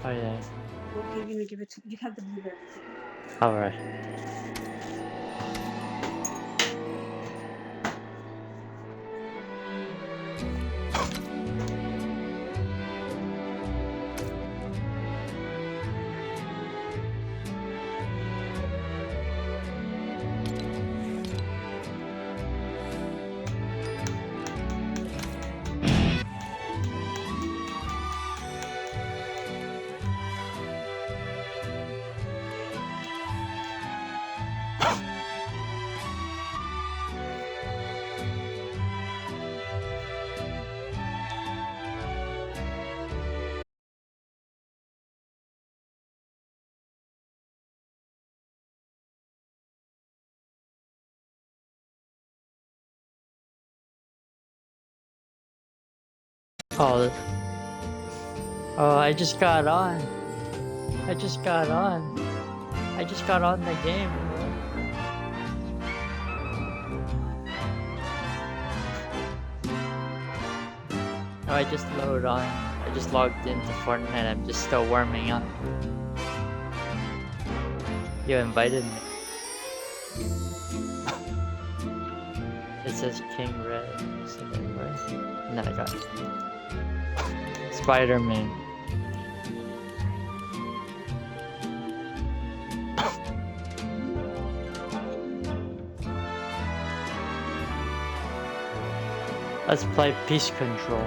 Oh yeah. Okay, you're gonna give it to you. Have the blueberries. All right. Oh, oh, I just got on. I just got on. I just got on the game, bro. Oh, I just loaded on. I just logged into Fortnite. I'm just still warming up. You invited me. It says King Red. And then I got Spider-Man. Let's play Peace Control.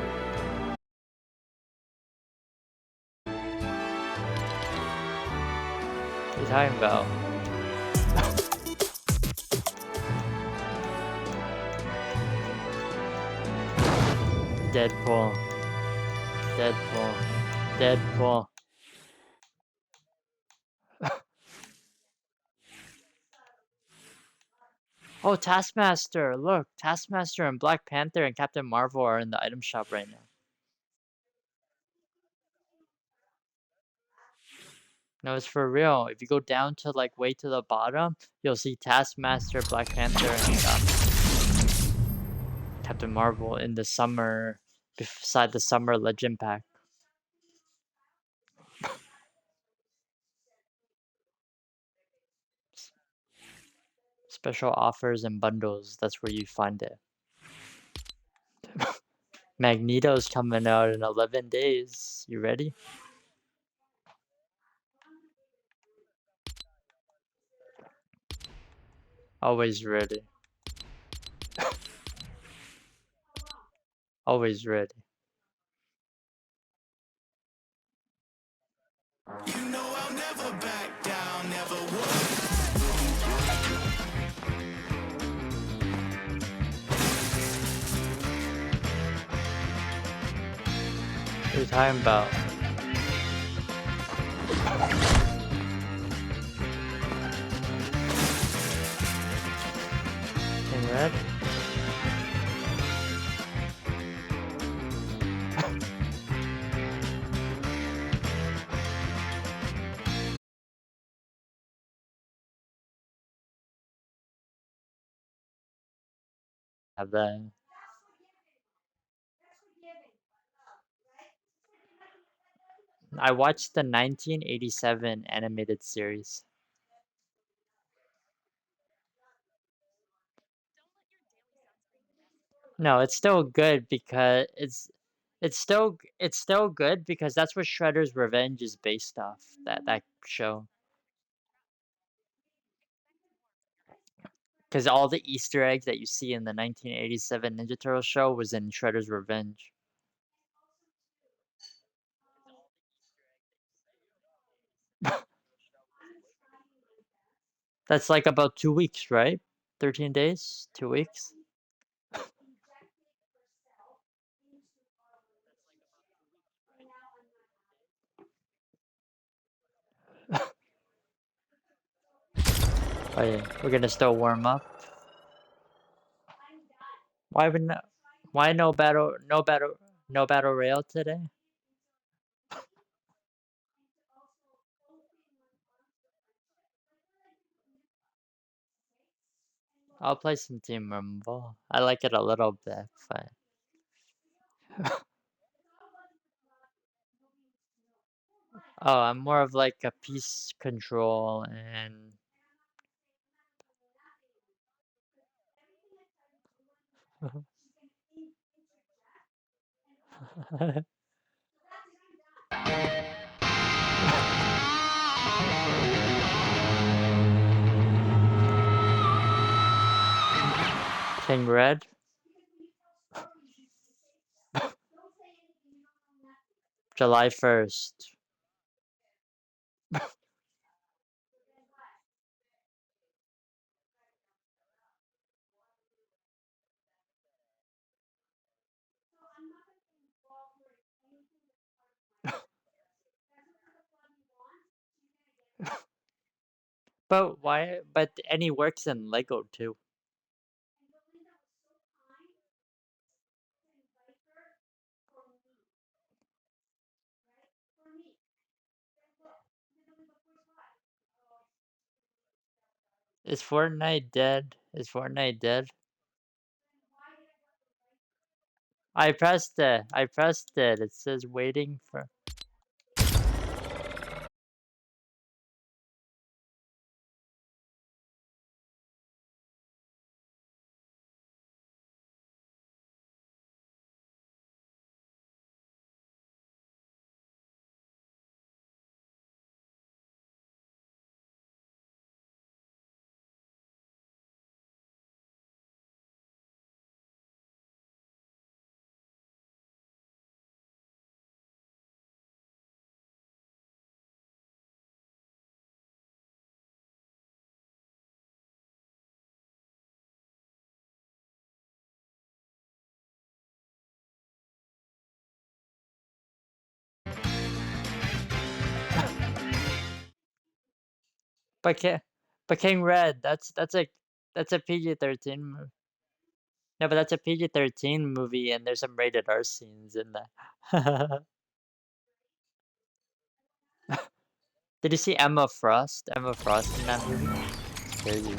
What are you talking about? Deadpool. Deadpool. Deadpool. Oh, Taskmaster! Look, Taskmaster and Black Panther and Captain Marvel are in the item shop right now. No, it's for real. If you go down to like way to the bottom, you'll see Taskmaster, Black Panther, and Captain Marvel in the summer, beside the summer legend pack. Special offers and bundles, that's where you find it. Magneto's coming out in 11 days. You ready? Always ready. Always ready. You know I'll never back down, never would. What are you talking about? King Red? Have that. I watched the 1987 animated series. No, it's still good because it's still good because that's what Shredder's Revenge is based off. That show. Because all the Easter eggs that you see in the 1987 Ninja Turtle show was in Shredder's Revenge. That's like about 2 weeks, right? 13 days? 2 weeks? Oh yeah, we're gonna still warm up. Why would no, why no battle rail today? I'll play some Team Rumble. I like it a little bit, but Oh, I'm more of like a peace control and King Red. July 1st. But why? But any works in Lego too. Is Fortnite dead? Is Fortnite dead? I pressed it. I pressed it. It says waiting for. But King, but King Red. That's a PG-13 movie. No, but that's a PG-13 movie, and there's some rated R scenes in that. Did you see Emma Frost? Emma Frost in that movie? It's crazy.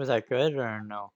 Was that good or no?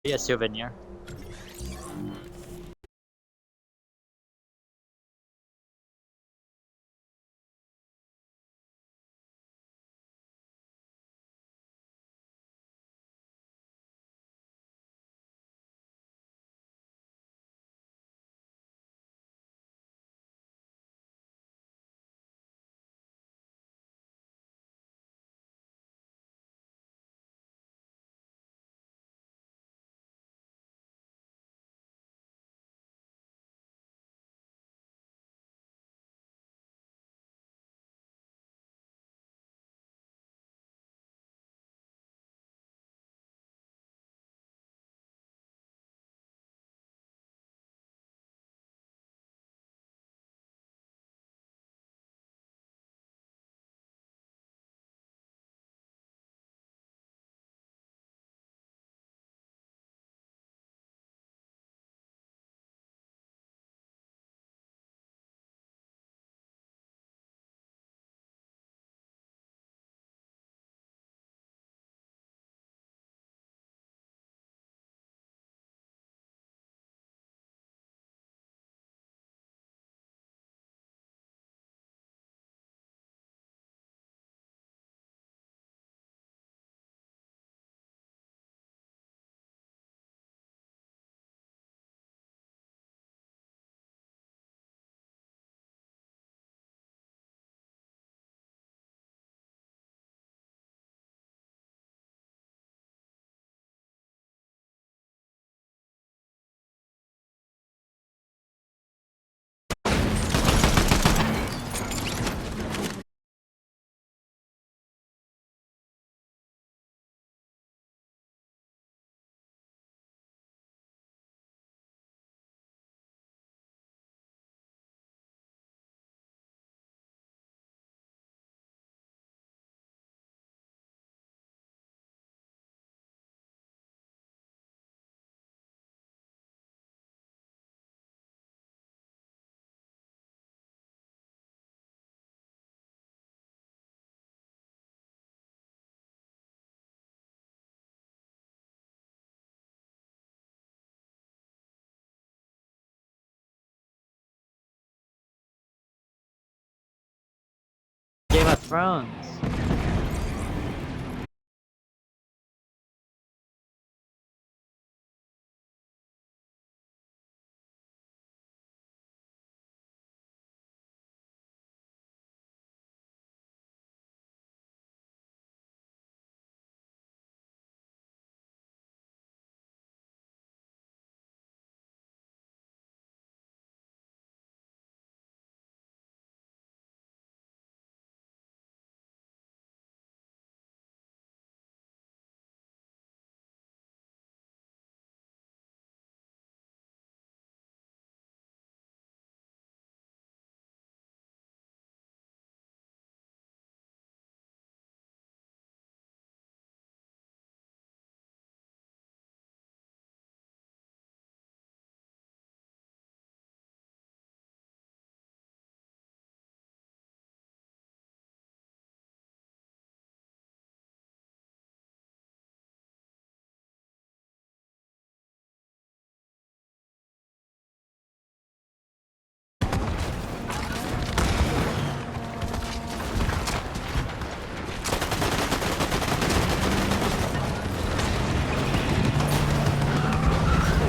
Be a souvenir. Game of Thrones.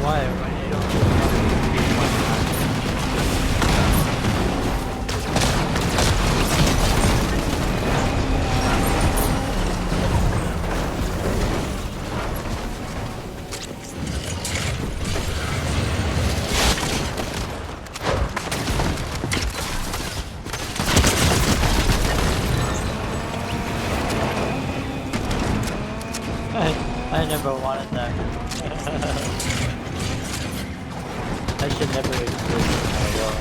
Why? When you don't I never wanted that. I should never exist in my world.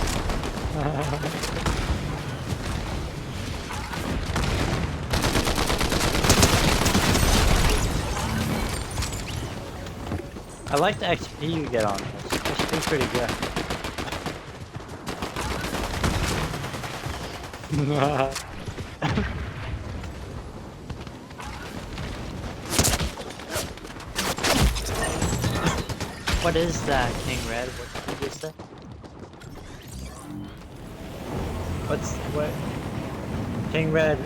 I like the XP you get on this. XP's pretty good. What is that, King Red? What did you just say? What? King Red,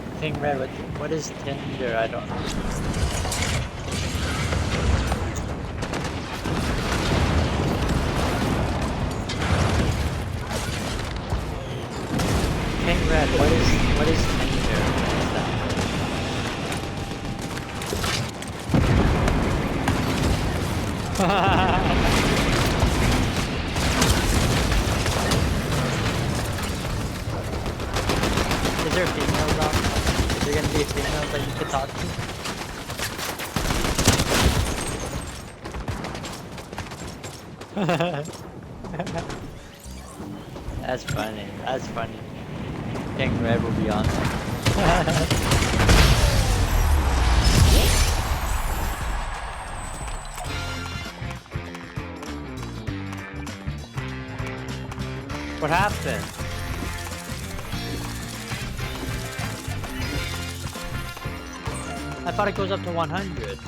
what is Tinder? I don't know. King Red, what is Tinder? What is that? Is there females on? Is there gonna be females that you could talk to? That's funny. That's funny. King Red will be on there. What happened? I thought it goes up to 100.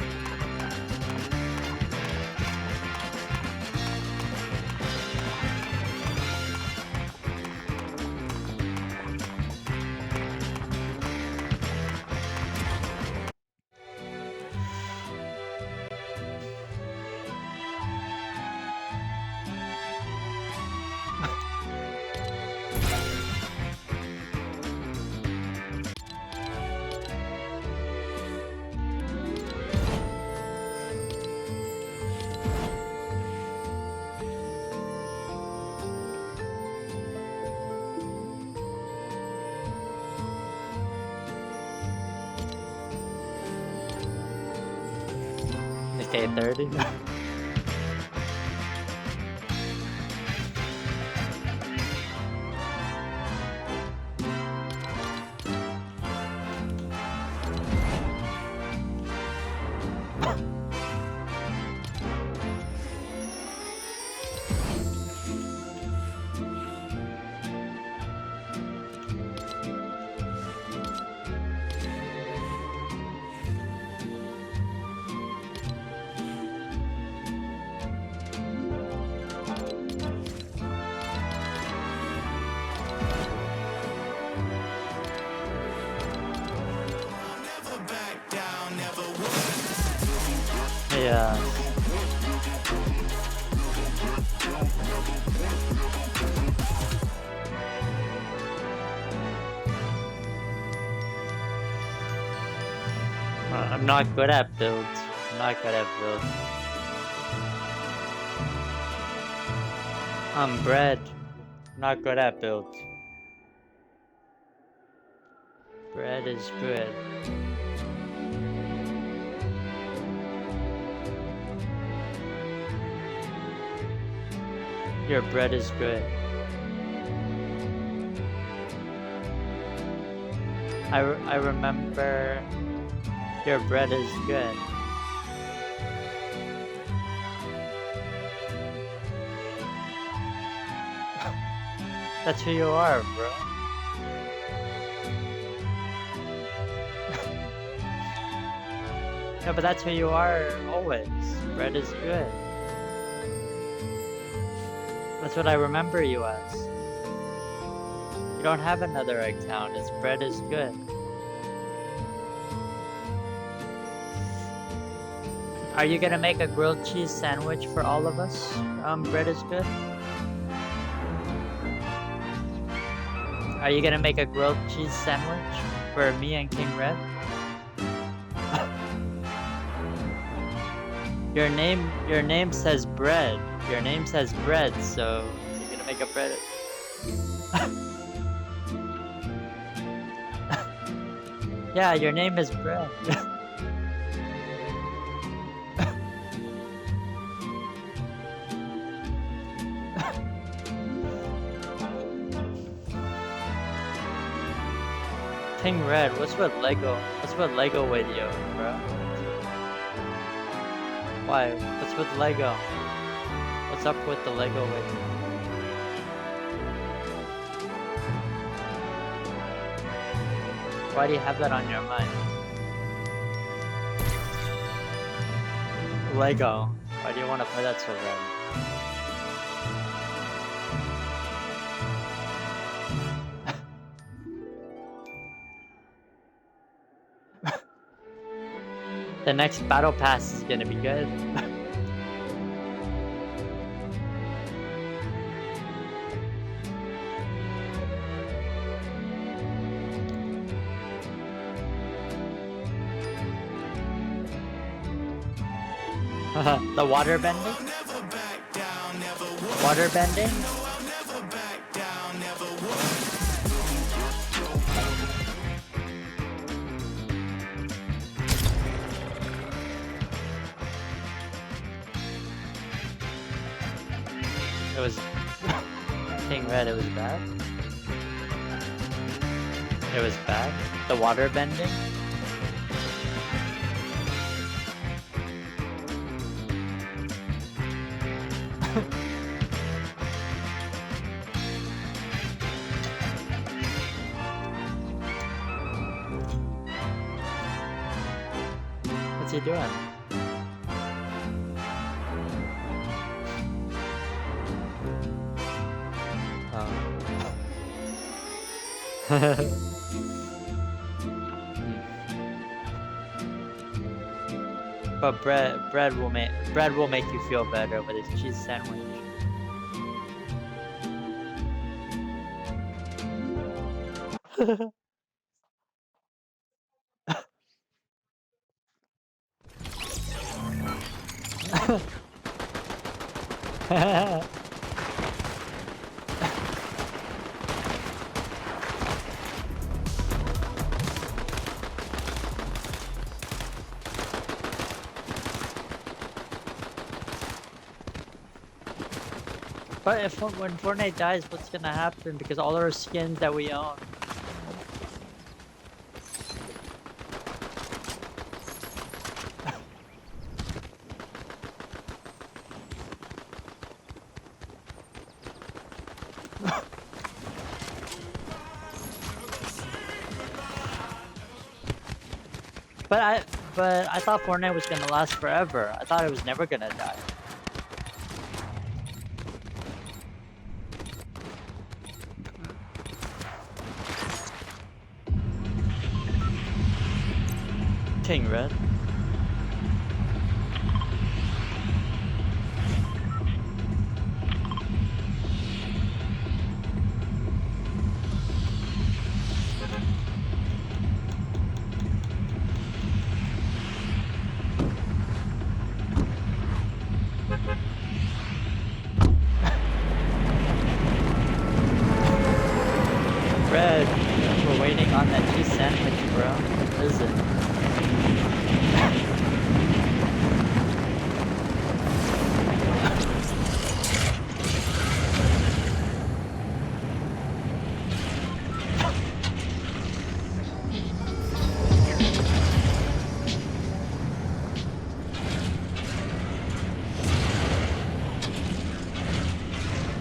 K30. Yeah. I'm not good at builds. I'm not good at builds. I'm bread. I'm not good at builds. Bread is good. Your bread is good. I remember your bread is good. That's who you are, bro. No, but that's who you are always. Bread is good. That's what I remember you as. You don't have another account. It's bread is good. Are you gonna make a grilled cheese sandwich for all of us? Bread is good. Are you gonna make a grilled cheese sandwich for me and King Red? Your name says bread. Your name says bread, so you're gonna make a bread. Yeah, your name is bread. King Red, what's with Lego? What's with Lego with you, bro? Why? What's with Lego? What's up with the Lego with you? Why do you have that on your mind? Lego. Why do you want to play that so bad? The next battle pass is gonna be good. The water bending? Water bending? It was King Red, it was bad. It was bad. The water bending? What's he doing? But bread will make you feel better with his cheese sandwich. But when Fortnite dies, what's gonna happen? Because all our skins that we own. But I thought Fortnite was gonna last forever. I thought it was never gonna die. King Red. Red, we're waiting on that cheese sandwich, bro. What is it?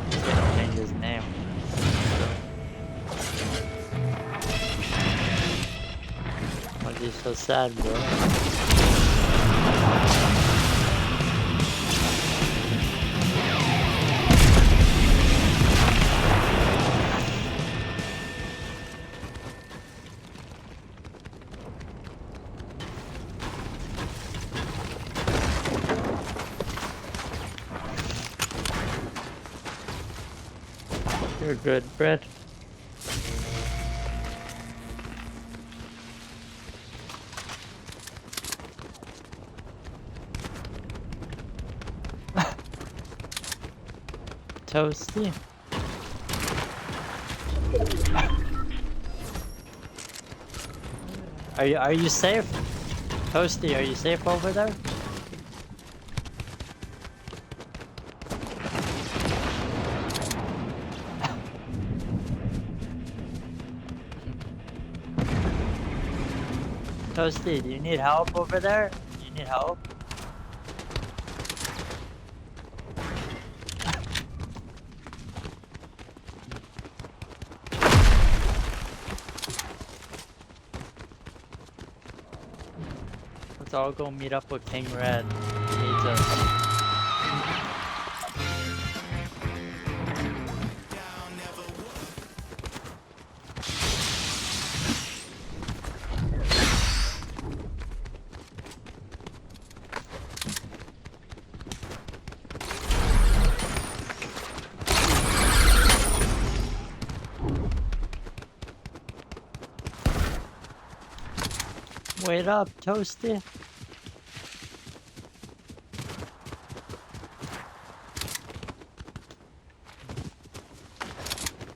He's gonna change his name. Why are you so sad, bro? You're good, Brett. Toasty. Are you safe? Toasty, are you safe over there? Toasty, do you need help over there? Do you need help? Let's all go meet up with King Red. He needs us. Wait up, Toasty.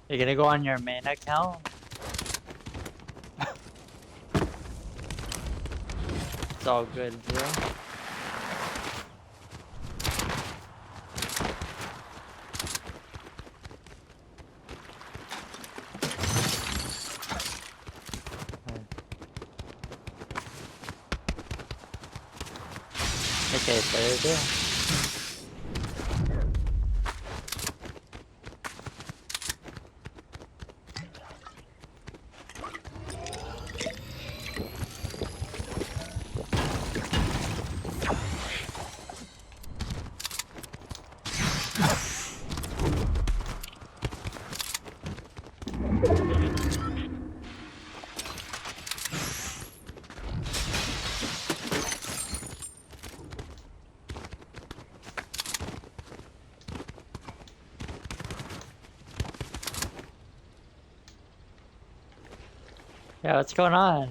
You're gonna go on your main account? It's all good, bro. Okay, 30. Yeah, what's going on?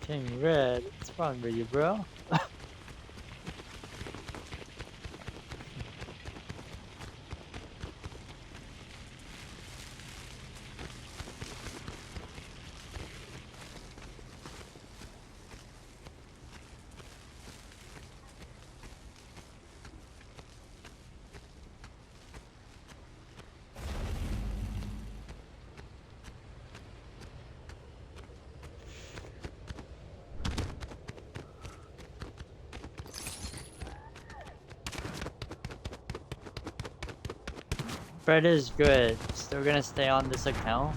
King Red, what's wrong with you, bro? Bread is good. Still gonna stay on this account?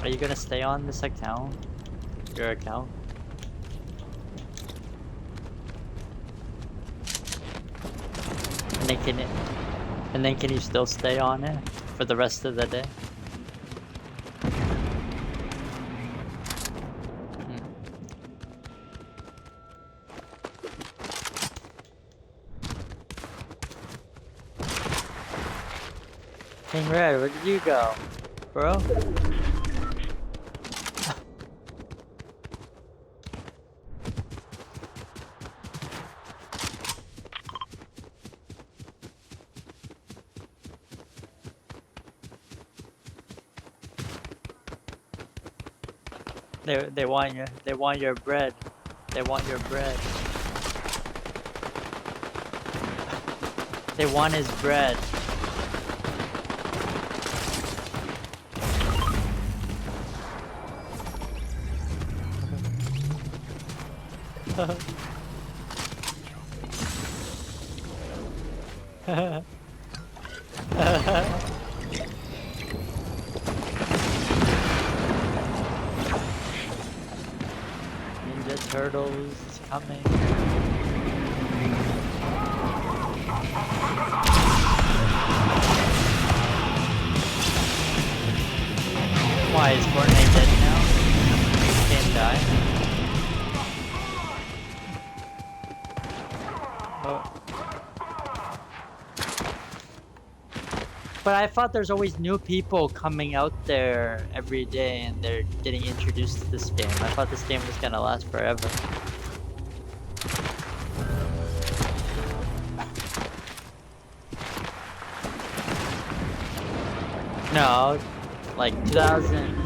Are you gonna stay on this account? Your account? And then can you still stay on it for the rest of the day? King Red, where did you go, bro? They want your bread. They want your bread. They want his bread. Ninja Turtles coming. Why is Fortnite dead now? Can't die. Oh. But I thought there's always new people coming out there every day and they're getting introduced to this game. I thought this game was gonna last forever. No, like 2000.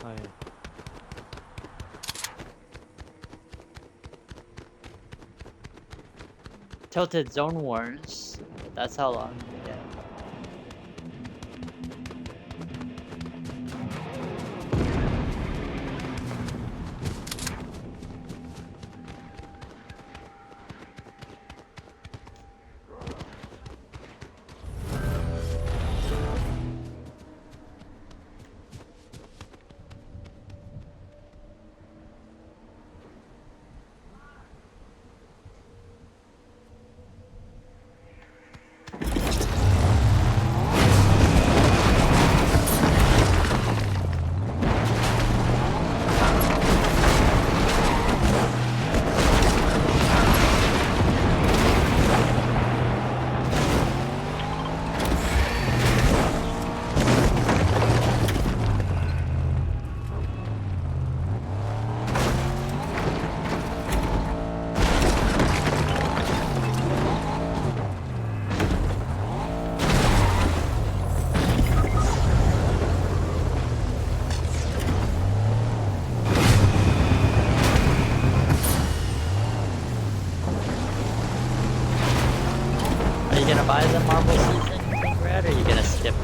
Oh, yeah. Tilted Zone Wars. That's how long we get. Are you gonna buy the Marvel season, you think, Red, or are you gonna skip it?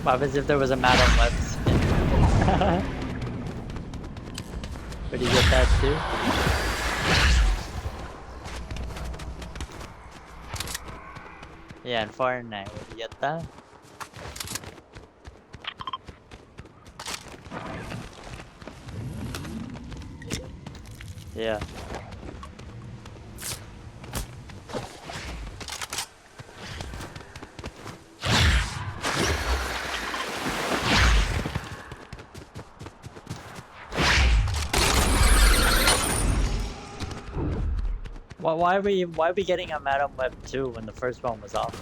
What happens if there was a Madam Web skin? Would you get that too? Yeah, in Fortnite, would you get that? Yeah. Why are we getting a Madam Web 2 when the first one was off?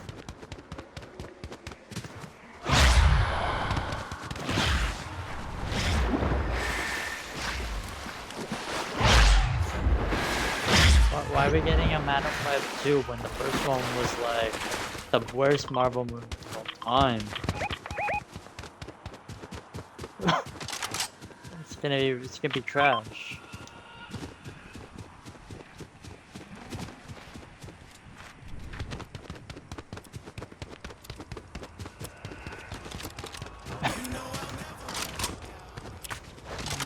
Why are we getting a Madam Web 2 when the first one was like the worst Marvel movie of all time? It's gonna be trash.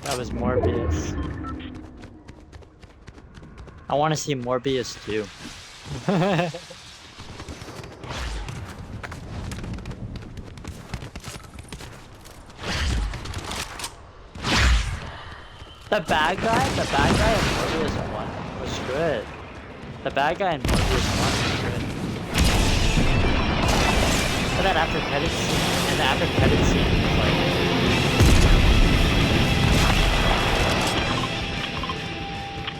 That was Morbius. I want to see Morbius too. The bad guy in Morbius 1 was good. The bad guy in Morbius 1 was good. But that after credits scene, and the after credits scene was like...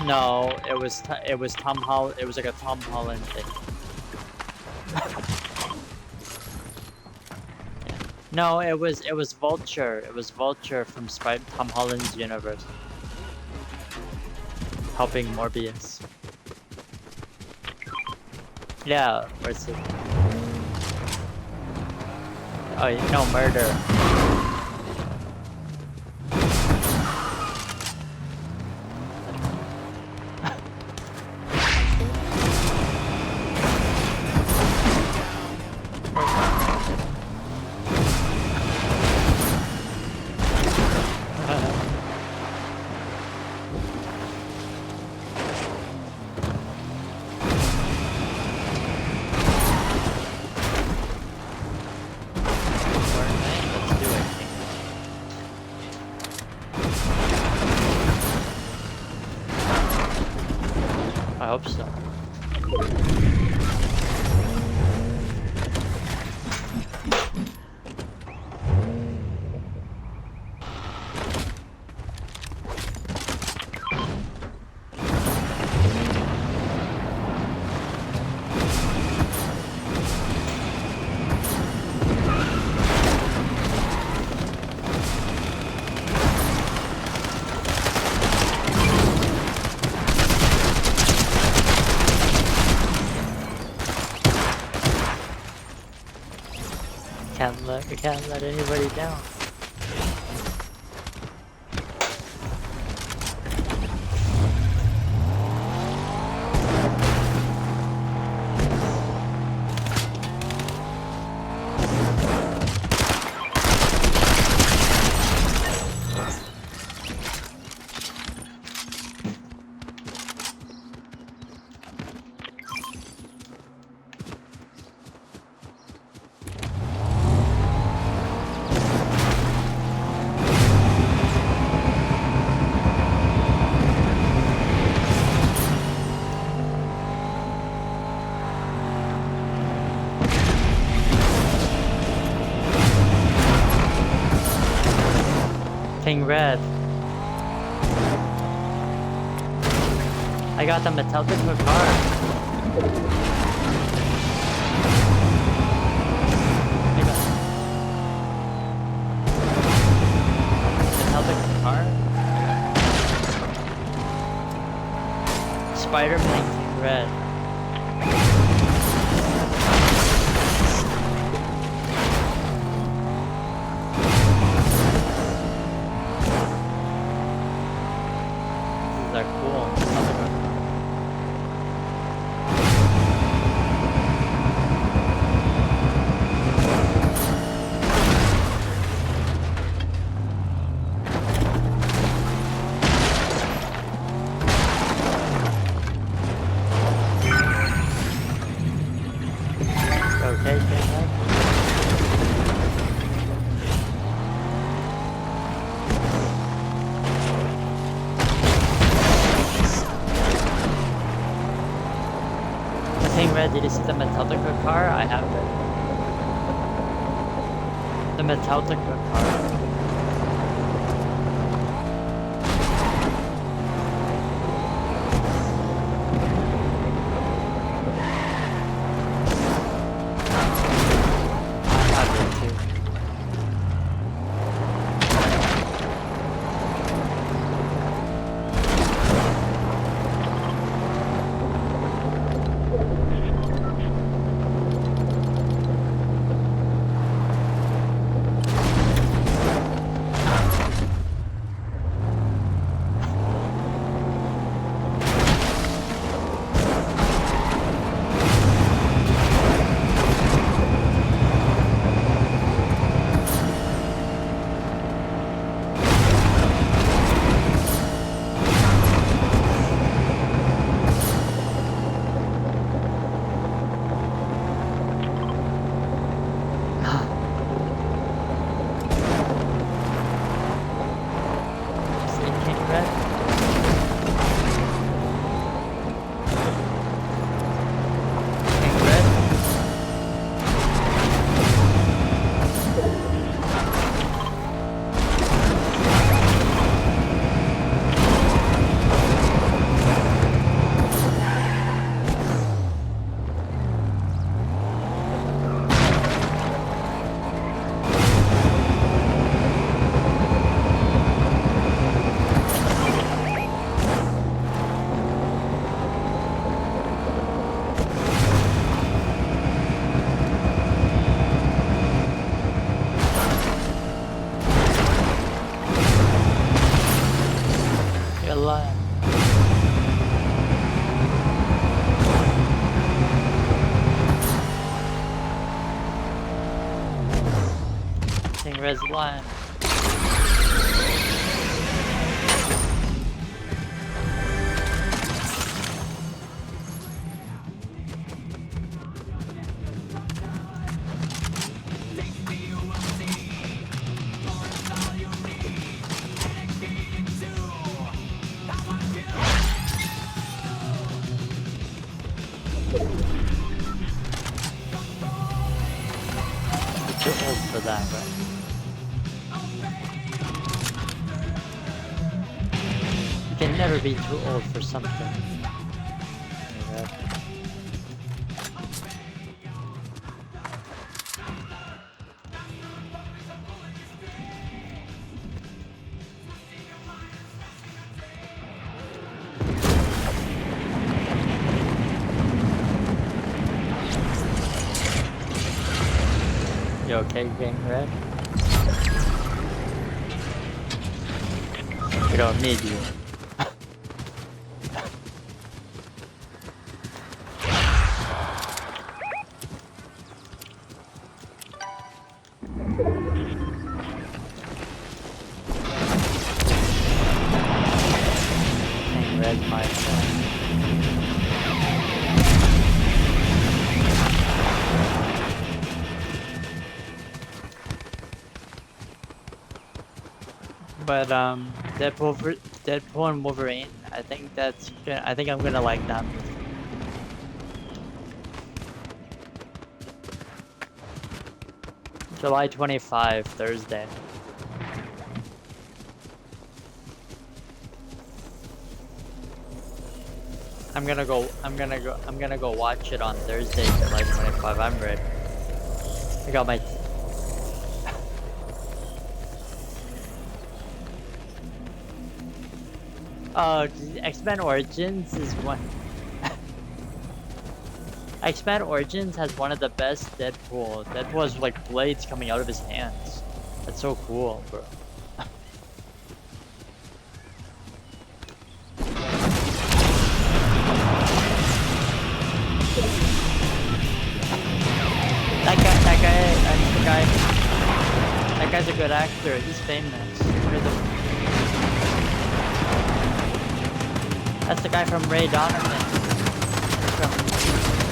No, it was Tom Holland. It was like a Tom Holland thing. No, it was Vulture. It was Vulture from Tom Holland's universe, helping Morbius. Yeah, where's it? Oh, no, murder. I hope so. we can't let anybody down. King Red. I got the Metallica car. Metallica car? Spider-Man King Red. These are cool. Metallica car. Okay, King Red. King Red, did you see the Metallica car? I have it. The Metallica car. I have it too. See King Red? King Red? You're alive. King Red's lying. Too old for that, right? You can never be too old for something. King Red. You okay, King Red? We don't need you. King Red, my friend. But Deadpool and Wolverine, I think I'm gonna like that movie. July 25, Thursday. I'm gonna go watch it on Thursday, July 25. I'm ready. I got my X-Men Origins is one. X-Men Origins has one of the best Deadpool. Deadpool has like blades coming out of his hands. That's so cool, bro. That guy's a good actor. He's famous. That's the guy from Ray Donovan.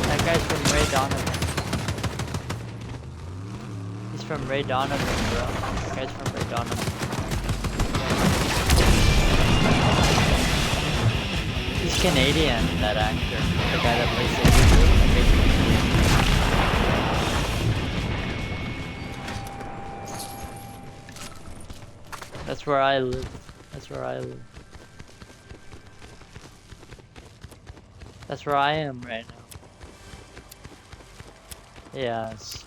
That guy's from Ray Donovan. He's from Ray Donovan, bro. That guy's from Ray Donovan. He's Canadian, that actor. The guy that plays the That's where I live. That's where I live. That's where I am right now. Yes.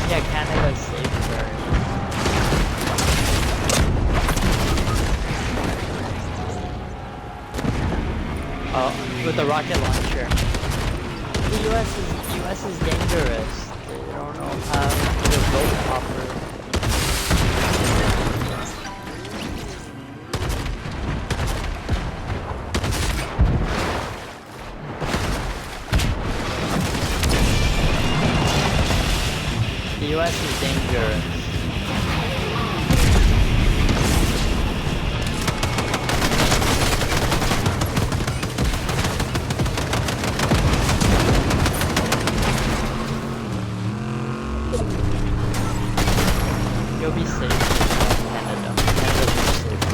Yeah, Canada's safe for with the rocket launcher. The US is dangerous. They don't know how to vote properly. The US is dangerous. You'll be safe in Canada. Canada's much safer.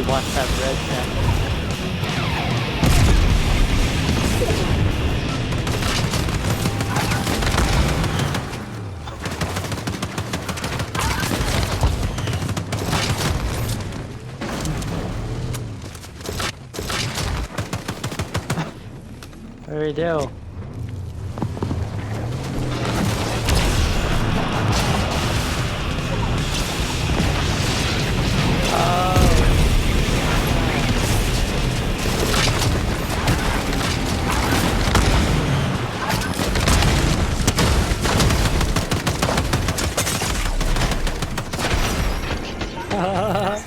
want that red jacket. What do we do? Oh.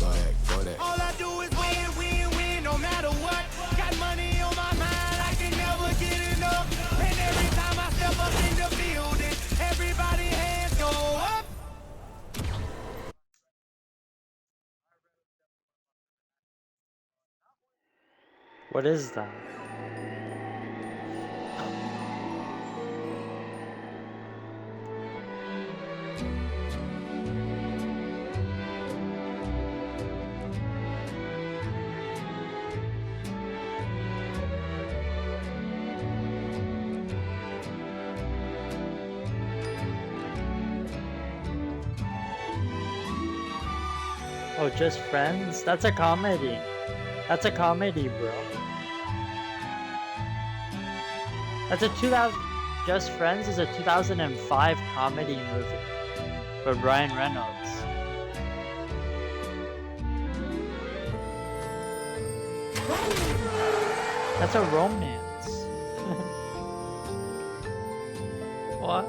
Go ahead, go ahead. All I do is win, win, win, no matter what. Got money on my mind, I can never get enough. And every time I step up in the building, everybody hands go up. What is that? Oh, Just Friends? That's a comedy. That's a comedy, bro. That's a 2000. Just Friends is a 2005 comedy movie with Ryan Reynolds. That's a romance. What?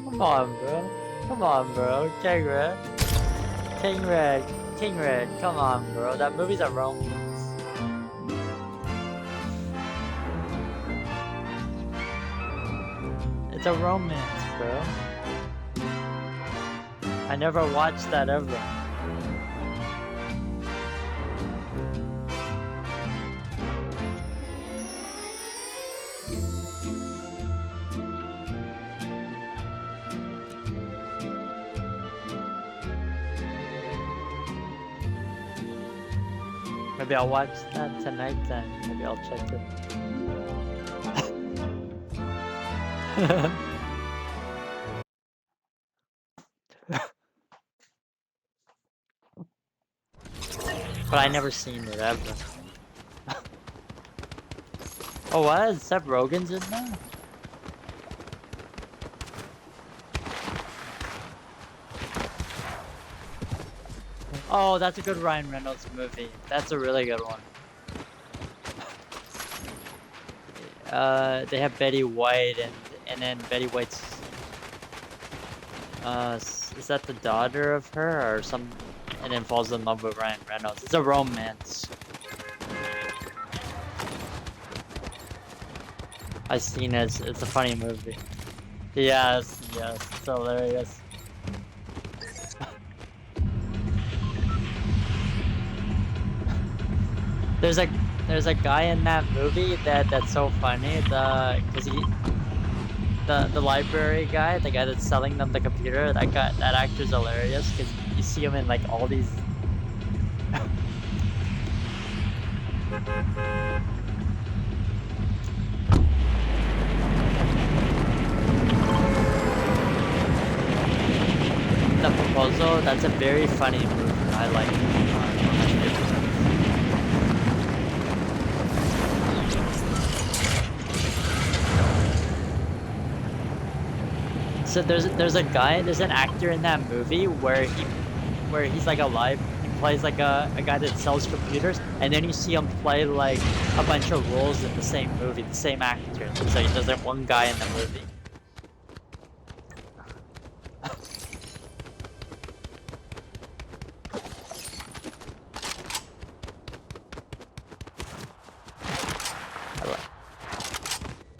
Come on, bro. Come on, bro. King Red. King Red. King Red. Come on, bro. That movie's a romance. It's a romance, bro. I never watched that ever. Maybe I'll watch that tonight then. Maybe I'll check it. But I never seen it ever. Oh, what? Seth Rogen's in there? Oh, that's a good Ryan Reynolds movie. That's a really good one. They have Betty White and then Betty White's is that the daughter of her or some, and then falls in love with Ryan Reynolds. It's a romance. I've seen it. It's a funny movie. Yes, yes, it's hilarious. There's a guy in that movie that's so funny. The library guy, the guy that's selling them the computer, that actor's hilarious because you see him in like all these. The Proposal, that's a very funny movie. I like it. So there's an actor in that movie where he's like he plays like a guy that sells computers, and then you see him play like a bunch of roles in the same movie, the same actor. So there's like one guy in the movie.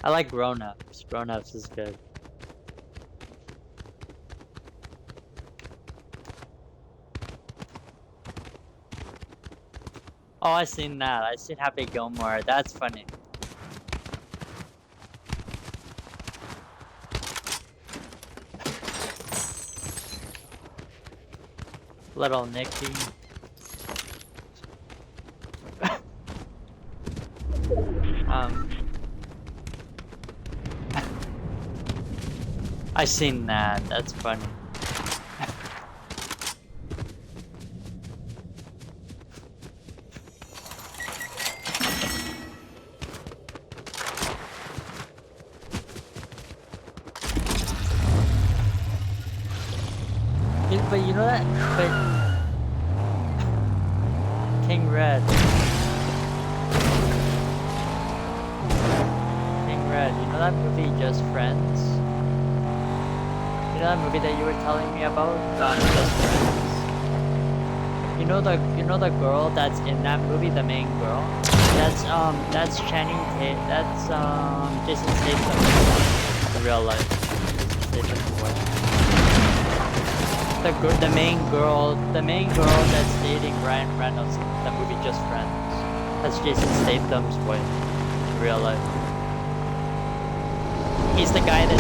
I like Grown Ups. Grown Ups is good. Oh, I seen that. I seen Happy Gilmore. That's funny. Little Nicky. um, I seen that. That's funny. But you know that? But King Red. King Red. You know that movie Just Friends? You know that movie that you were telling me about? Just Friends. You know the girl that's in that movie, the main girl? That's Channing Tatum. That's Jason Statham in real life. Jason Statham's wife. The main girl that's dating Ryan Reynolds in the movie Just Friends. That's Jason Statham's wife in real life. He's the guy that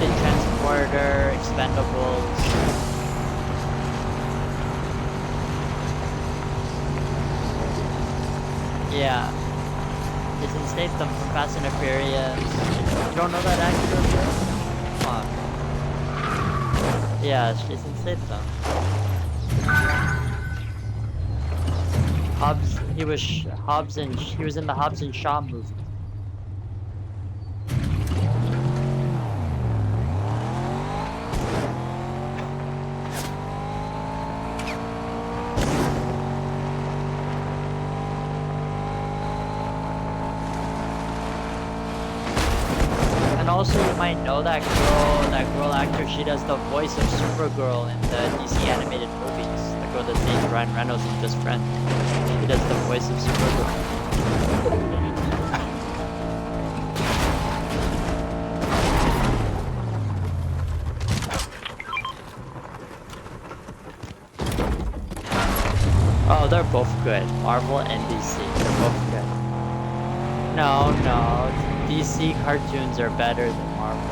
did Transporter, Expendables. Yeah. Jason Statham from Fast and the Furious. You don't know that actor? Come on. Yeah, it's Jason Statham. He was in the Hobbs and Shaw movie. And also you might know that girl actor, she does the voice of Supergirl in the DC animated movies. The girl that dates Ryan Reynolds in Just Friends. She does the voice of Supergirl. Oh, they're both good. Marvel and DC, they're both good. No, DC cartoons are better than Marvel.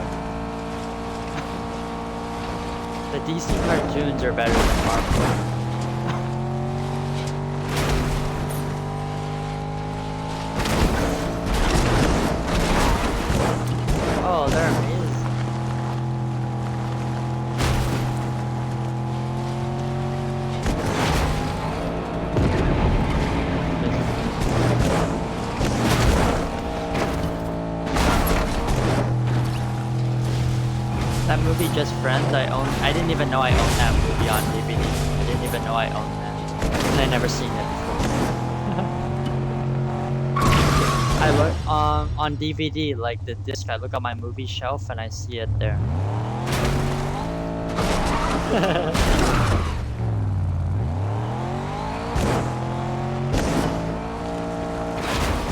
The DC cartoons are better than Marvel. Oh, they're amazing. That movie Just Friends, I didn't even know I owned that movie on DVD. I didn't even know I owned that. And I never seen it before. I look on DVD, like the disc, I look on my movie shelf and I see it there.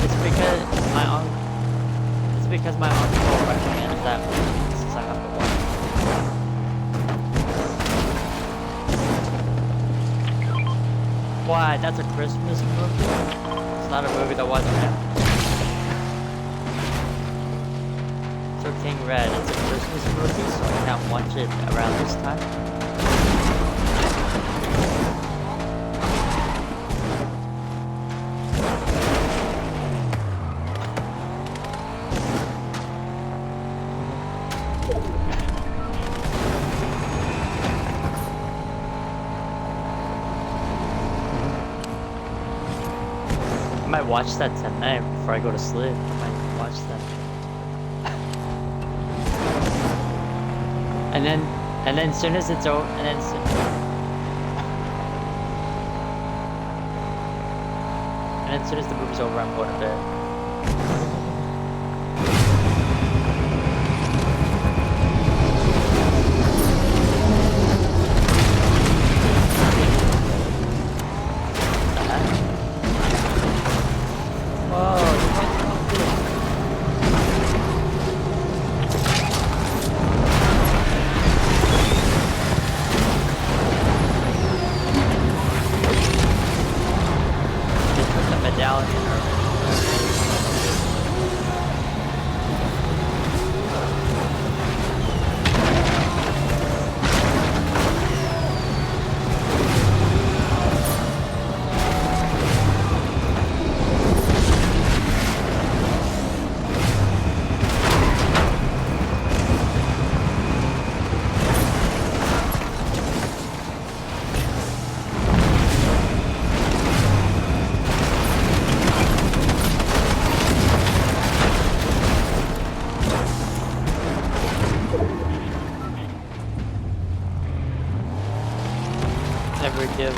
It's because my uncle recommended that movie, since I have to watch it. Why? That's a Christmas movie? It's not a movie to watch now. So King Red, it's a Christmas movie, so I can't watch it around this time. I might watch that tonight before I go to sleep. I might watch that. And then soon as it's over, and then soon as the movie's over, I'm going to bed. Medallion or Never give.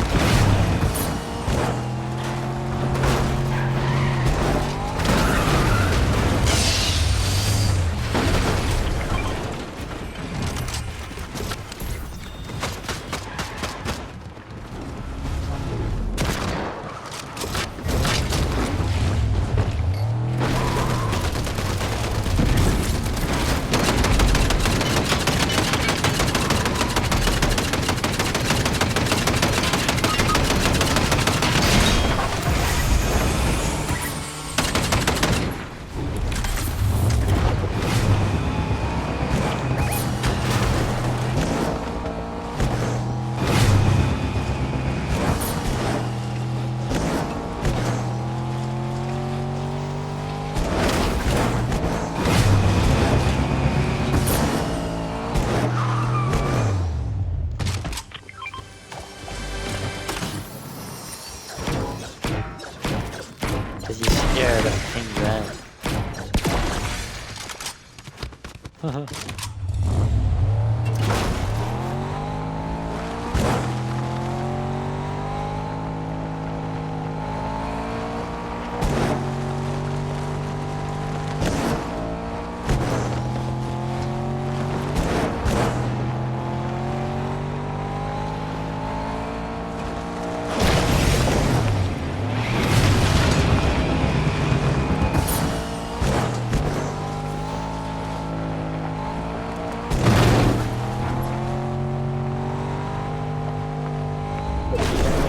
Cause he's scared of King Red.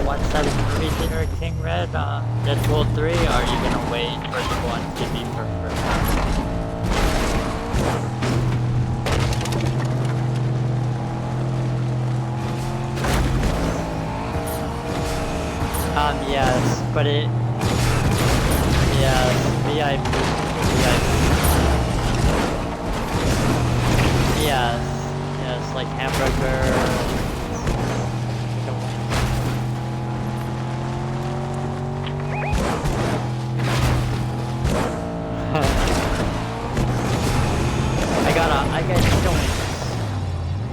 Watch that movie theater, King Red, Deadpool 3, or are you gonna wait for the one to be preferred? Yes, but yes, VIP, yes, like hamburger.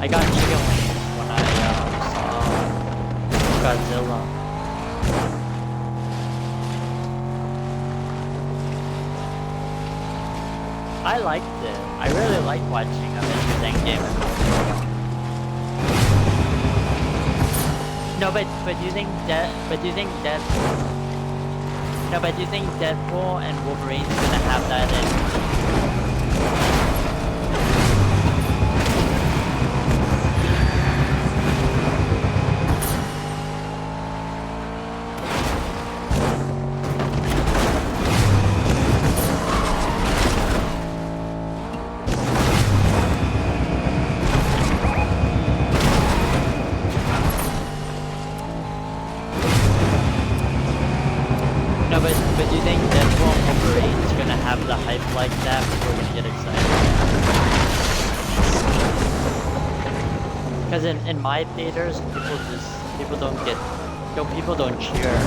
I got chicken wings when I saw Godzilla. I liked it. I really like watching Avengers Endgame. No, but do you think Deadpool and Wolverine's gonna have that in? No, but do you think Deadpool and Wolverine's gonna have the hype like that before we're gonna get excited? Because in my theaters, people don't cheer.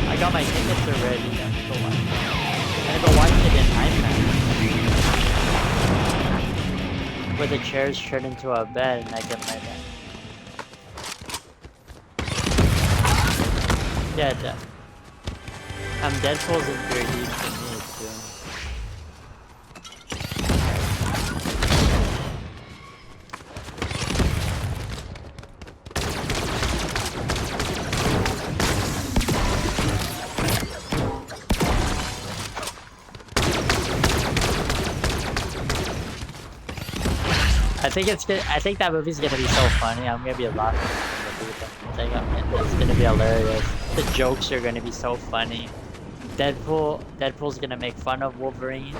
I got my tickets already. I'm gonna go watch it in IMAX, where the chairs turn into a bed and I can lay down. Yeah, Deadpool's in 3D for me too. I think that movie's gonna be so funny. I'm gonna be laughing in the movie. It's gonna be hilarious. The jokes are gonna be so funny. Deadpool's gonna make fun of Wolverine.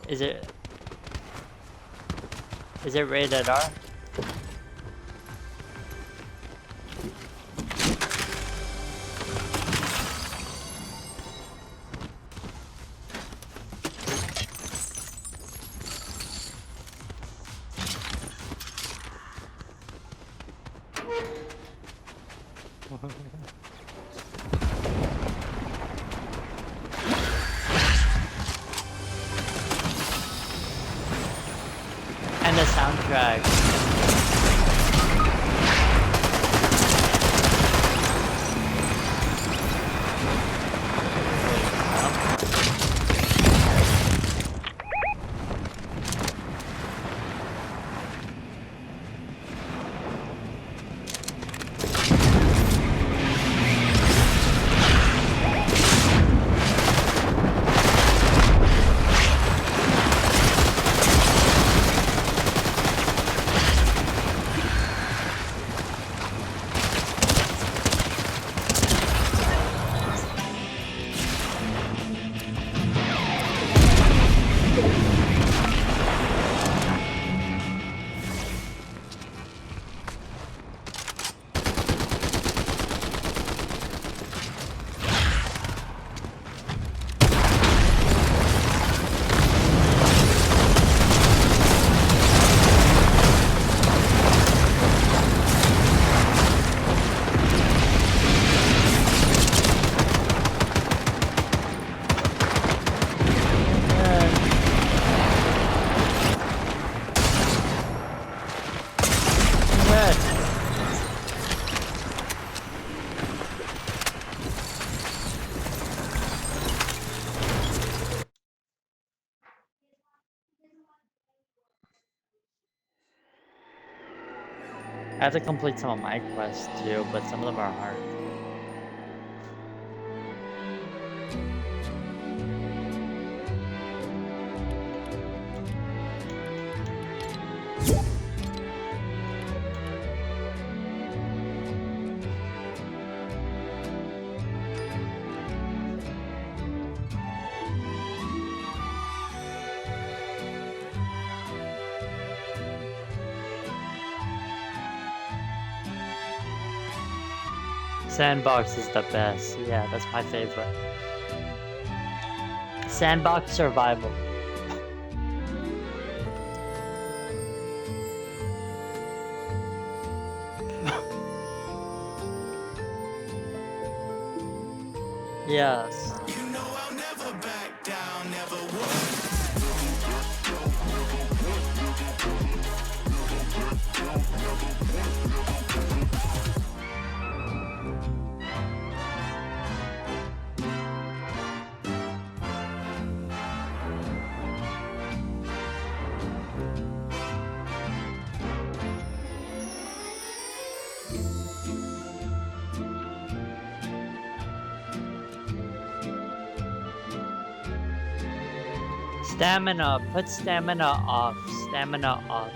Is it rated R? And the soundtrack. I have to complete some of my quests too, but some of them are hard. Sandbox is the best. Yeah, that's my favorite. Sandbox survival. Yes. You know I'll never back down, never would. Stamina. Put stamina off. Stamina off.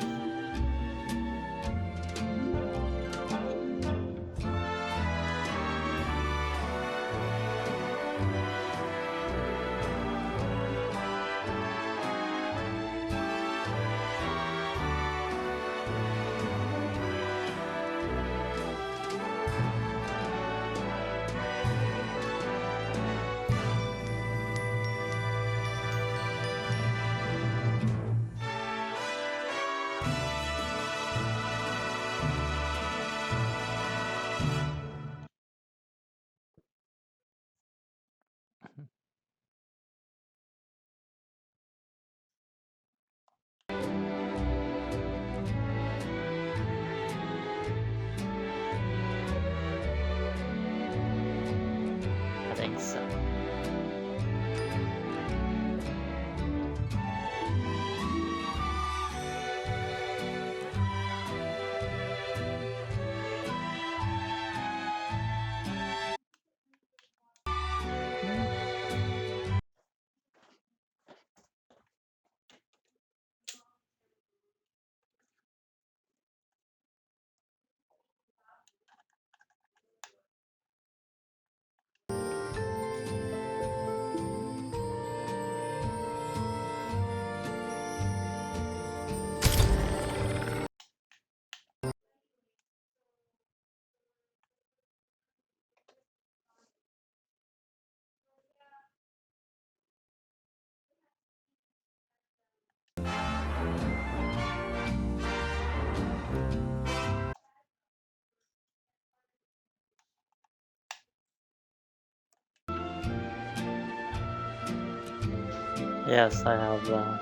Yes, I have that.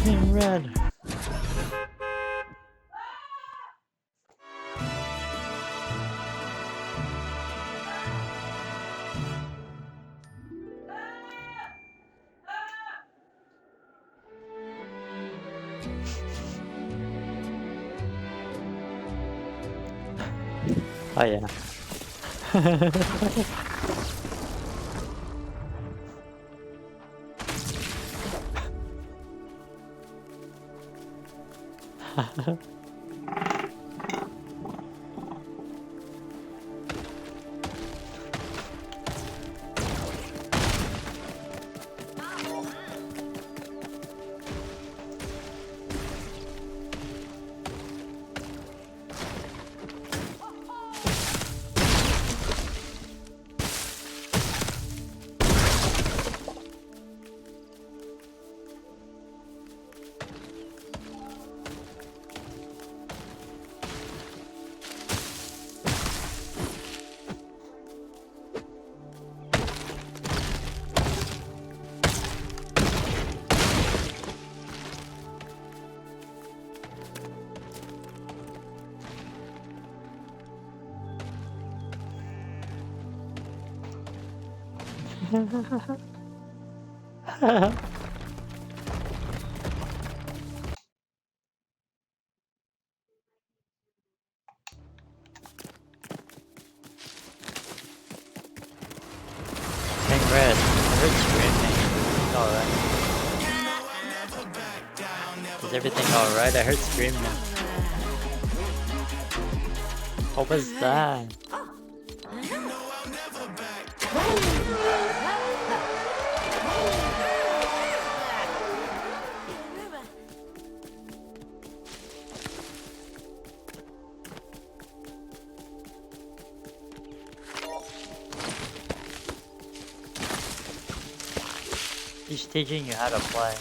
King Red. Oh yeah. King Red. I heard screaming. Alright. Is everything alright? I heard screaming. What was that? He's teaching you how to play.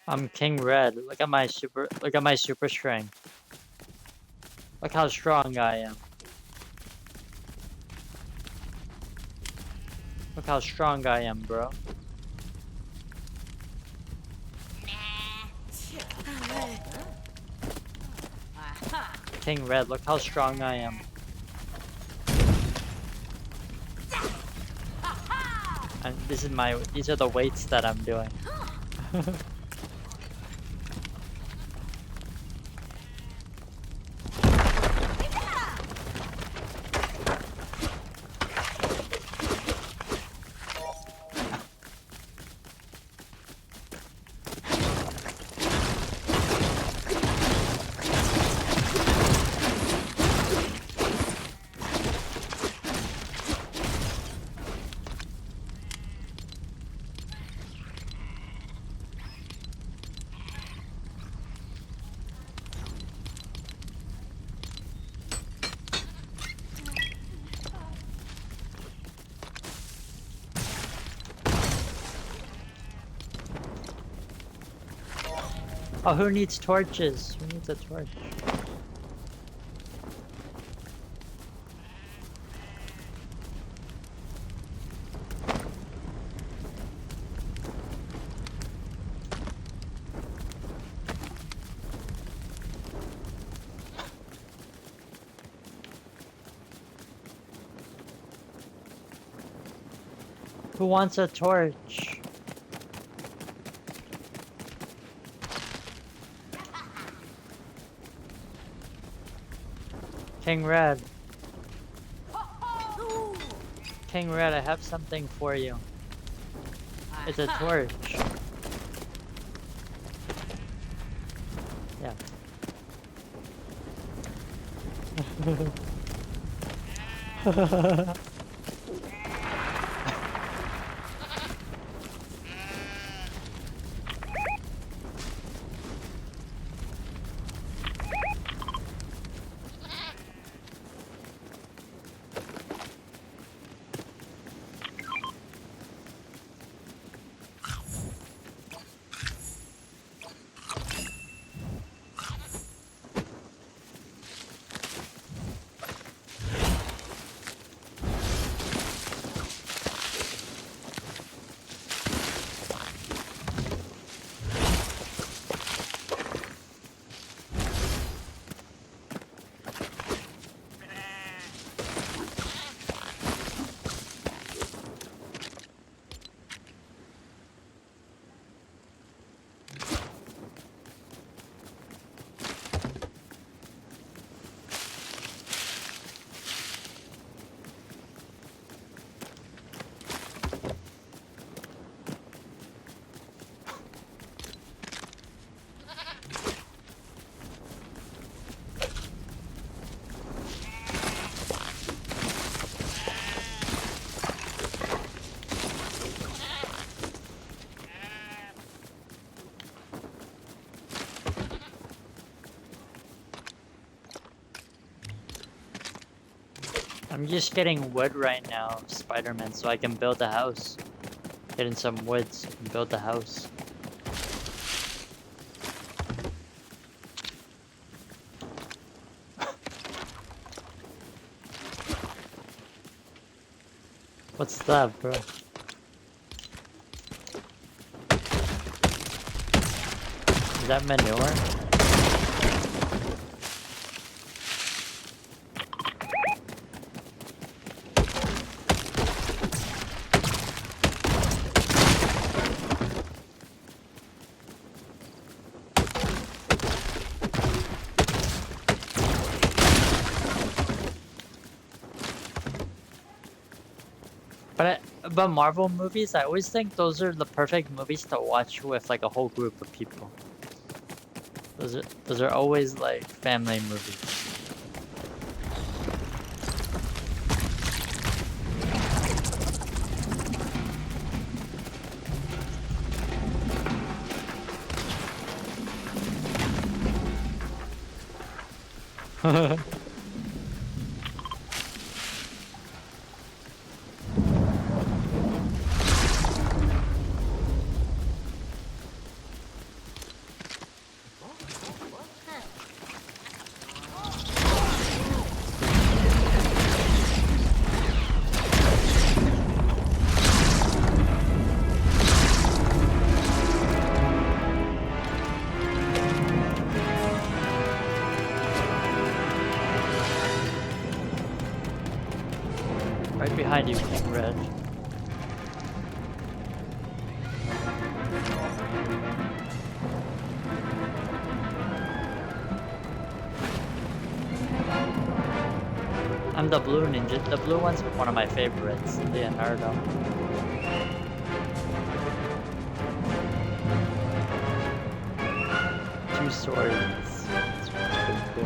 I'm King Red. Look at my super strength. Look how strong I am. Look how strong I am, bro. King Red, look how strong I am. And these are the weights that I'm doing. Oh, who needs torches? Who needs a torch? Who wants a torch? King Red. King Red, I have something for you. It's a torch. Yeah. I'm just getting wood right now, Spider-Man, so I can build a house. Getting some wood so I can build a house. What's that, bro? Is that manure? But Marvel movies, I always think those are the perfect movies to watch with like a whole group of people. Those are always like family movies. Right behind you, King Red. I'm the blue ninja. The blue one's one of my favorites, Leonardo. Two swords. It's pretty cool.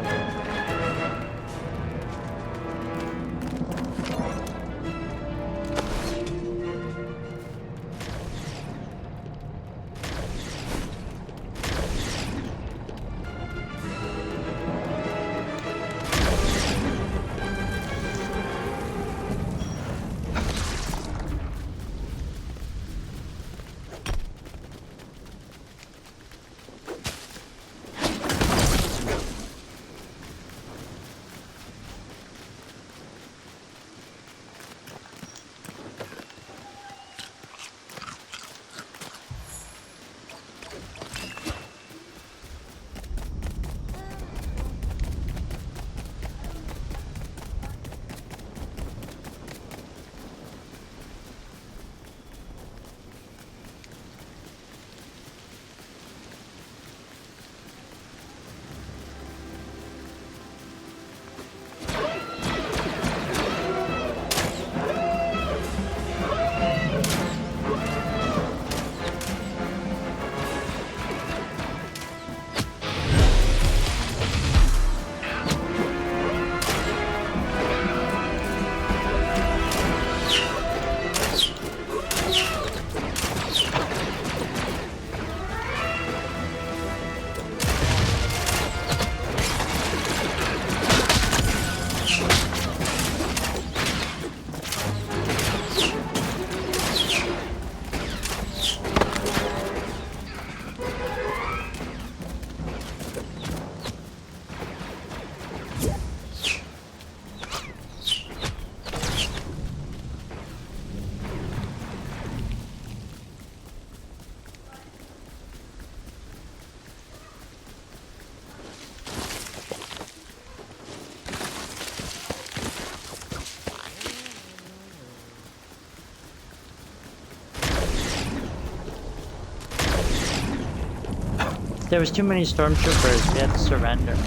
There was too many stormtroopers. We had to surrender.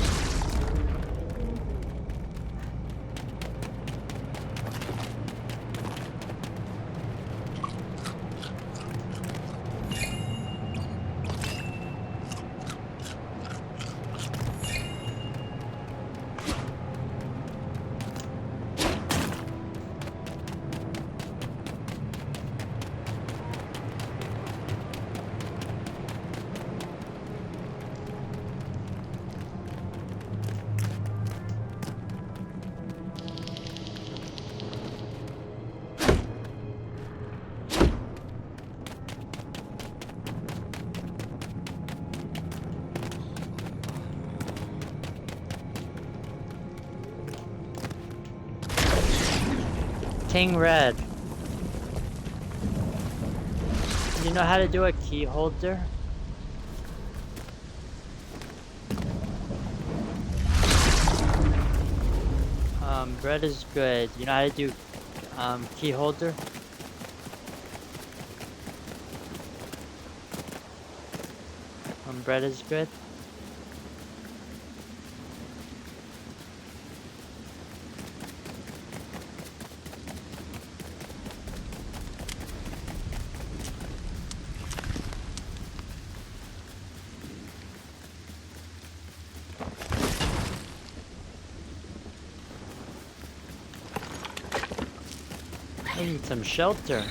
King Red. You know how to do a key holder? Bread is good. You know how to do key holder? Bread is good. I need some shelter.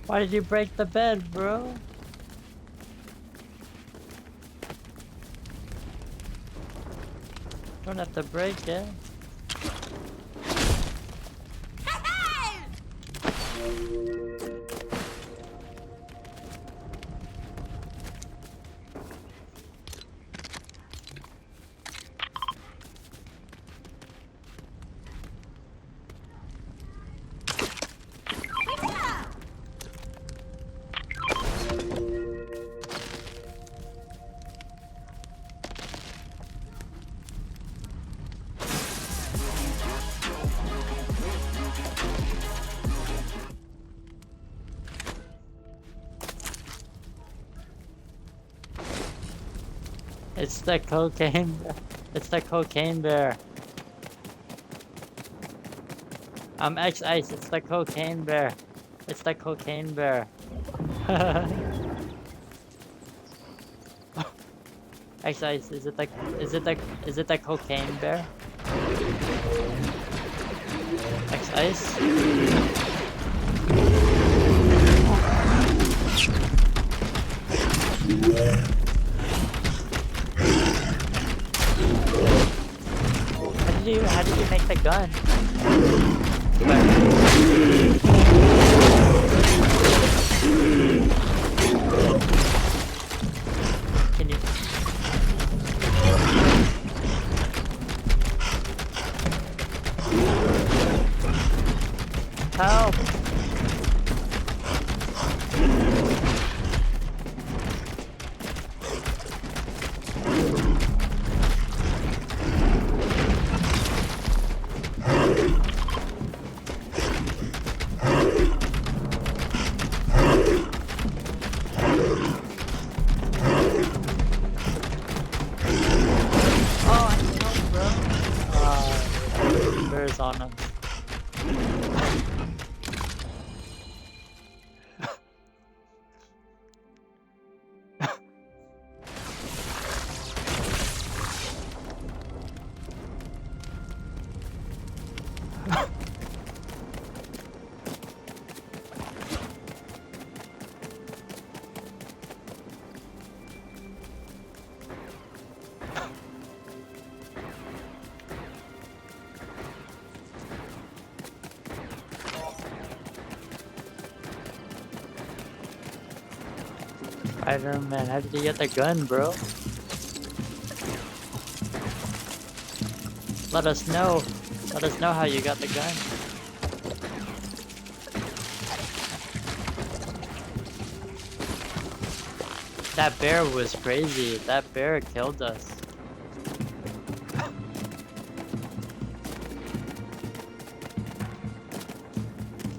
Why did you break the bed, bro? Don't have to break it. It's the cocaine bear. It's the cocaine bear. X Ice, it's the cocaine bear. It's the cocaine bear. X Ice, is it the cocaine bear? X Ice? How did you make the gun? Can you? Help! Oh, I need help, bro. Bear's on us. Spider-Man, how did you get the gun, bro? Let us know. Let us know how you got the gun. That bear was crazy. That bear killed us.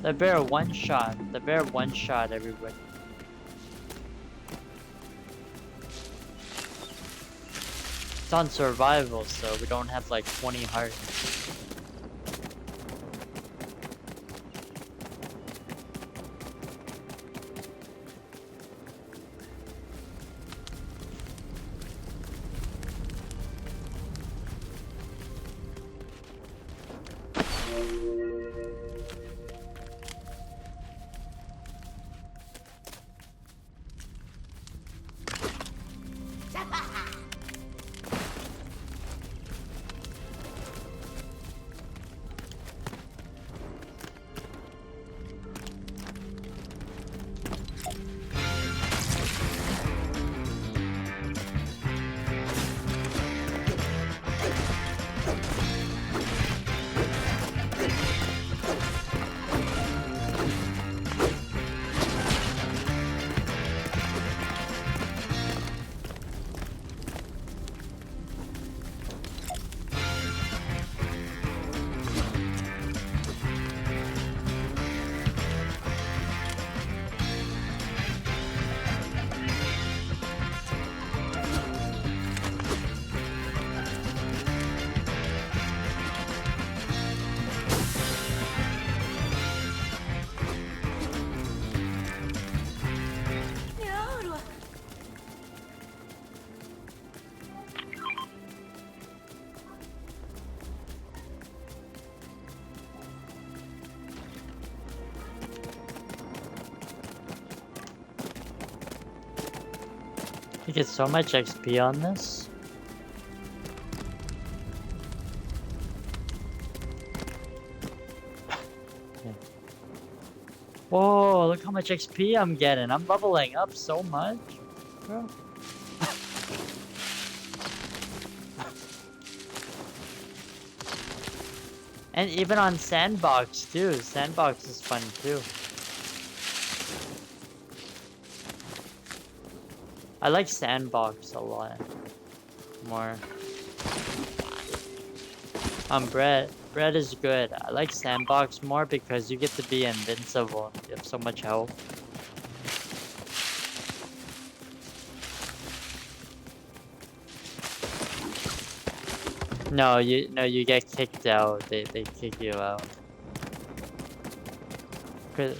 The bear one-shot. The bear one-shot everybody. It's on survival, so we don't have like 20 hearts. You get so much XP on this. Yeah. Whoa, look how much XP I'm getting. I'm leveling up so much, bro. And even on Sandbox too. Sandbox is fun too. I like Sandbox a lot more. Bread is good. I like Sandbox more because you get to be invincible. You have so much health. No, you get kicked out. They kick you out. 'Cause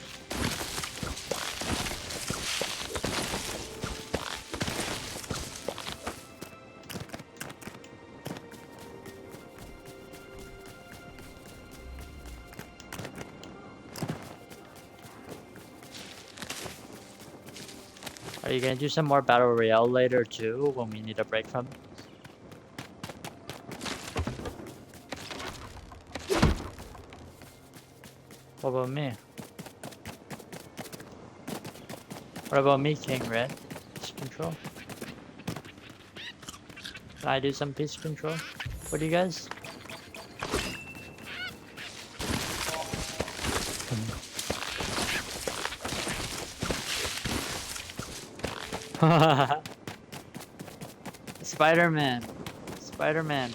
are you gonna do some more Battle Royale later too when we need a break from it? What about me? What about me, King Red? Peace control. Can I do some peace control? What do you guys? Spider-Man. Spider-Man.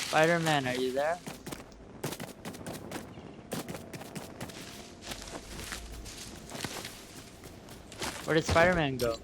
Spider-Man, are you there? Where did Spider-Man go?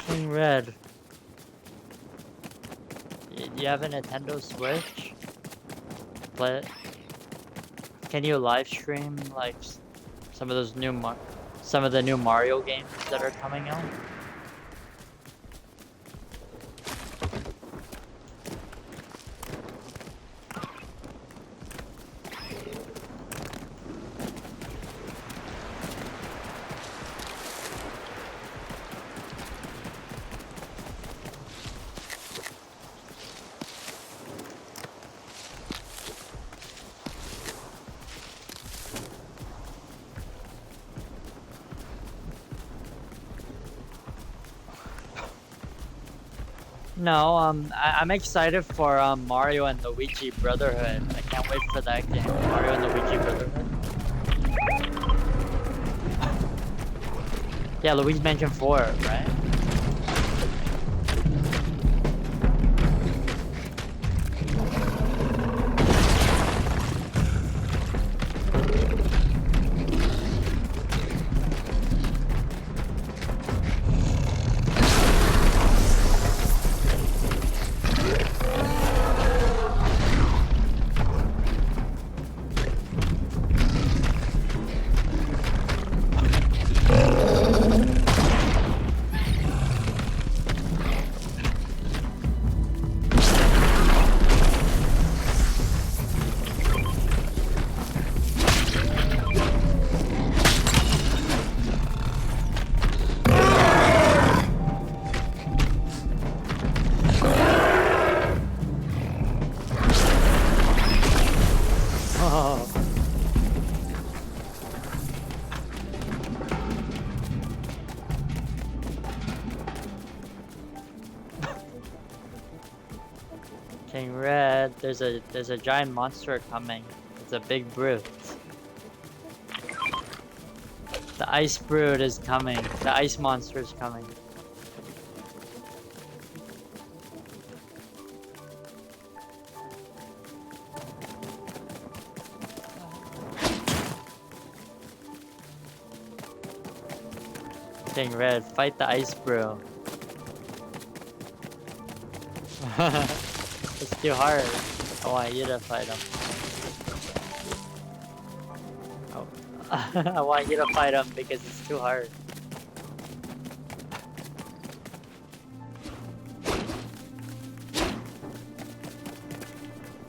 King Red. Do you have a Nintendo Switch? Play it. Can you live stream like some of those some of the new Mario games that are coming out? No, I'm excited for Mario and Luigi Brotherhood. I can't wait for that game, Mario and Luigi Brotherhood. Yeah, Luigi Mansion 4, right? King Red, there's a giant monster coming. It's a big brute. The ice brute is coming. The ice monster is coming. King Red, fight the ice brew. It's too hard. I want you to fight him. Oh. I want you to fight him because it's too hard.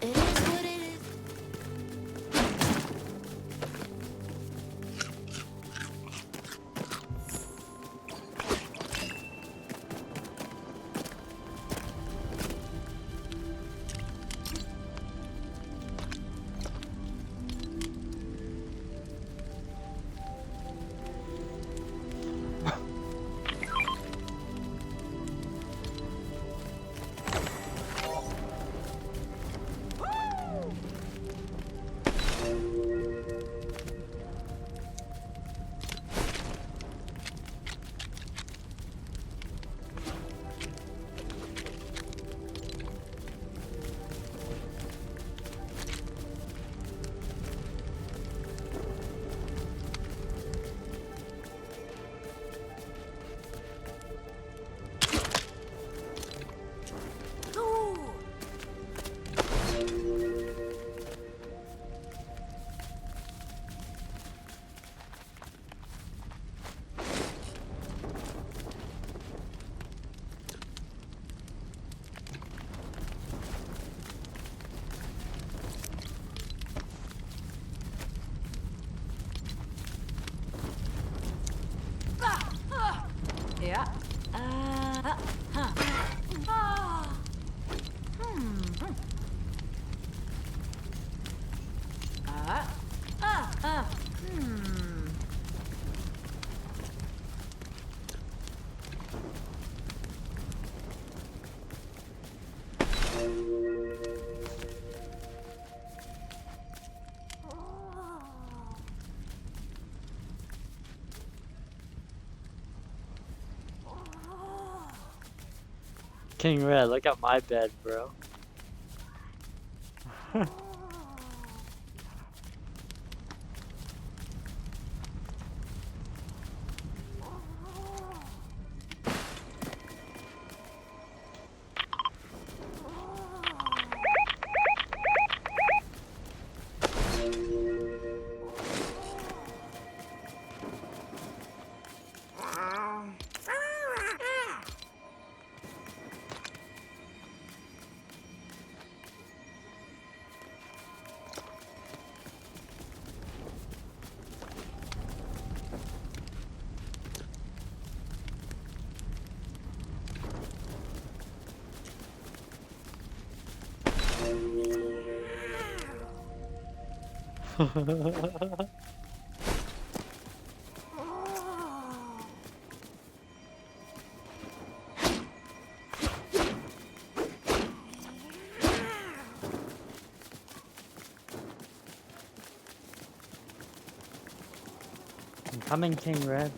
It is what it is. King Red, look at my bed, bro. I'm coming, King Red.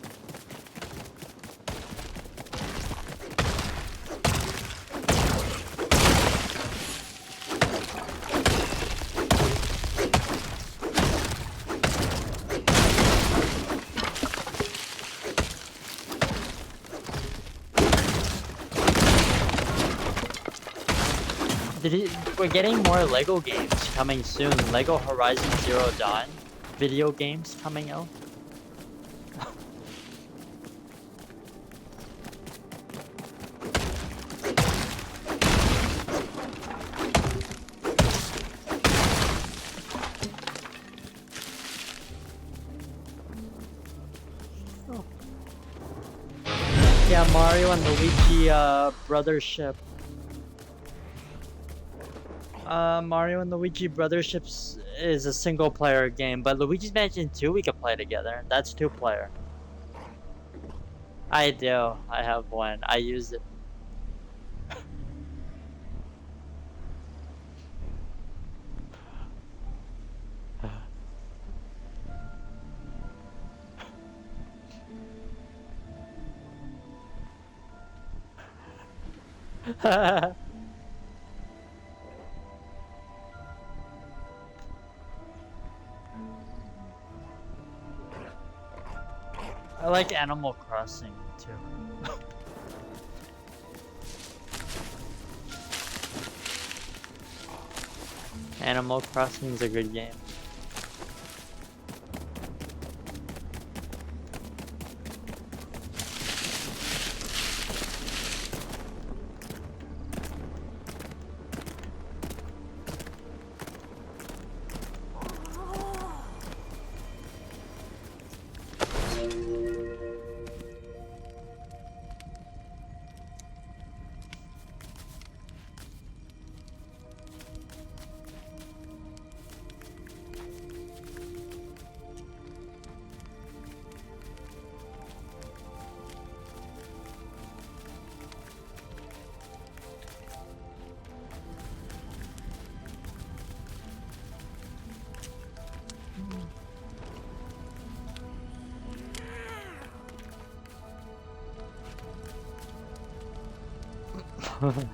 We're getting more Lego games coming soon. Lego Horizon Zero Dawn video games coming out. Yeah, Mario and Luigi Brothership. Mario and Luigi Brotherships is a single player game, but Luigi's Mansion 2 we could play together. That's 2-player. I do. I have one. I use it. I like Animal Crossing too. Animal Crossing is a good game.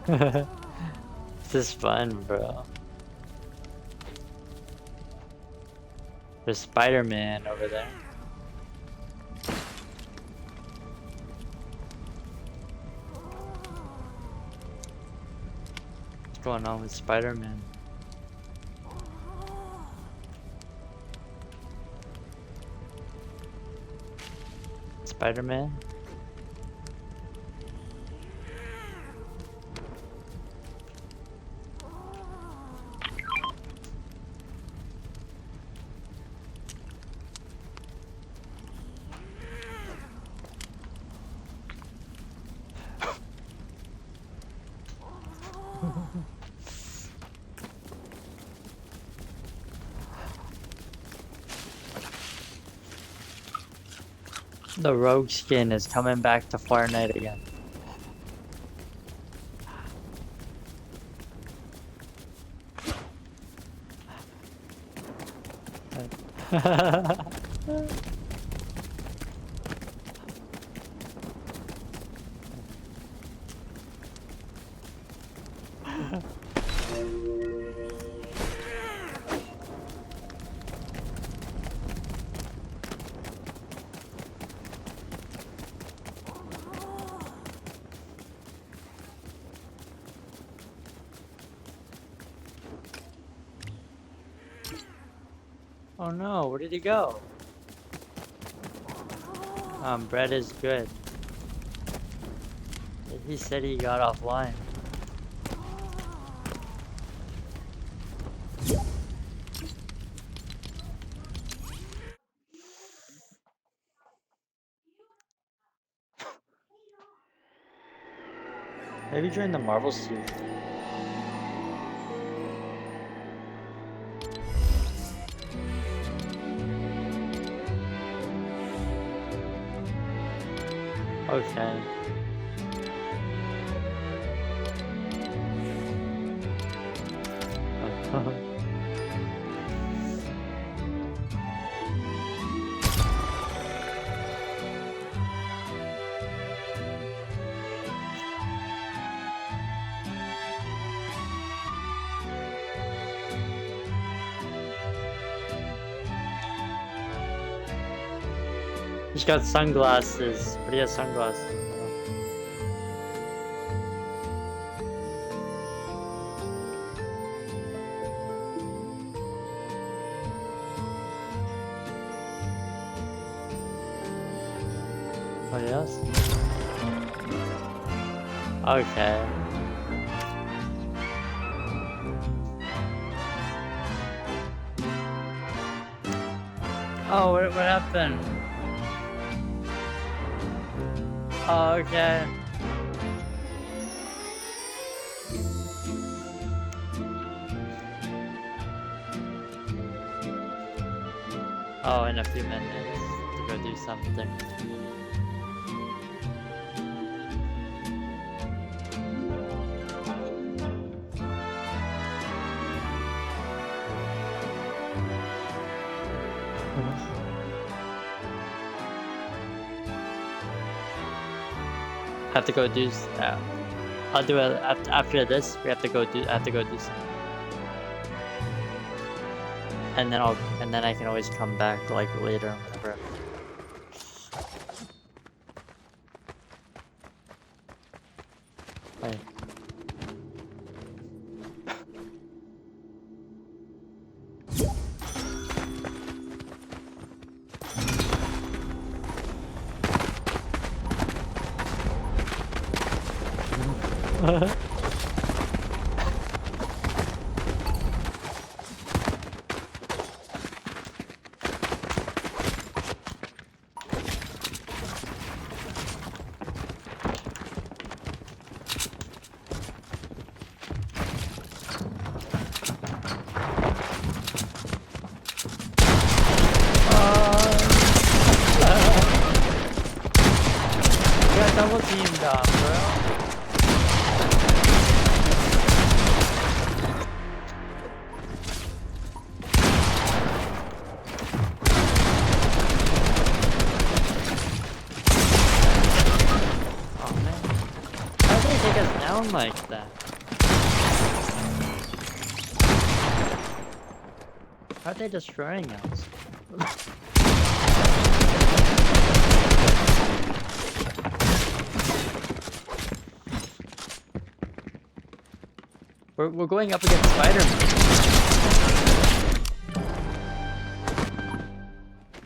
This is fun, bro. There's Spider-Man over there. What's going on with Spider-Man? Spider-Man? The rogue skin is coming back to Fortnite again. Oh no, where did he go? Bread is good. He said he got offline. Maybe during the Marvel season. Okay. He's got sunglasses, but he has sunglasses. Oh yes? Okay. Oh, what happened? Oh, okay. Oh, in a few minutes to go do something. Have to go do. I'll do it after this. We have to go do. I have to go do something. And then I can always come back like later or whatever. Wait. Double teamed up, bro. Oh man. How did they take us down like that? How are they destroying us? We're going up against Spider-Man.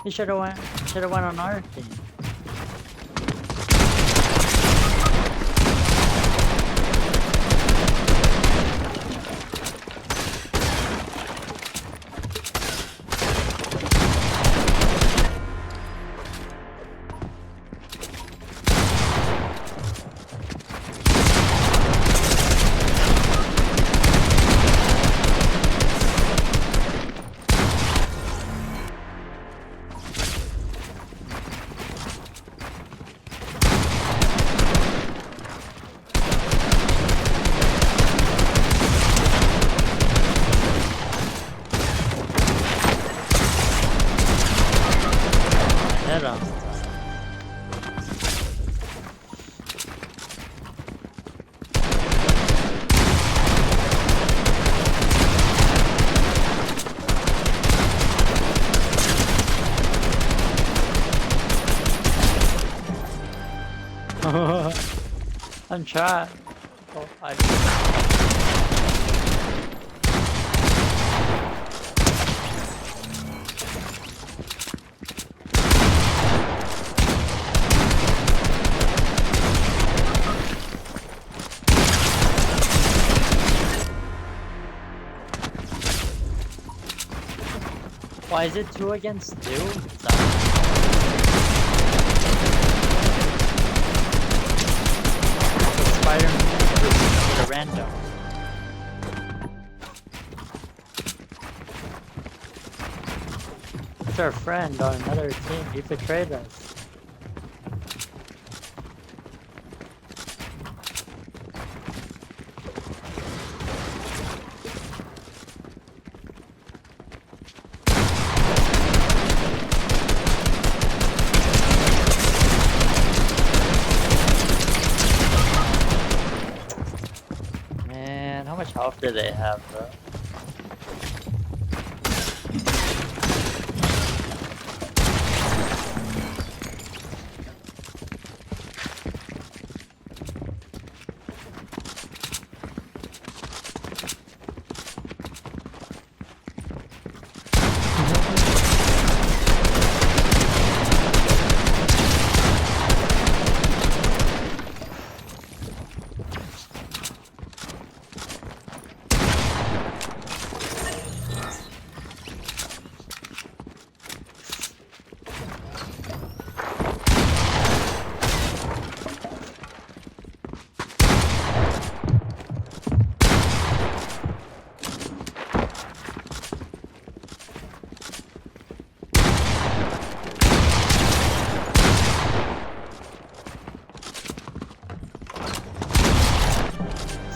He should have went on our team. Head off. I'm trying. Oh, Why is it 2 against 2? Is that so Spider-Man with a random? It's our friend on another team. He betrayed us. Man, how much health do they have, bro?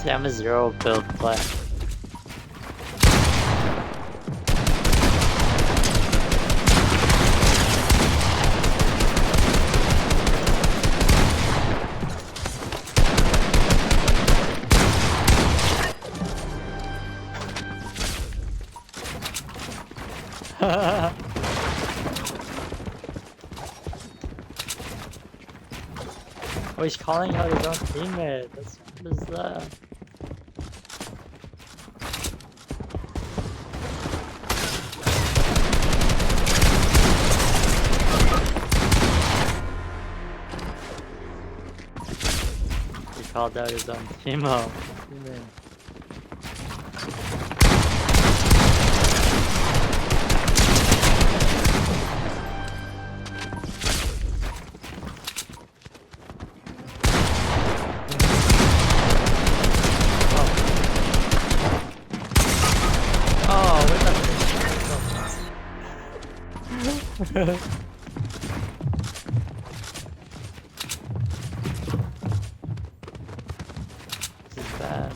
See, I'm a 0 build player. Oh, he's calling out his own teammate. What is that? He called out his own teammate. Oh, what the? This is bad.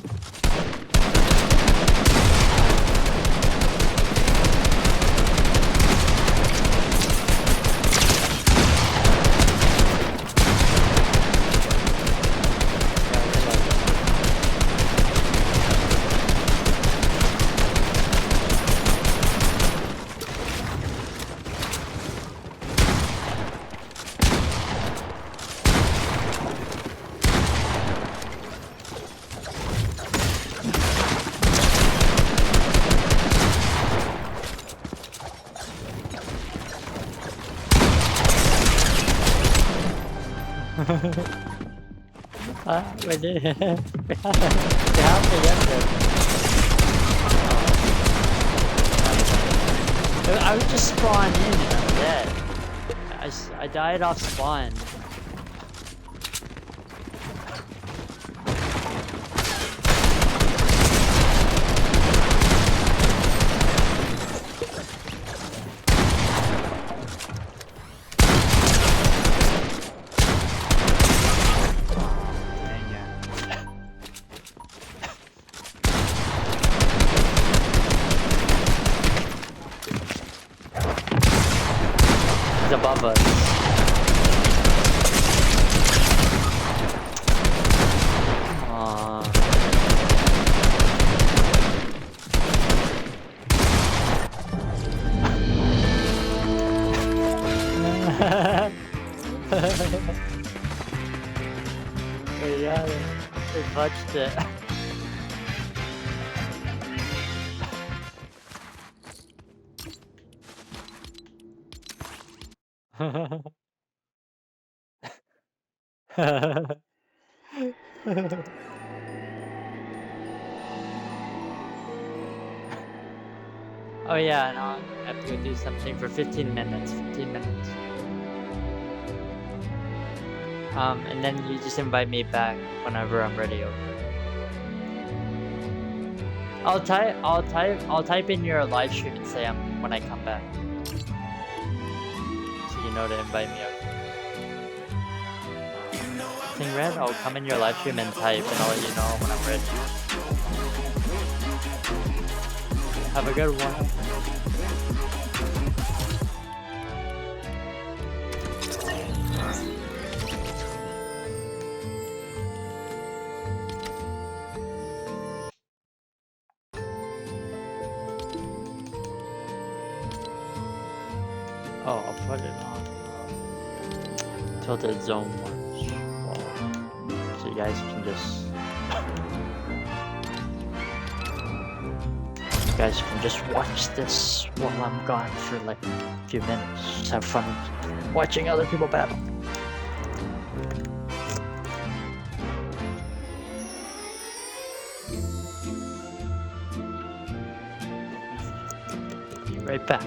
We did. We have to get this. I would just spawn in and I'm dead. I died off spawn. He's above us. Yeah, they clutched it. Oh yeah, and I have to go do something for 15 minutes. 15 minutes. And then you just invite me back whenever I'm ready. Okay. I'll type in your live stream and say I'm when I come back. So you know to invite me. Okay. King Red, I'll come in your live stream and type, and I'll let you know when I'm ready. Have a good one. Oh, I'll put it on Tilted Zone once. Well, so you guys can just watch this while I'm gone for like a few minutes. Just have fun watching other people battle. Be right back.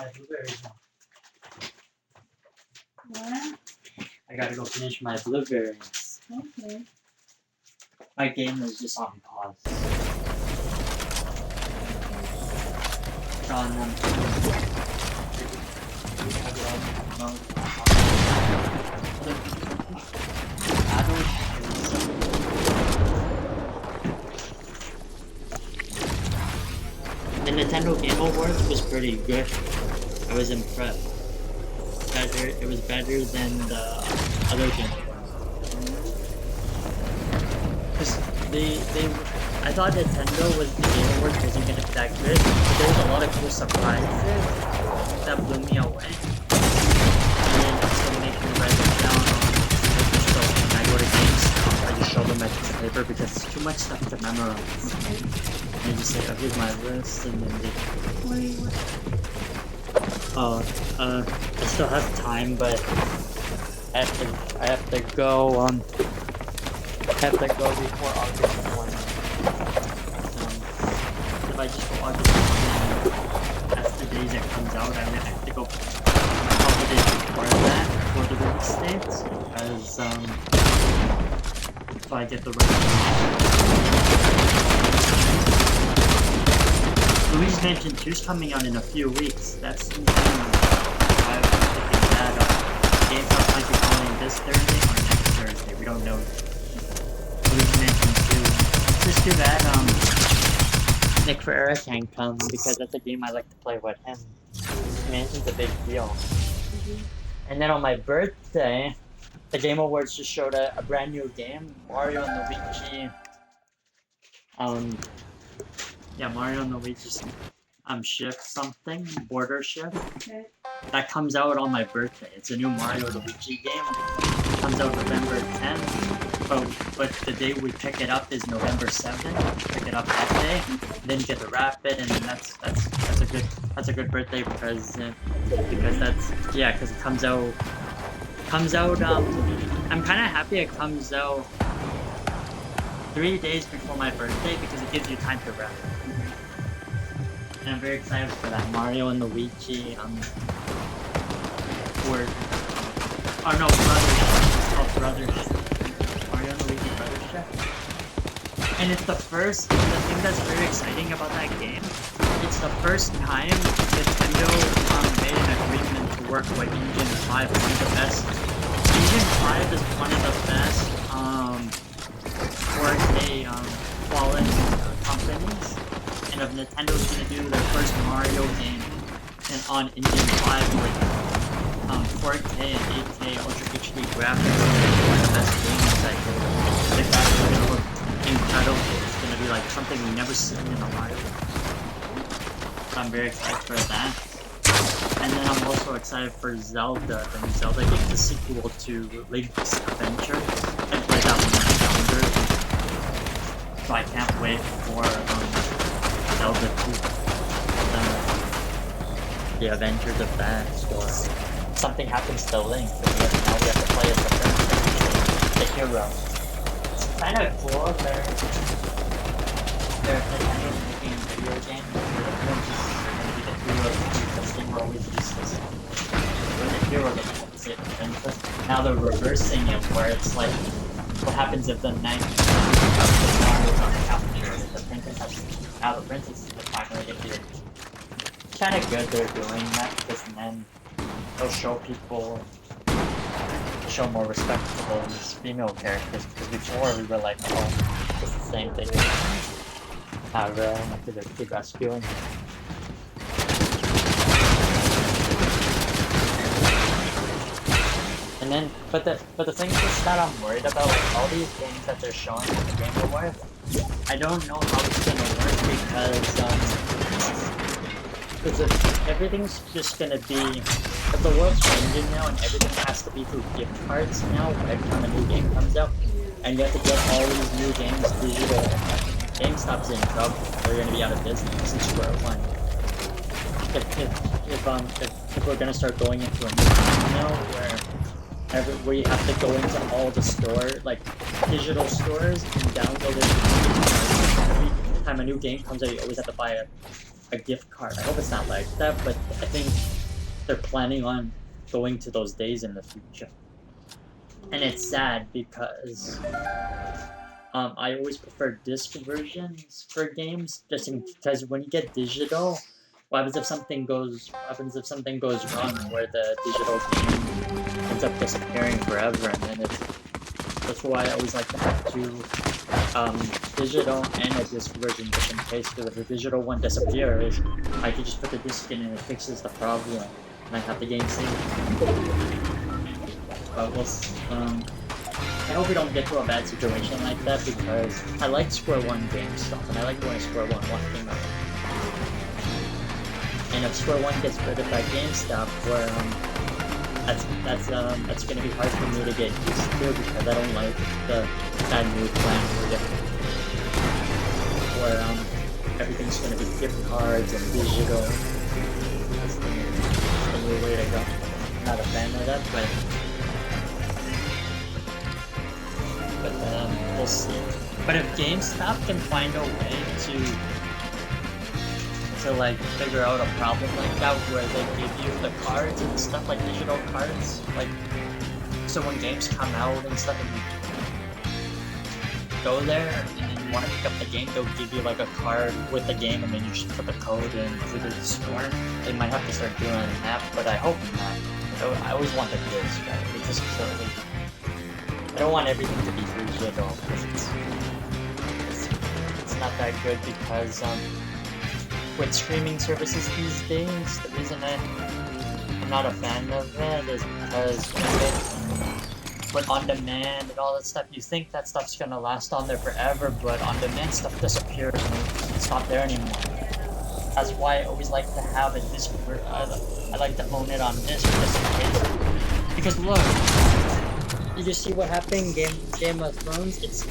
my blueberries now. What? I gotta go finish my blueberries. Okay. My game is just on pause. On the Nintendo Game Awards was pretty good. I was impressed. It was better than the other Game Awards. I thought Nintendo was the Game Awards wasn't gonna be that good, but there was a lot of cool surprises that blew me away. And then it's gonna make me write them down on paper, so when I go to GameStop, I just show them a piece of paper because it's too much stuff to memorize. And I just say, oh, here's my list, and then they... I still have time, but I have to go before August 1. If I just go August 1, that's the days it comes out, I have to go a couple days before that for the release dates, because so I get the Luigi's Mansion 2 is coming out in a few weeks. That's insane. I'm thinking that GameStop might be calling this Thursday or next Thursday. We don't know. Luigi's Mansion 2. It's just too bad Nick Ferreira can't come because that's a game I like to play with him. Luigi's Mansion's a big deal. And then on my birthday, the Game Awards just showed a brand new game, Mario and Luigi. Yeah, Mario and Luigi's Shift something, Border Shift. Okay. That comes out on my birthday. It's a new Mario Luigi game. It comes out November 10th, but the day we pick it up is November 7th. Pick it up that day, then you get to wrap it, and that's a good birthday because it comes out. I'm kind of happy it comes out 3 days before my birthday because it gives you time to wrap. And I'm very excited for that. Mario and Luigi, Brothers. Mario and Luigi Brothers Chef. And it's the thing that's very exciting about that game, it's the first time Nintendo made an agreement to work with Engine 5, one of the best. Engine 5 is one of the best 4K quality companies. And if Nintendo's gonna do their first Mario game on Engine 5 with 4K and 8K Ultra HD graphics, one of the best games that the graphics are gonna look incredible. It's gonna be like something we've never seen in a Mario. So I'm very excited for that. And then I'm also excited for Zelda. The new Zelda game, the sequel to Link's Adventure. I played that when I was younger, so I can't wait for Zelda 2. The Adventures of that, or something happens to Link, and now we have to play as the hero. It's kind of cool. They're making a video game where the prince is going to be the hero because they were always useless. When the hero doesn't save the princess, now they're reversing it where it's like, what happens if the knight is captured? The princess is finally appeared. It's kind of good they're doing that because then they'll show more respect to those female characters, because before we were like, oh, it's the same thing. Have their kid rescuing. And then, but the thing is that I'm worried about, like all these games that they're showing at the Game Awards, I don't know how it's gonna work because if everything's just gonna be, if the world's changing now and everything has to be through gift cards now every time a new game comes out, and you have to get all these new games digital, GameStop's in trouble. They're gonna be out of business in Square One. If we're gonna start going into a new time now where you have to go into all the like digital stores and download it. Every time a new game comes out, you always have to buy a gift card. I hope it's not like that, but I think they're planning on going to those days in the future. And it's sad because I always prefer disc versions for games, just because when you get digital, what happens if something goes wrong where the digital game ends up disappearing forever, and then that's why I always like to have two digital and a disc version just in case, because if the digital one disappears, I can just put the disc in and it fixes the problem, and I have the game saved. But I hope we don't get to a bad situation like that, because I like Square One game stuff, and I like when Square One came out. And if Square One gets rid of that GameStop, where that's gonna be hard for me to get used to, because I don't like that new plan where everything's gonna be gift cards and digital. That's the new way to go. I'm not a fan of that, but we'll see. But if GameStop can find a way to like figure out a problem like that, where they give you the cards and stuff, like digital cards, like so when games come out and stuff, and you go there and then you want to pick up the game, they'll give you like a card with the game, and then you just put the code in through the store. They might have to start doing that, but I hope not. I always want the disc, right? It's just silly. I don't want everything to be digital, because it's not that good, because with streaming services these days, the reason I'm not a fan of it is because when on demand and all that stuff, you think that stuff's gonna last on there forever, but on demand stuff disappears and it's not there anymore. That's why I always like to have a disc. I like to own it on disc just in case. Because look, did you see what happened in Game of Thrones? It's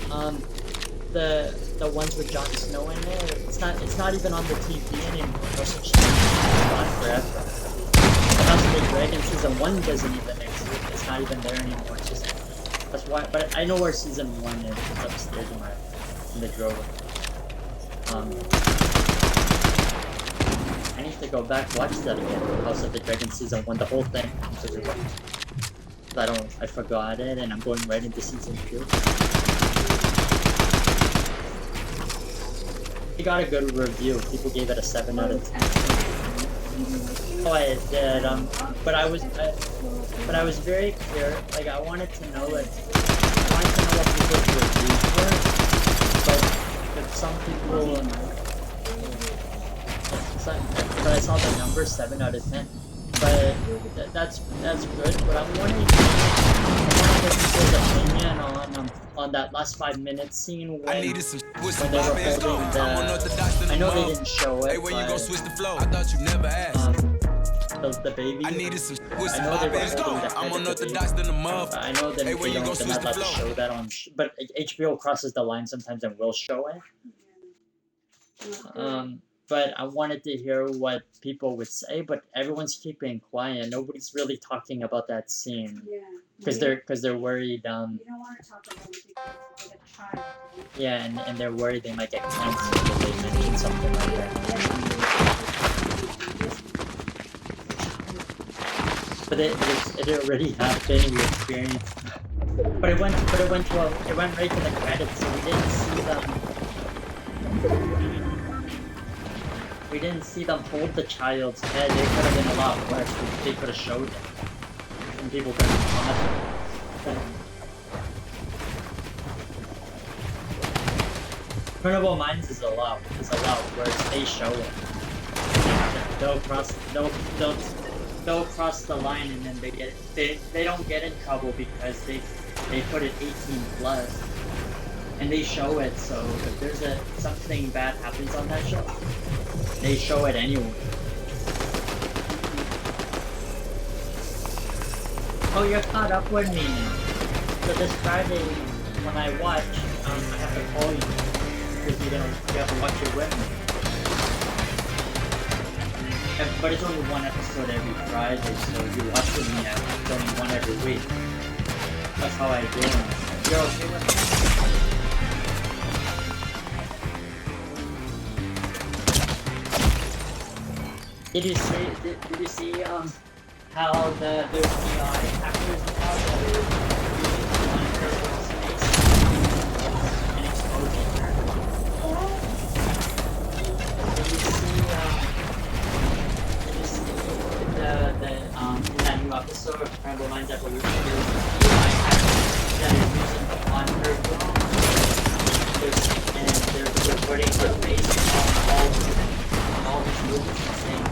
the ones with Jon Snow in it. It's not even on the TV anymore. No such thing. It's gone forever. The House of the Dragon season 1 doesn't even exist. It's not even there anymore. It's just that's why. But I know where season 1 is. It's upstairs in the drawer. I need to go back watch that again. House of the Dragon season 1, the whole thing. I forgot it, and I'm going right into season 2. It got a good review. People gave it a 7 out of 10. Oh, I did. But I was very clear. Like, I wanted to know what people's reviews were. But some people, but I saw the number 7 out of 10. But that's good. But I'm wondering people's opinion on that last 5 minute scene when they were holding the. I know they didn't show it, but the baby. I know they were holding the head of the baby. I know that they're not allowed to show that on. But HBO crosses the line sometimes and will show it. But I wanted to hear what people would say, but everyone's keeping quiet. Nobody's really talking about that scene. Yeah. Because they're worried. You don't want to talk about it because it's a child. Yeah, and they're worried they might get canceled if they mention something like that. But it already happened. We experienced. But it went right to the credits, so we didn't see them. We didn't see them hold the child's head. It could have been a lot worse. They could have showed it. And people could have caught it. Criminal Minds is a lot worse. They show it. They'll cross the line, and then they don't get in trouble because they put it 18 plus. And they show it, so if there's something bad happens on that show, they show it anyway. Oh, you're caught up with me now. So this Friday, when I watch, I have to call you because you have to watch it with me. But it's only one episode every Friday, so you watch with me. It's only one every week. That's how I do it. You're okay with that? Did you see how there's AI actors now that are using one person's face and exposing her? Did you see in that new episode of Incredible Minds Evolution, there's AI actors that are using the blonde hair girl, and they're putting her face on all these movies and saying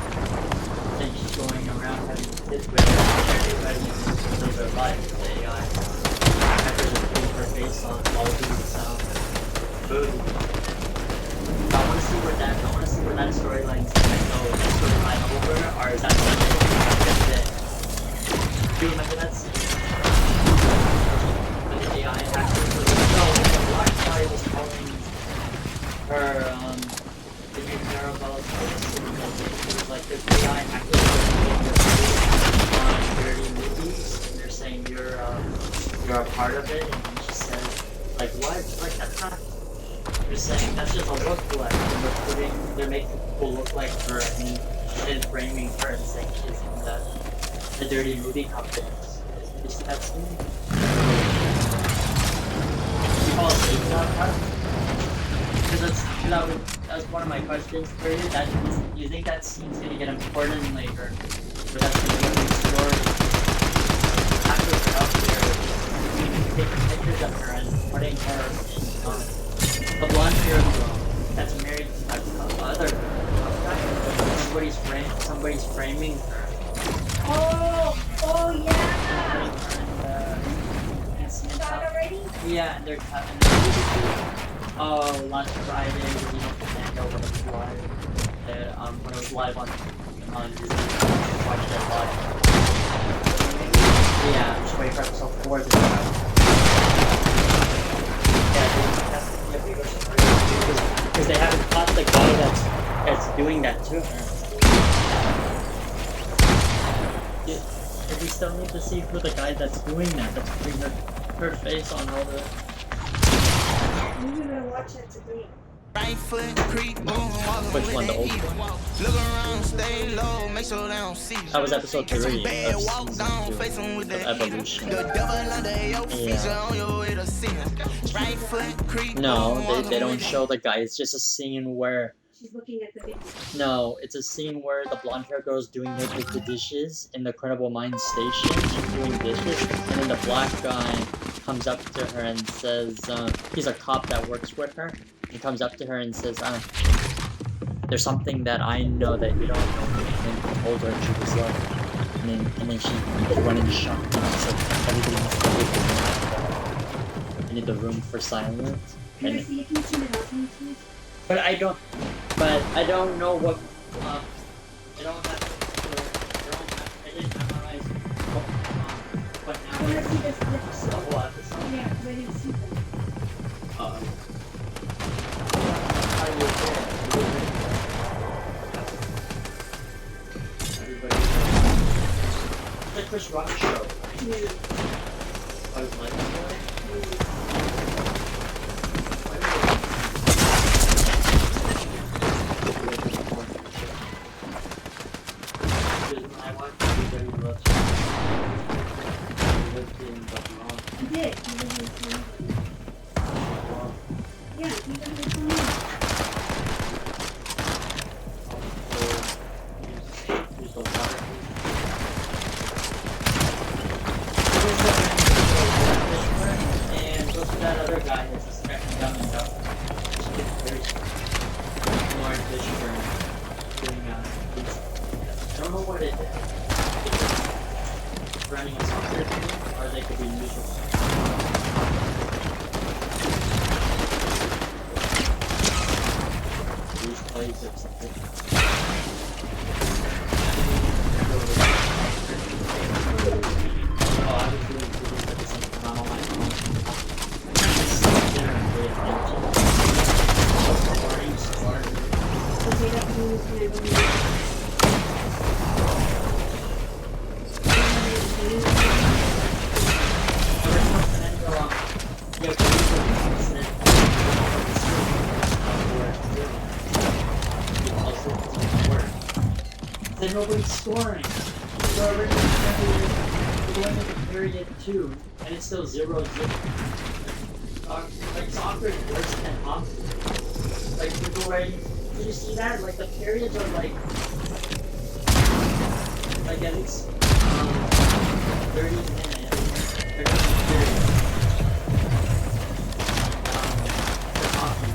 that she's going around having kids with everybody to live their life with AI. Actors are putting her face on all these movies. I want to see where that storyline's gonna go. Is that storyline over, or is that something that's it? Do you remember that scene? With the AI actors were like, no, the black guy was calling her, did you hear about this? It was like the AI actors were on dirty movies, and they're saying you're a part of it, and she said, like, what? Like, that's not. They're saying that's just a lookalike, and they're making people look like her and framing her and saying she's in the dirty movie companies. Did you see that scene? You fall asleep to that part? Because that was one of my questions for you. That you think that scene's gonna get important later, but that's gonna be a big story. Actors are out there taking pictures of her and putting her in the blonde hair girl that's married to the other guy. Somebody's framing her. Oh yeah. And, You got it already? yeah, and they're cutting. Last Friday, you know, Fernando when it was live. When it was live on Disney, I watched it live. Yeah, I'm just waiting for episode 4 this time. Because they haven't caught the guy that's doing that to her. We still need to see who the guy that's doing that's putting her face on all the. We're gonna watch it today. Which one, the old one? That was episode 3 of season 2 of Evolution. Yeah. No, they don't show the guy. It's just a scene where. She's looking at the video. No, it's a scene where the blonde hair girl is doing the dishes in the Incredible Minds station. She's doing dishes, and then the black guy comes up to her and says, he's a cop that works with her. He comes up to her and says, there's something that I know that you don't know. And then he told her, and she was like, and then she went in shock. And she's like, everybody must go with the I need the room for silence. Can I see if you turn it off, please? But I don't know what, I don't have, I didn't memorize what I wanna see this clips. the whole episode. Yeah, because I didn't see them. How do you feel? Everybody. It's the Chris Rock show. Yeah. I was like, He did. He lived in Florida. Yeah, he lived in Florida. And so that other guy is a second dumb and dumb. Lauren Fishburne doing I don't know what it is. It's running a soccer team, or they could be musicals. Bruce plays or something. Oh, I was doing videos at the same time on my phone. Didn't pay attention. Boring sport. Okay, that means never Then nobody's scoring. We're already going into period 2, and it's still 0-0. Like soccer is worse than hockey. Like people where did you see that? Like the periods are like at least 30 minutes. 30 periods. For hockey.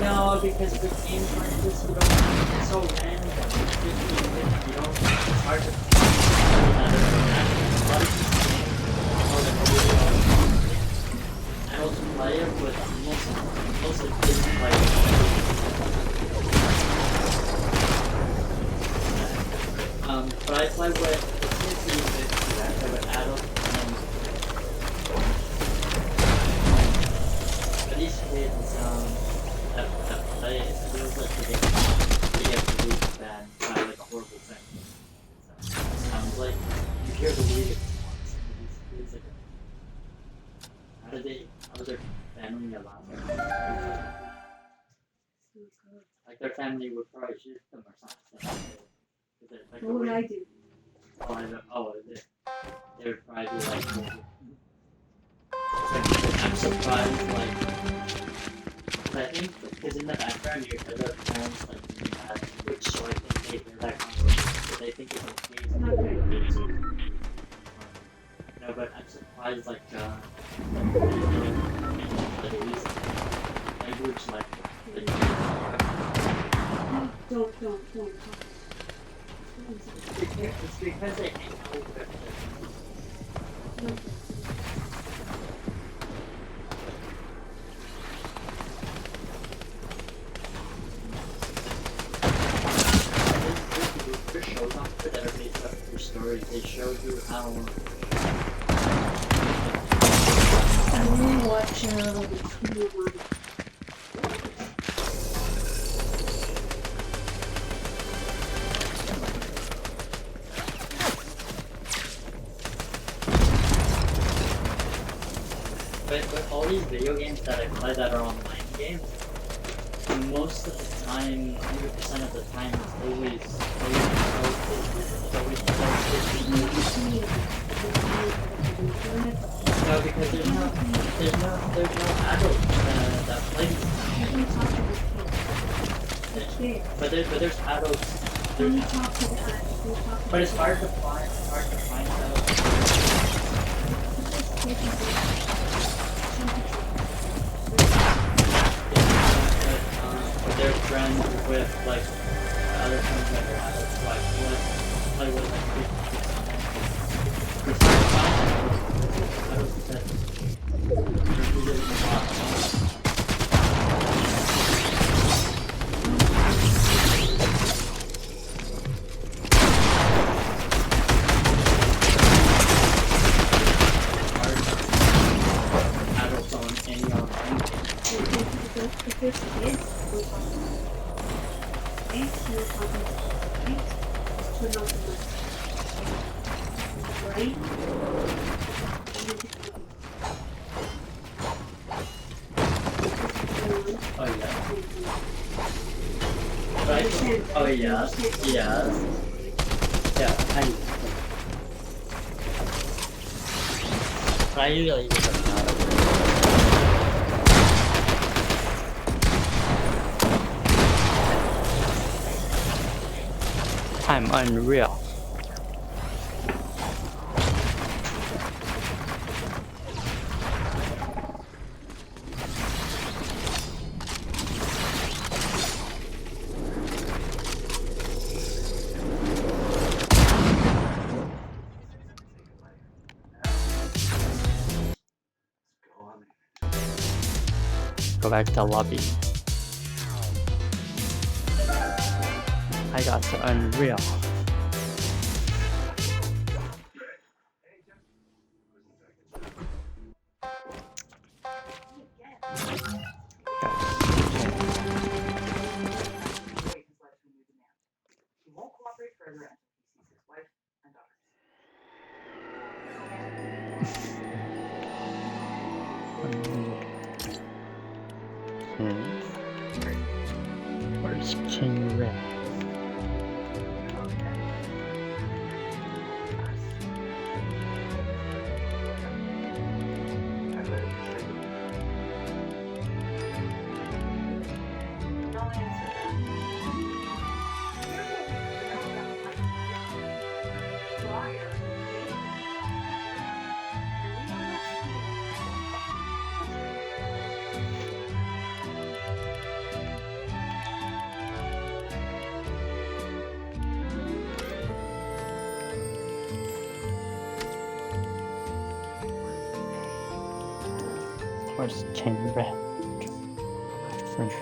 No, because the games like this, you don't, it's so random. You don't, it's hard to find a lot of adults play it with mostly kids play it. But I play with kids music, I play with adults, but these kids, that play it feels like they get really bad by like a horrible thing. So, it sounds like you hear the weirdest ones and these kids like how does their family allow them? Like their family would probably shoot them or something. Like What would I do? Oh, I don't, they would probably be like, I'm surprised, I think because in the background you hear their parents like being mad, which so I think they hear that conversation, so they think it's okay. It's not good. No, but I'm surprised like language like Don't. it's because they hang out with their shows on Twitter that are based off your stories. They show you how I want to watch but all these video games that I play that are online games, most of the time, 100% of the time, it's always no, because there's no adults that play these games. But there's adults. But it's hard to find adults. They're friends with like other friends that are adults, so I play with adults on any online game. Right? Oh yes. Yeah, I usually use it now. I'm unreal. Go back to lobby. I got to Unreal. Wait his life to a new demand. He won't cooperate further until he sees his wife and daughter. Where's King Red? Where's King Red? My friend.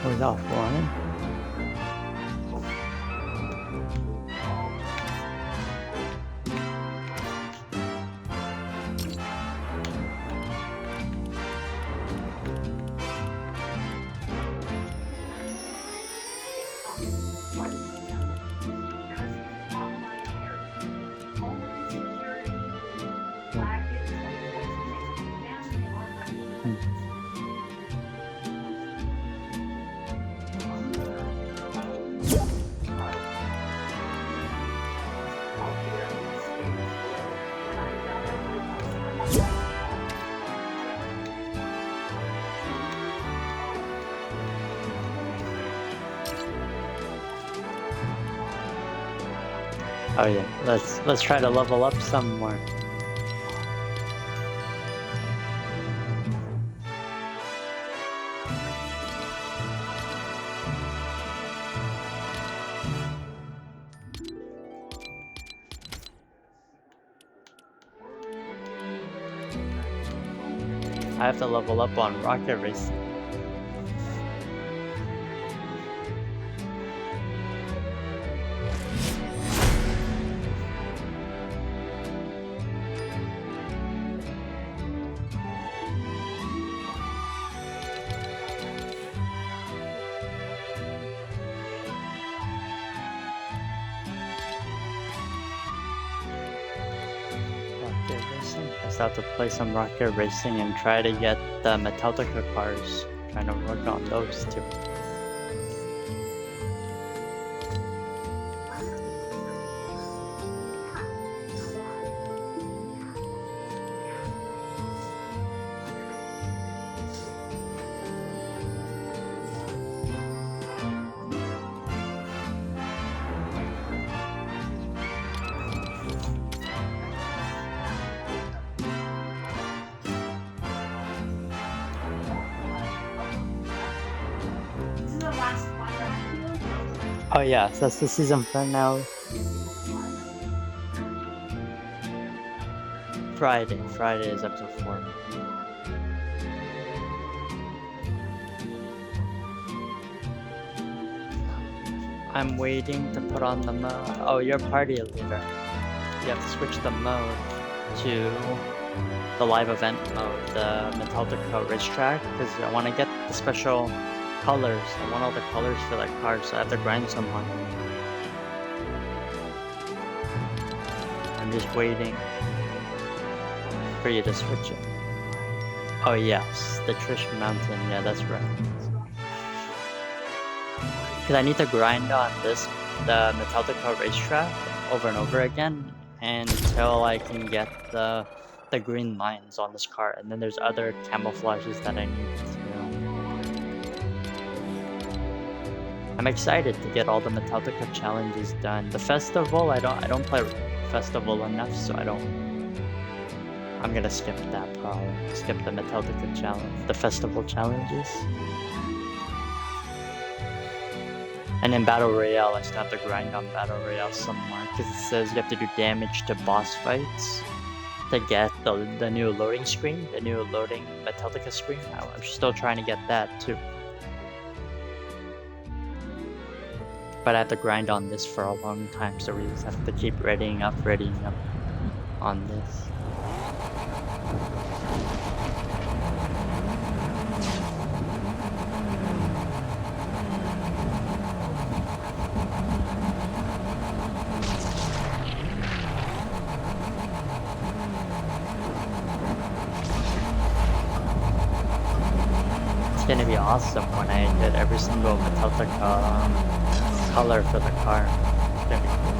We're offline. Oh yeah, let's try to level up some more. I have to level up on rocket racing. Rocket racing. I still have to play some rocket racing and try to get the Metallica cars. Trying to work on those too. This is the last one that Oh yeah, so that's the season finale. Friday is episode 4. I'm waiting to put on the mode. Oh, you're party leader. You have to switch the mode to the live event mode, the Metallica racetrack, because I want to get the special colors. I want all the colors for that car, so I have to grind some money. I'm just waiting for you to switch it. Oh yes, the Trish Mountain, yeah, that's right. Because I need to grind on this, the Metallica racetrack, over and over again until I can get the green lines on this car. And then there's other camouflages that I need to. I'm excited to get all the Metallica challenges done. The festival, I don't play festival enough, so I'm gonna skip that probably. Skip the Metallica challenge, the festival challenges. And in Battle Royale, I still have to grind on Battle Royale some more, because it says you have to do damage to boss fights to get the new loading screen, the new loading Metallica screen. I'm still trying to get that too. But I have to grind on this for a long time, so we just have to keep readying up on this. It's gonna be awesome when I get every single Metallica color for the car. It's gonna be cool.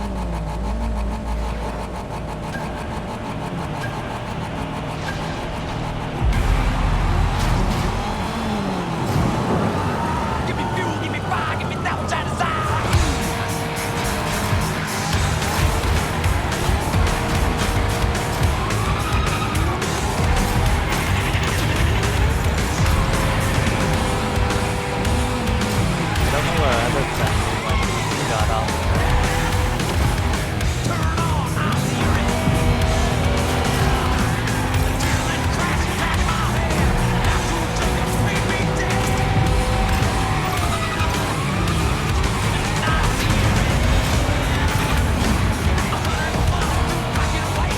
Give me fuel, give me fire, give me that which I desire. I don't know where other family ones got off. Turn on, I'll see red. Adrenaline crashing back my head. Now to drink and speed me dead. I see red. A hundred miles, I get away.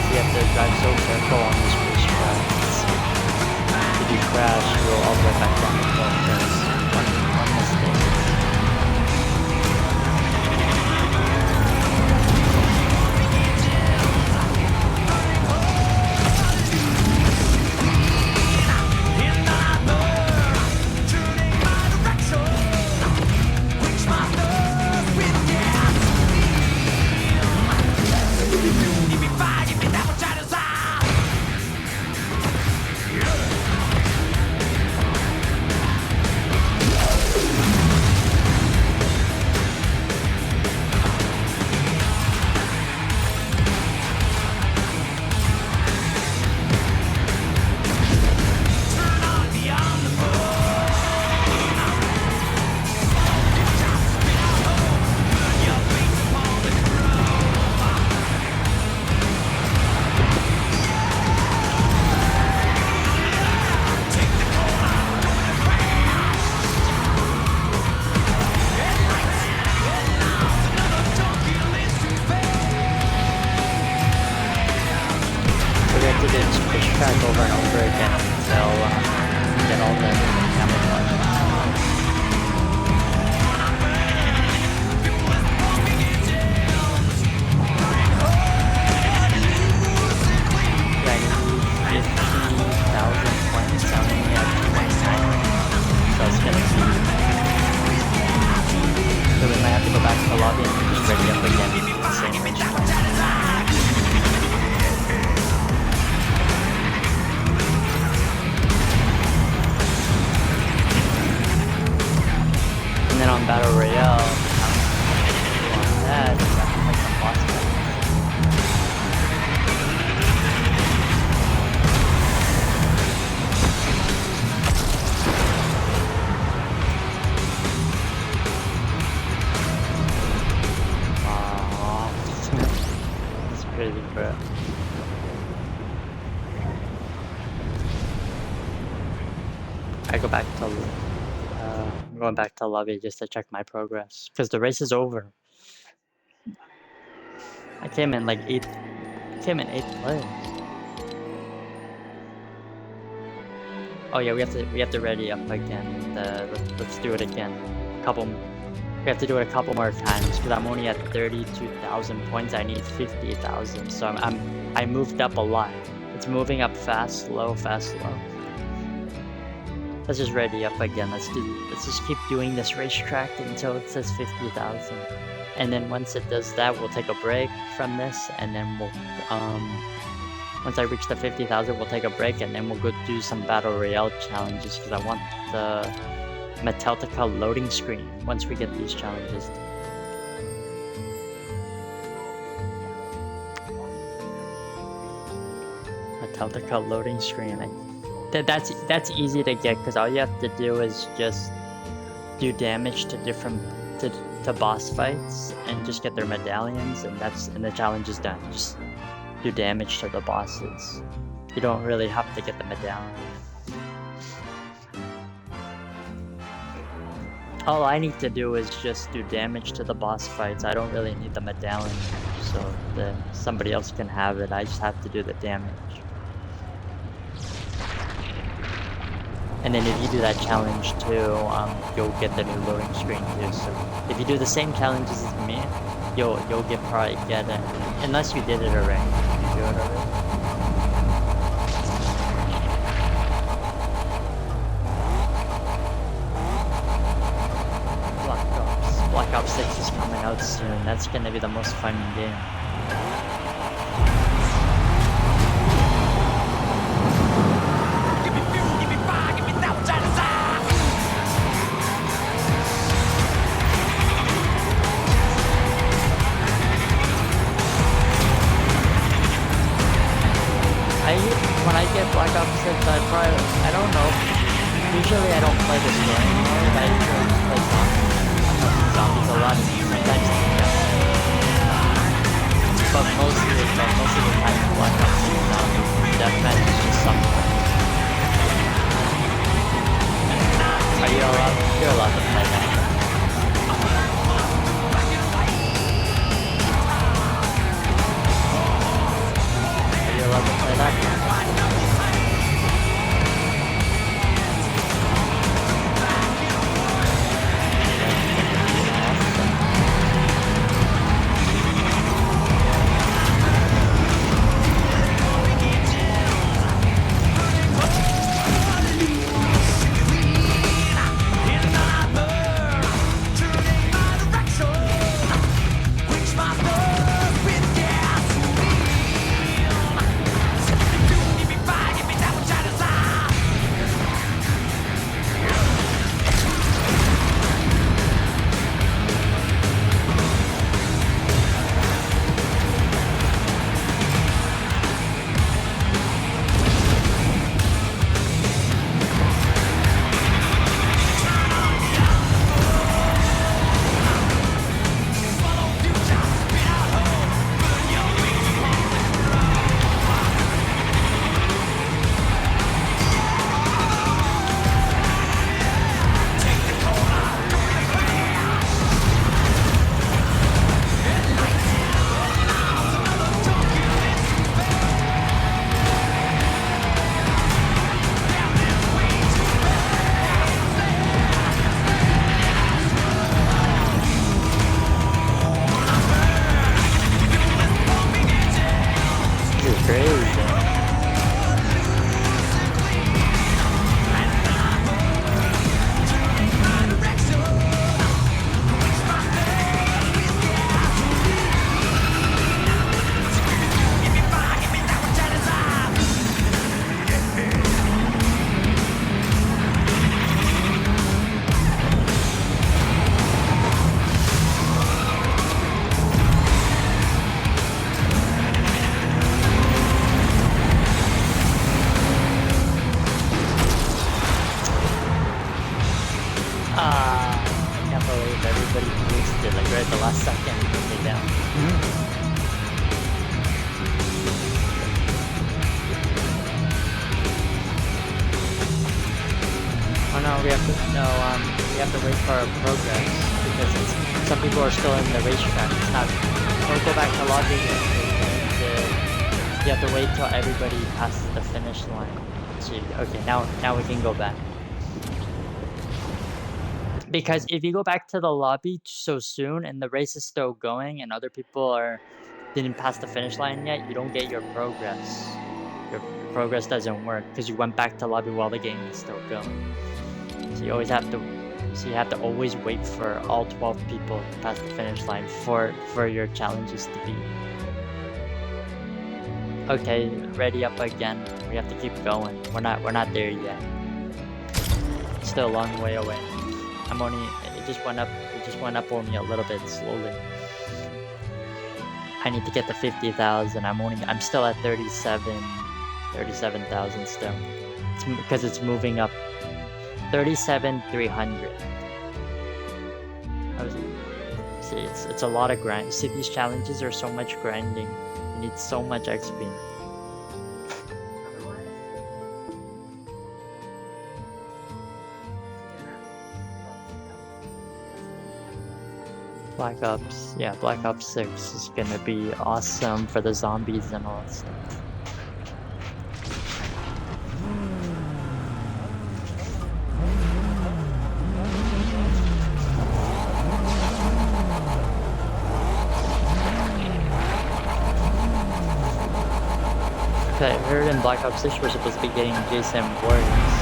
You have to drive so careful on this racetrack. If you crash, you go all the way back down the hill. There's one mistake. In my blood, turning my direction. Quench my thirst with gasoline. Give me fuel, give me fire, give me that which I desire. Turn on beyond the So we have to do this racetrack over and over again until we get all the camouflage. Yeah, I need 50,000 points. I only have 29. So it's gonna be. So we might have to go back to the lobby and just ready up again. The same racetrack. And then on Battle Royale, on that, it's like some boss fight. Aww. It's crazy, bro. I go back to I'm going back to lobby just to check my progress because the race is over. I came in like eighth place. Oh yeah, we have to ready up again. Let's do it again. We have to do it a couple more times because I'm only at 32,000 points. I need 50,000, so I moved up a lot. It's moving up fast, slow, fast, slow. Let's just ready up again. Let's just keep doing this racetrack until it says 50,000. And then once it does that, we'll take a break from this, and then we'll once I reach the 50,000, we'll take a break, and then we'll go do some Battle Royale challenges because I want the Metallica loading screen once we get these challenges. Metallica loading screen. That's easy to get because all you have to do is just do damage to different to boss fights and just get their medallions, and the challenge is done. do damage to the bosses. You don't really have to get the medallion. All I need to do is just do damage to the boss fights. I don't really need the medallion, so that somebody else can have it. I just have to do the damage. And then if you do that challenge too, you'll get the new loading screen too. So if you do the same challenges as me, you'll probably get it. Unless you did it already. Did you do it already? Black Ops 6 is coming out soon. That's gonna be the most fun game. When I get Black Ops 6, I don't know. Usually I don't play the story mode. I usually just play zombies a lot. Sometimes but most of the time Black Ops 6 zombies deathmatch is just something. You're allowed to play that. Are you allowed to play that? I can't believe everybody used it like right at the last second to put me down. Oh no, we have to wait for our progress because some people are still in the racetrack. It's not. Don't go back to lobby. You have to wait till everybody passes the finish line. Okay, now we can go back. Because if you go back to the lobby so soon and the race is still going and other people didn't pass the finish line yet, you don't get your progress. Your progress doesn't work because you went back to lobby while the game is still going. So you have to always wait for all 12 people to pass the finish line for your challenges to be. Okay, ready up again. We have to keep going. We're not there yet. Still a long way away. It just went up only a little bit slowly. I need to get to 50,000. I'm still at 37,000 still. It's because it's moving up. 37,300. See, it's a lot of grind. See, these challenges are so much grinding. needs so much XP. Otherwise, Black Ops, yeah, Black Ops 6 is gonna be awesome for the zombies and all that stuff. I heard in Black Ops 6 we're supposed to be getting Jason Voorhees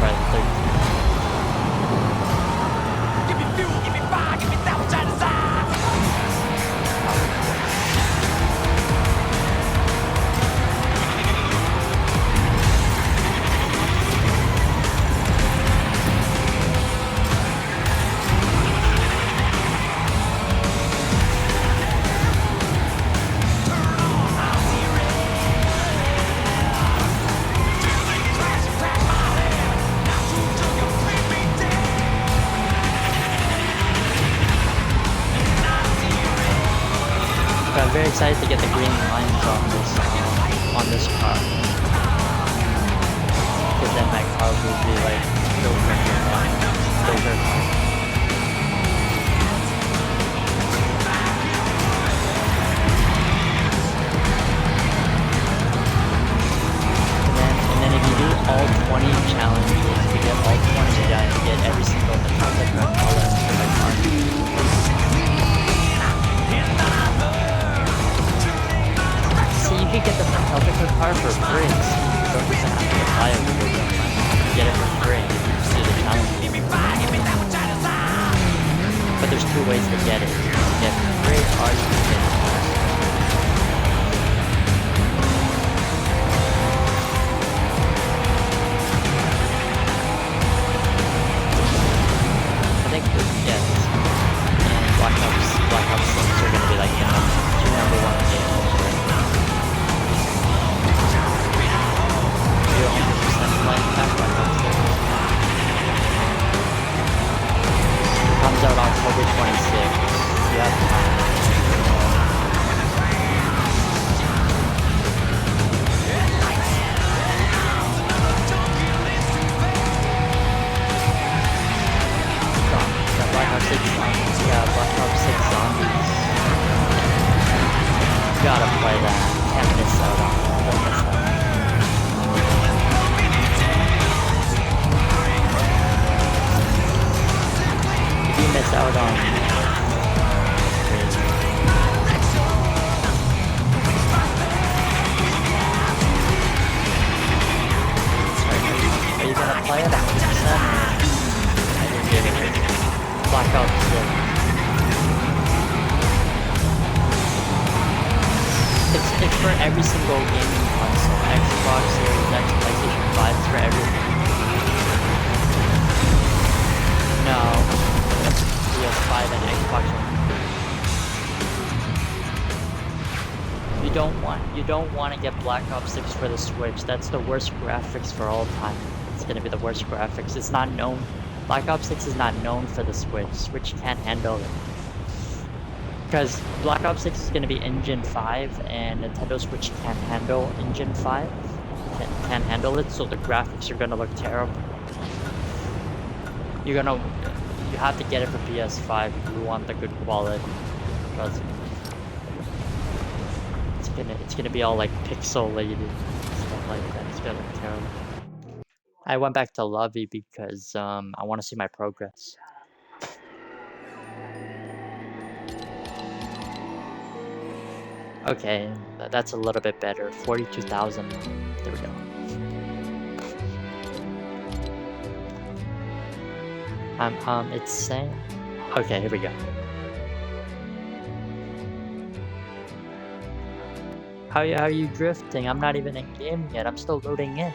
by the 13th. Give me fuel, give me fire, give me that which I desire. But I'm very excited to get the green lines on this car. Because then my car will be like silver. And then if you do all 20 challenges, you get all 20 done, you get every single metallic red color for my car. See, you could get the Metallica car for free. So you don't even have to buy it with your money. You get it for free. You just do the challenge. But there's two ways to get it. You can get it for free or you can get it for free. I think yes. And Black Ops 6 are gonna be like the two number one games right now. You're 100% playing Black Ops 6. It comes out October 26th. You have time. Black Ops 6 zombies. Yeah, Black Ops 6 zombies. You gotta play that. Can't miss out on it. Don't miss out. If you miss out on are you gonna play it 100%? I didn't get it. Black Ops 6. It's for every single gaming console. Xbox Series X, PlayStation 5, it's for everything. No. PS5 and Xbox One. You don't want to get Black Ops 6 for the Switch. That's the worst graphics for all time. It's gonna be the worst graphics. It's not known. Black Ops 6 is not known for the Switch. Switch can't handle it. Because Black Ops 6 is going to be Engine 5 and Nintendo Switch can't handle Engine 5. Can't handle it, so the graphics are going to look terrible. You have to get it for PS5 if you want the good quality. Because it's gonna be all like pixelated stuff like that. It's gonna look terrible. I went back to Lovey because I want to see my progress. Okay, that's a little bit better. 42,000. There we go. It's saying. Okay, here we go. How are you drifting? I'm not even in game yet. I'm still loading in.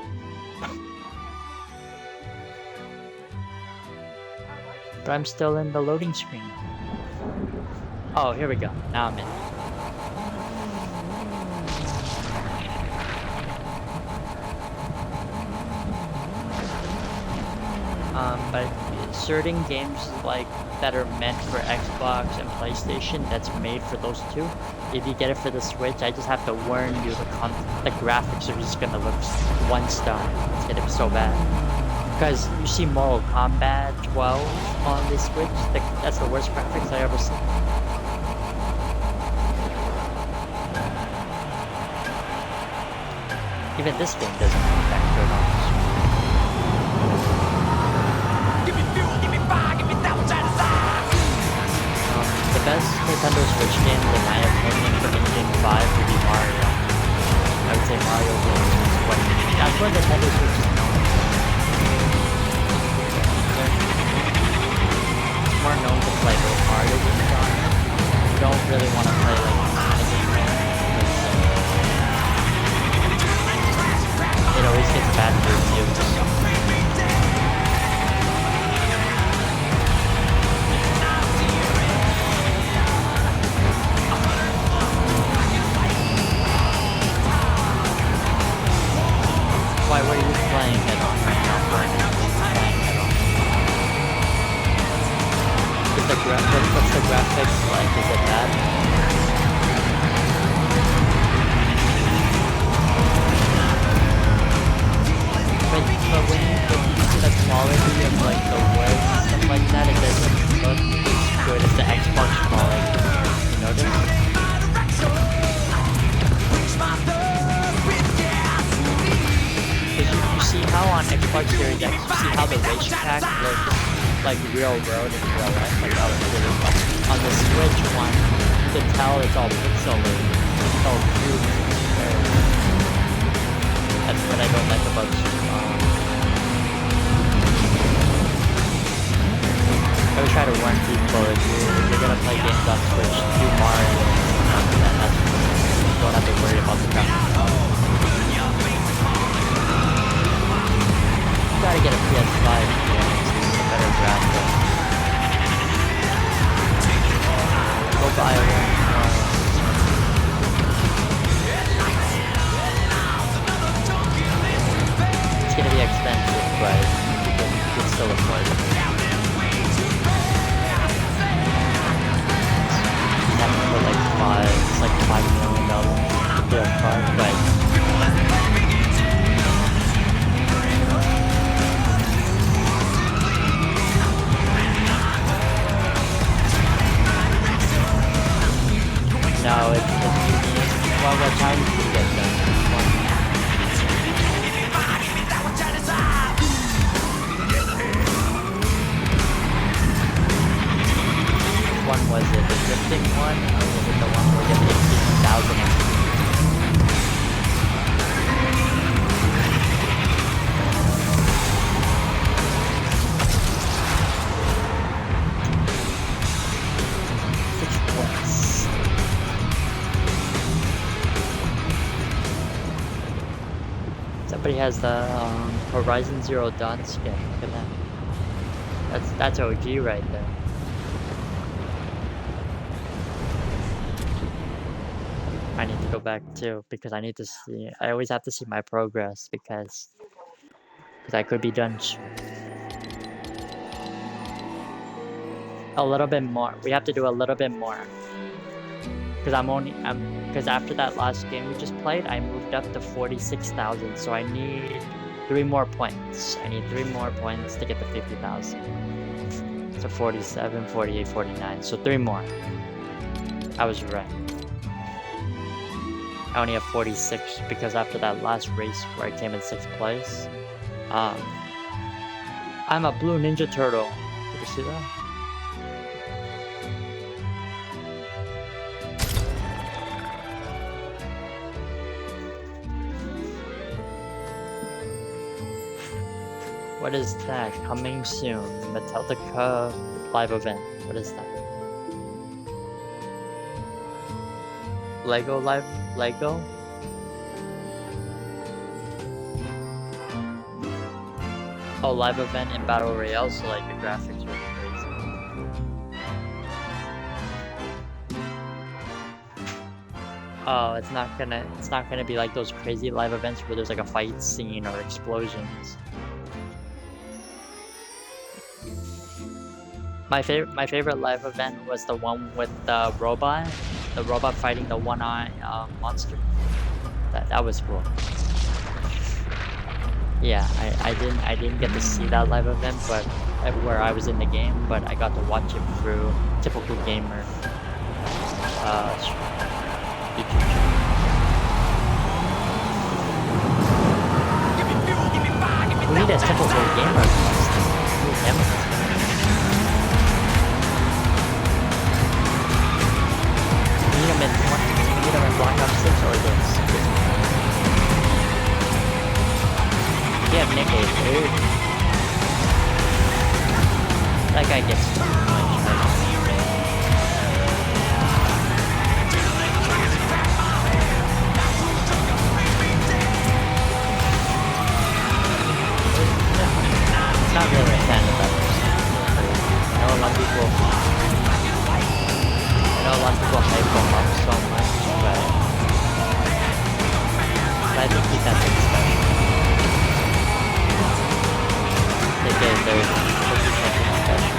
But I'm still in the loading screen. Oh, here we go. Now I'm in. But certain games like that are meant for Xbox and PlayStation that's made for those two. If you get it for the Switch, I just have to warn you the graphics are just gonna look one star. It's gonna be so bad. Because you see Mortal Kombat 12 on the Switch, that's the worst graphics I ever seen. Even this game doesn't look that good on the Switch. The best Nintendo Switch game, in my opinion, for Engine 5 would be Mario. I would say Mario games is that's what Nintendo Switch is known for. It's more known to play those Mario games on it. You don't really want to play like Sonic games it always gets bad reviews. Why were you playing it on right now? Playing it on? What's the graphics like? Is it bad? But when you see the quality of like the words and stuff like that, it doesn't look as good as the Xbox quality. You notice? You see how on Xbox Series X, you see how the racetrack looks like real road in real life, like how it really looks. On the Switch one, you can tell it's all pixelated. It's all cute. That's what I don't like about I would try to warn people if you're gonna play games on Switch, do Mario, you don't have to worry about the graphics. You gotta get a PS5 to better graphics. Go buy one. It's gonna be expensive, but you can still afford it. You have to put it's like $5 million for a car, but no, well, what time did you get done? Which one was it? The drifting one? Or was it the one where you get 18,000? Somebody has the Horizon Zero Dawn skin. Look at that. That's OG right there. I need to go back too because I need to see. I always have to see my progress because I could be done. A little bit more. We have to do a little bit more. Because after that last game we just played, I moved up to 46,000, so I need 3 more points. I need 3 more points to get to 50,000. So 47, 48, 49, so 3 more. I was right. I only have 46 because after that last race where I came in 6th place, I'm a blue Ninja Turtle. Did you see that? What is that? Coming soon. Metallica live event. What is that? Lego live? Lego? Oh, live event in Battle Royale, so like the graphics were crazy. Oh, it's not gonna be like those crazy live events where there's like a fight scene or explosions. My favorite live event was the one with the robot fighting the one-eye monster. That was cool. Yeah, I didn't get to see that live event, but where I was in the game, but I got to watch it through Typical Gamer YouTube channel. We need a Typical Gamer cast. Who's him? You need him in Black Ops 6 or this? Yeah, Nick is dude. That guy gets too much credit. Not really a fan of that person. I know a lot of people hype him up so much, but I think he's got something special. I think there's something special.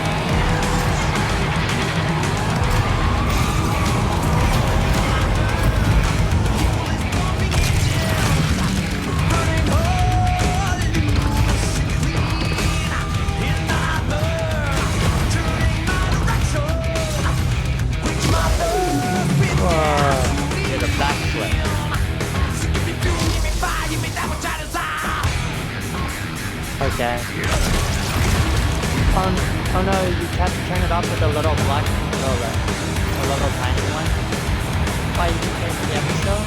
Did a backflip. Okay. Oh no, you have to turn it off with a little black controller. A little tiny one. Why you can change the episode?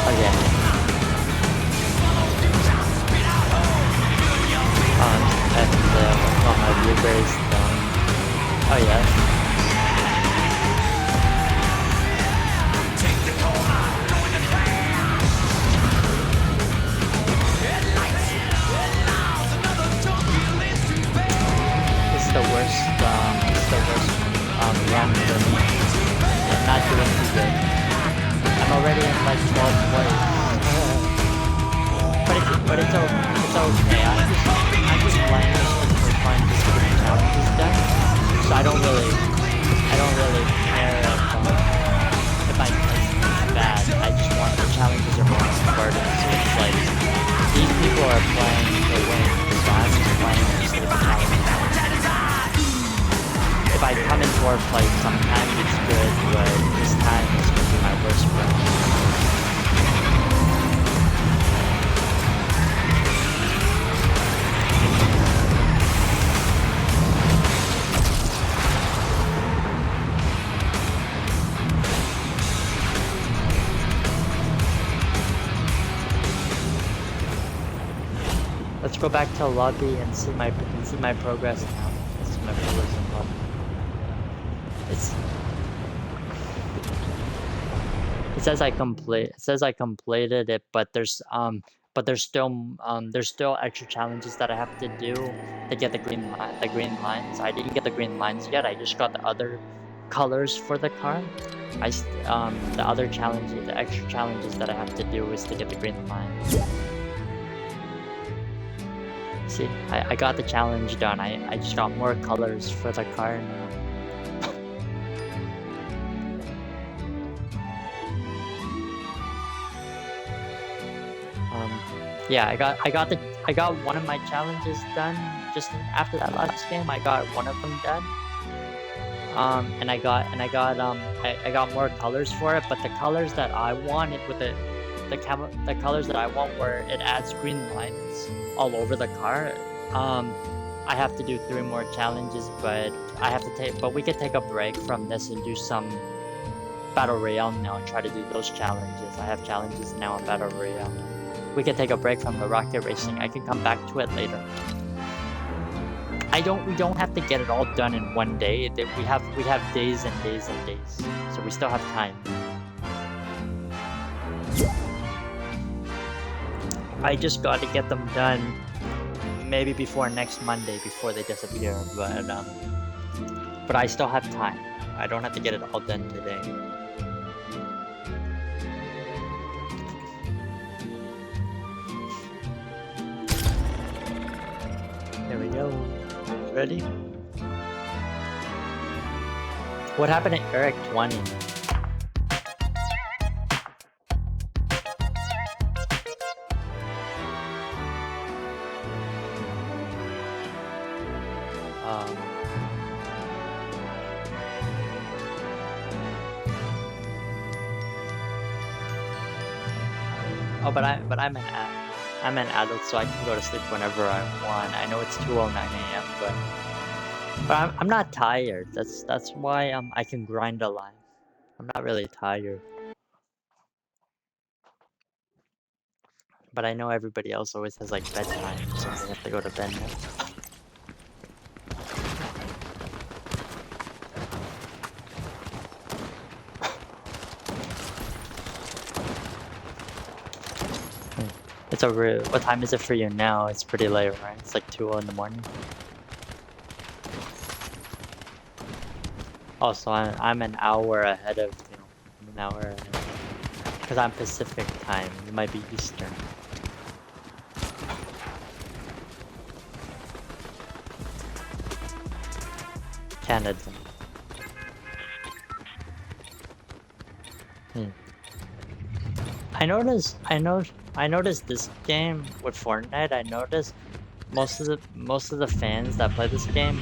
Okay. And all my blueberries done. Oh yeah. The worst run for me. I'm not doing too good. I'm already in like 12th place. But it's okay. I'm just playing this for fun, just to get the challenges done. So I don't really care if I play bad. I just want the challenges are more important. So it's like these people are playing to win, so I'm just playing just to get the challenges done. If I come in fourth place, sometimes it's good, but this time is going to be my worst run. Let's go back to lobby and see my progress now. See my progress in lobby. It says I completed it, but there's still extra challenges that I have to do to get the green lines. I didn't get the green lines yet. I just got the other colors for the car. The extra challenges that I have to do is to get the green lines. See, I got the challenge done. I just got more colors for the car now. Yeah, I got one of my challenges done just after that last game. I got one of them done. And I got more colors for it, but the colors that I wanted with the colors that I want where it adds green lines all over the car. I have to do 3 more challenges, but we could take a break from this and do some Battle Royale now and try to do those challenges. I have challenges now in Battle Royale. We can take a break from the rocket racing. I can come back to it later. We don't have to get it all done in one day. We have days and days and days. So we still have time. I just got to get them done maybe before next Monday before they disappear, but I still have time. I don't have to get it all done today. Ready? What happened to Eric 20? Oh, but I'm an adult, so I can go to sleep whenever I want. I know it's 2:09 a.m., but I'm not tired. That's why I can grind a lot. I'm not really tired. But I know everybody else always has like bedtime, so they have to go to bed now. It's over. What time is it for you now? It's pretty late, right? It's like 2 in the morning. Oh, so I'm an hour ahead of you. I'm an hour ahead. Because I'm Pacific time. You might be Eastern. Canada. I noticed this game with Fortnite. I noticed most of the fans that play this game,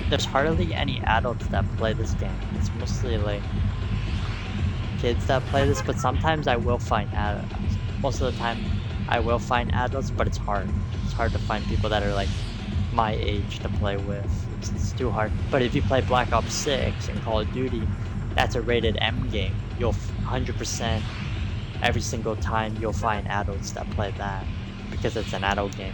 there's hardly any adults that play this game. It's mostly like kids that play this, but sometimes I will find adults. Most of the time I will find adults, but it's hard. It's hard to find people that are like my age to play with. It's too hard. But if you play Black Ops 6 and Call of Duty, that's a rated M game. You'll 100% every single time you'll find adults that play that because it's an adult game.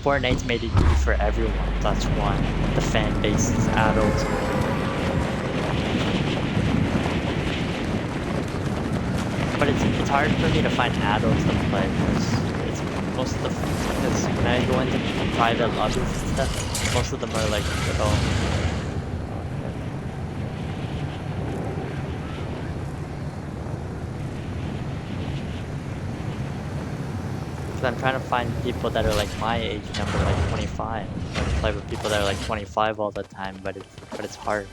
Fortnite's made it easy for everyone. That's why the fan base is adults. But it's hard for me to find adults to play because it's most of the because when I go into private lobbies and stuff, most of them are like little. I'm trying to find people that are like my age number, like 25. I play with people that are like 25 all the time, but it's hard.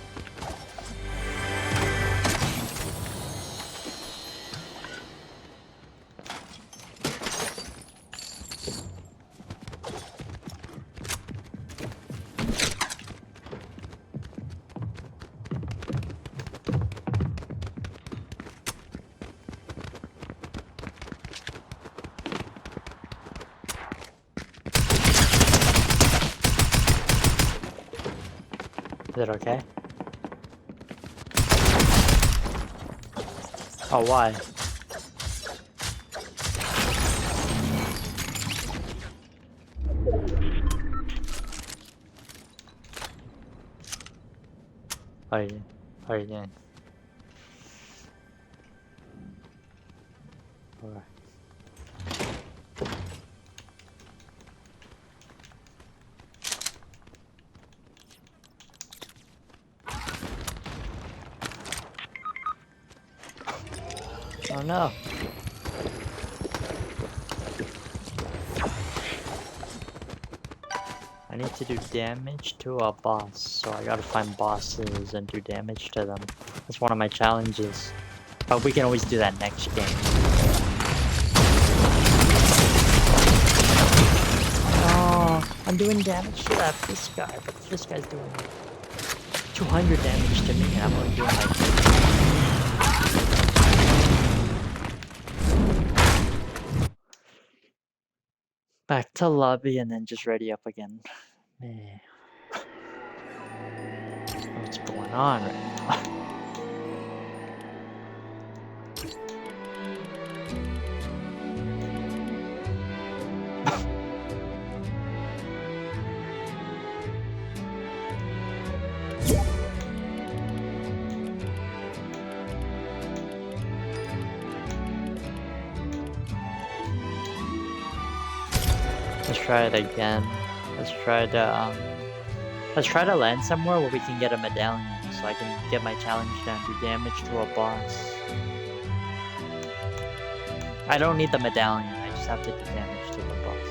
Is it okay? Oh, why? Are you doing? Alright. Oh no. I need to do damage to a boss, so I gotta find bosses and do damage to them. That's one of my challenges. But we can always do that next game. Oh, I'm doing damage to this guy, but this guy's doing 200 damage to me, and I'm only doing like... Back to lobby and then just ready up again. Man. What's going on right now? Let's try it again. Let's try to land somewhere where we can get a medallion, so I can get my challenge done, do damage to a boss. I don't need the medallion, I just have to do damage to the boss.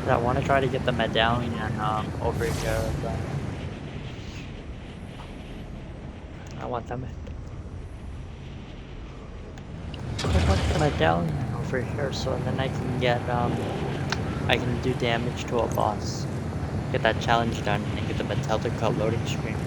I want to try to get the medallion over here, but I want them. I want the medallion over here, so then I can get I can do damage to a boss. Get that challenge done and get the Metallica loading screen.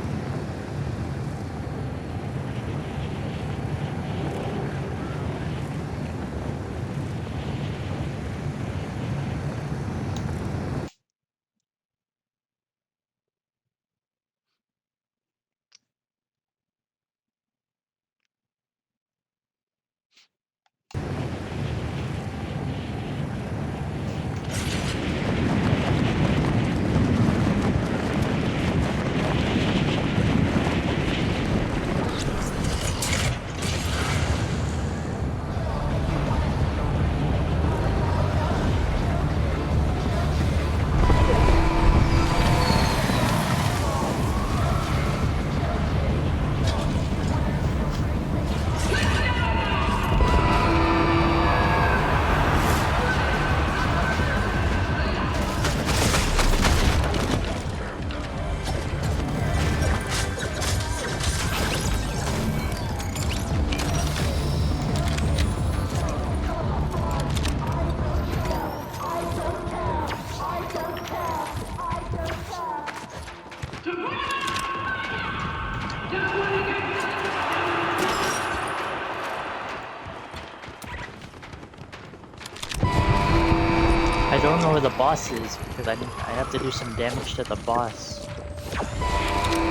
I don't know where the boss is because I have to do some damage to the boss.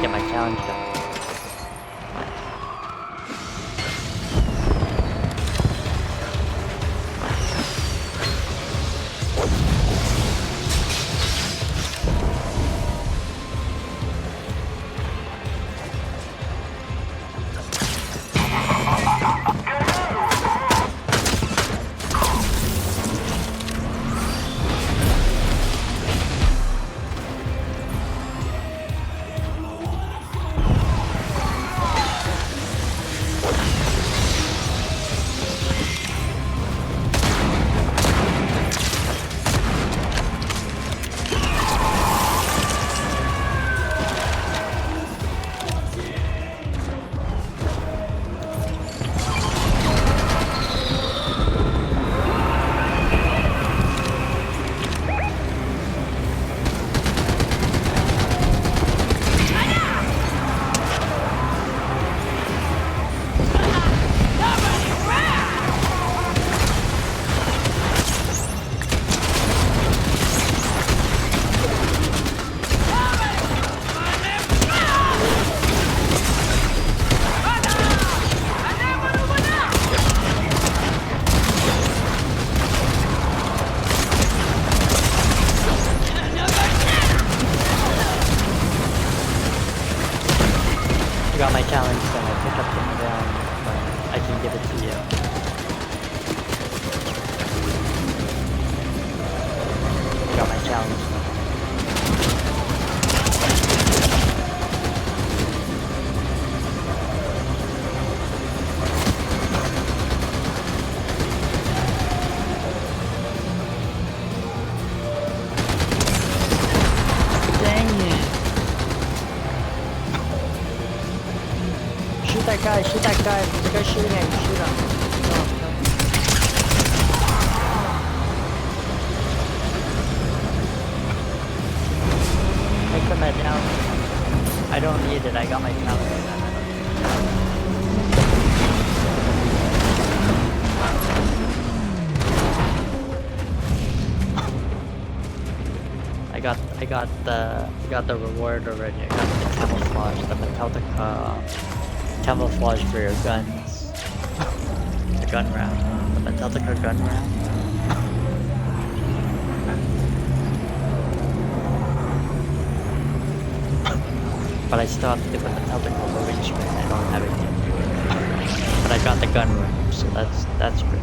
Get my challenge done. I got my challenge done. I picked up the medallion, but I can give it to you. I got my challenge done. Dang it! Shoot that guy! Shoot that guy! The guy's shooting at you! Shoot him! No. Take the med down. I don't need it. I got my challenge done. I got the reward already. I got the camouflage, the Metallica camouflage for your guns. The gun round. The Metallica gun round. But I still have to get the Metallica loading screen. I don't have it yet. But I got the gun round, so that's good.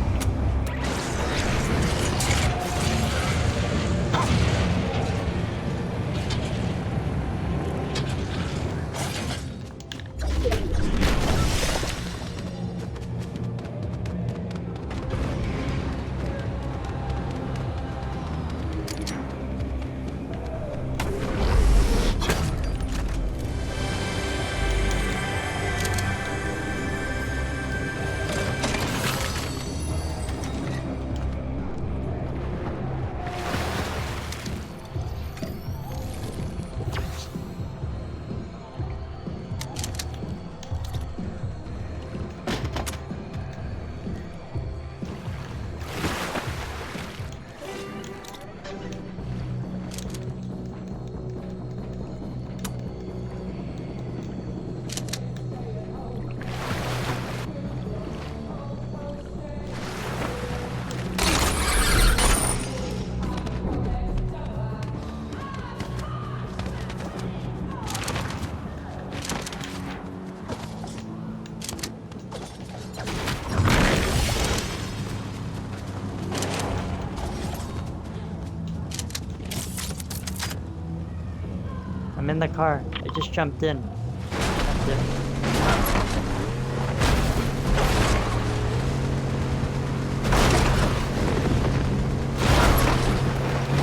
I'm in the car. I just jumped in. Jumped in.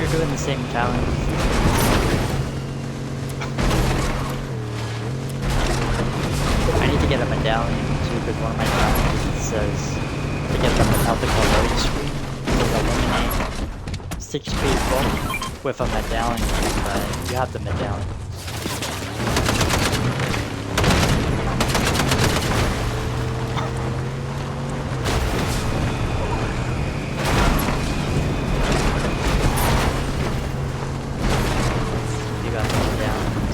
You're doing the same challenge. I need to get a medallion too, because one of my challenges says to get the mythical loading screen to eliminate 6 people with a medallion, but you have the medallion. You got the medallion,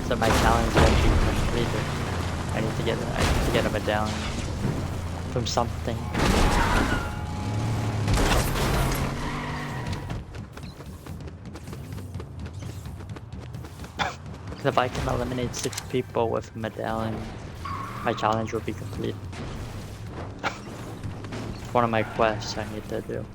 so my challenge is actually completed. I need to get a medallion from something. If I can eliminate 6 people with a medallion, my challenge will be complete. It's one of my quests I need to do.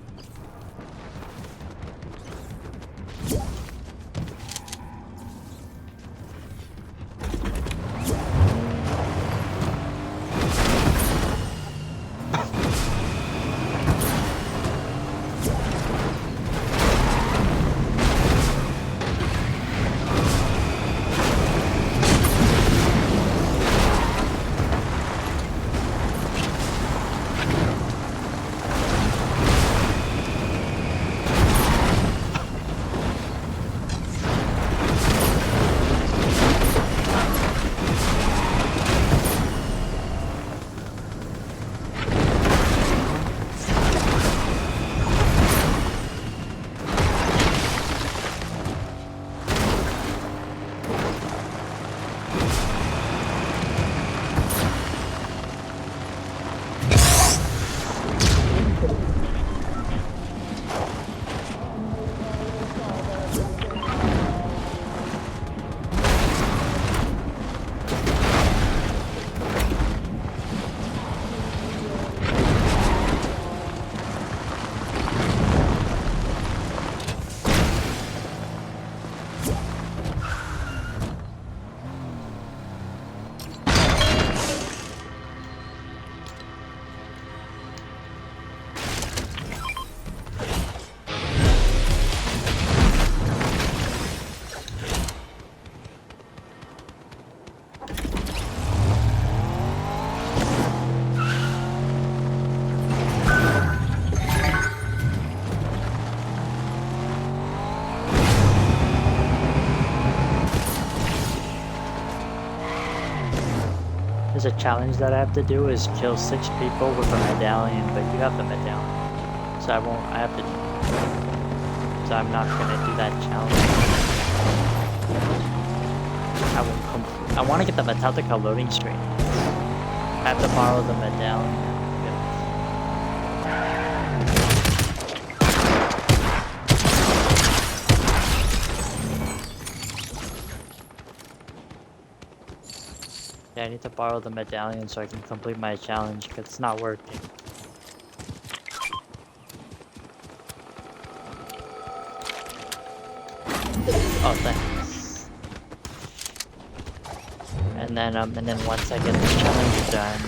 There's a challenge that I have to do is kill 6 people with a medallion, but you have the medallion. So so I'm not gonna do that challenge. I want to get the Metallica loading screen. I have to borrow the medallion. Yeah, I need to borrow the medallion so I can complete my challenge because it's not working. Oh, thanks. And then once I get the challenge done,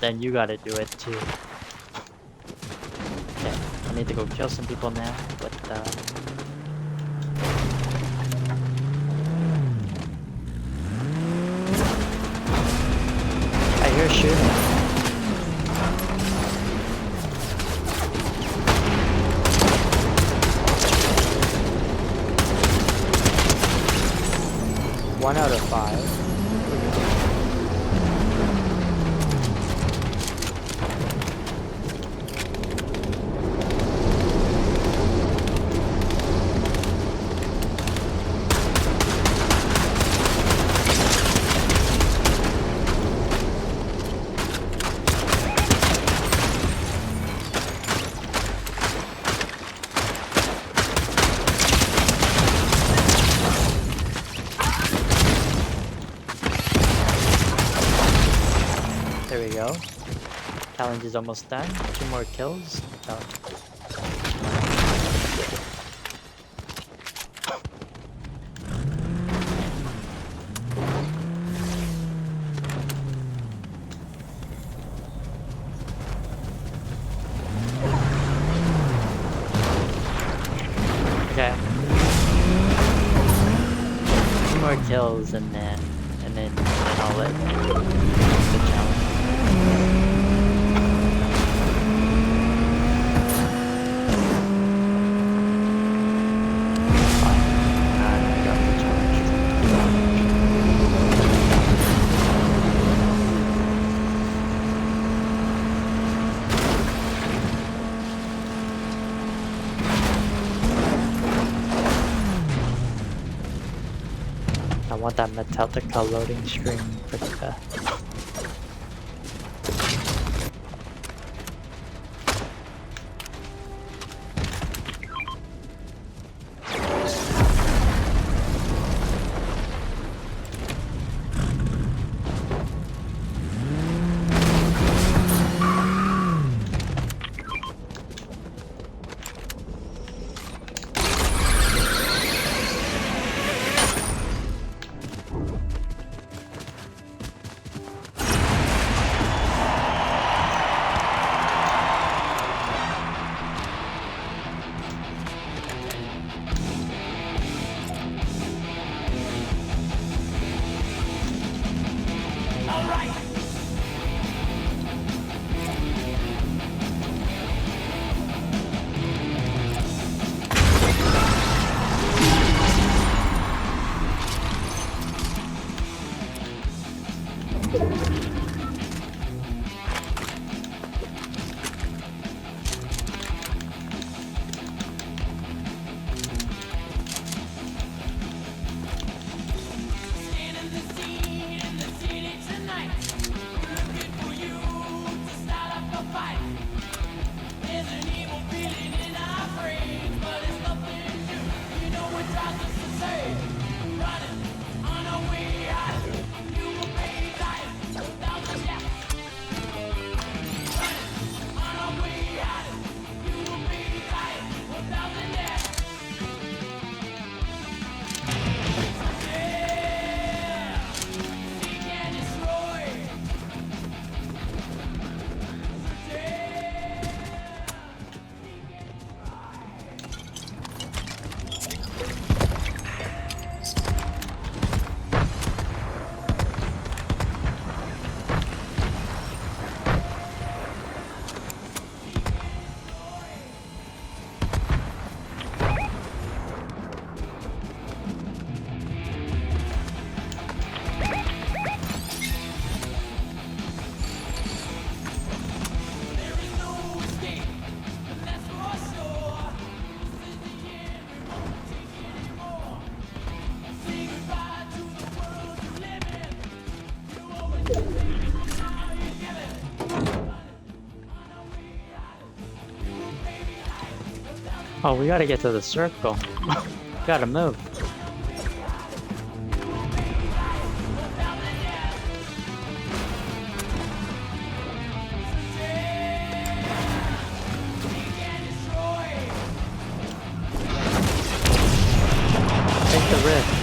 then you gotta do it too. Okay, I need to go kill some people now, but I hear shooting. One out of 5. There we go. Challenge is almost done. 2 more kills. Okay. 2 more kills and then I'll let the challenge. Fine. I got the challenge. I want that Metallica loading screen for the Oh, we gotta get to the circle. Gotta move. Take the rift.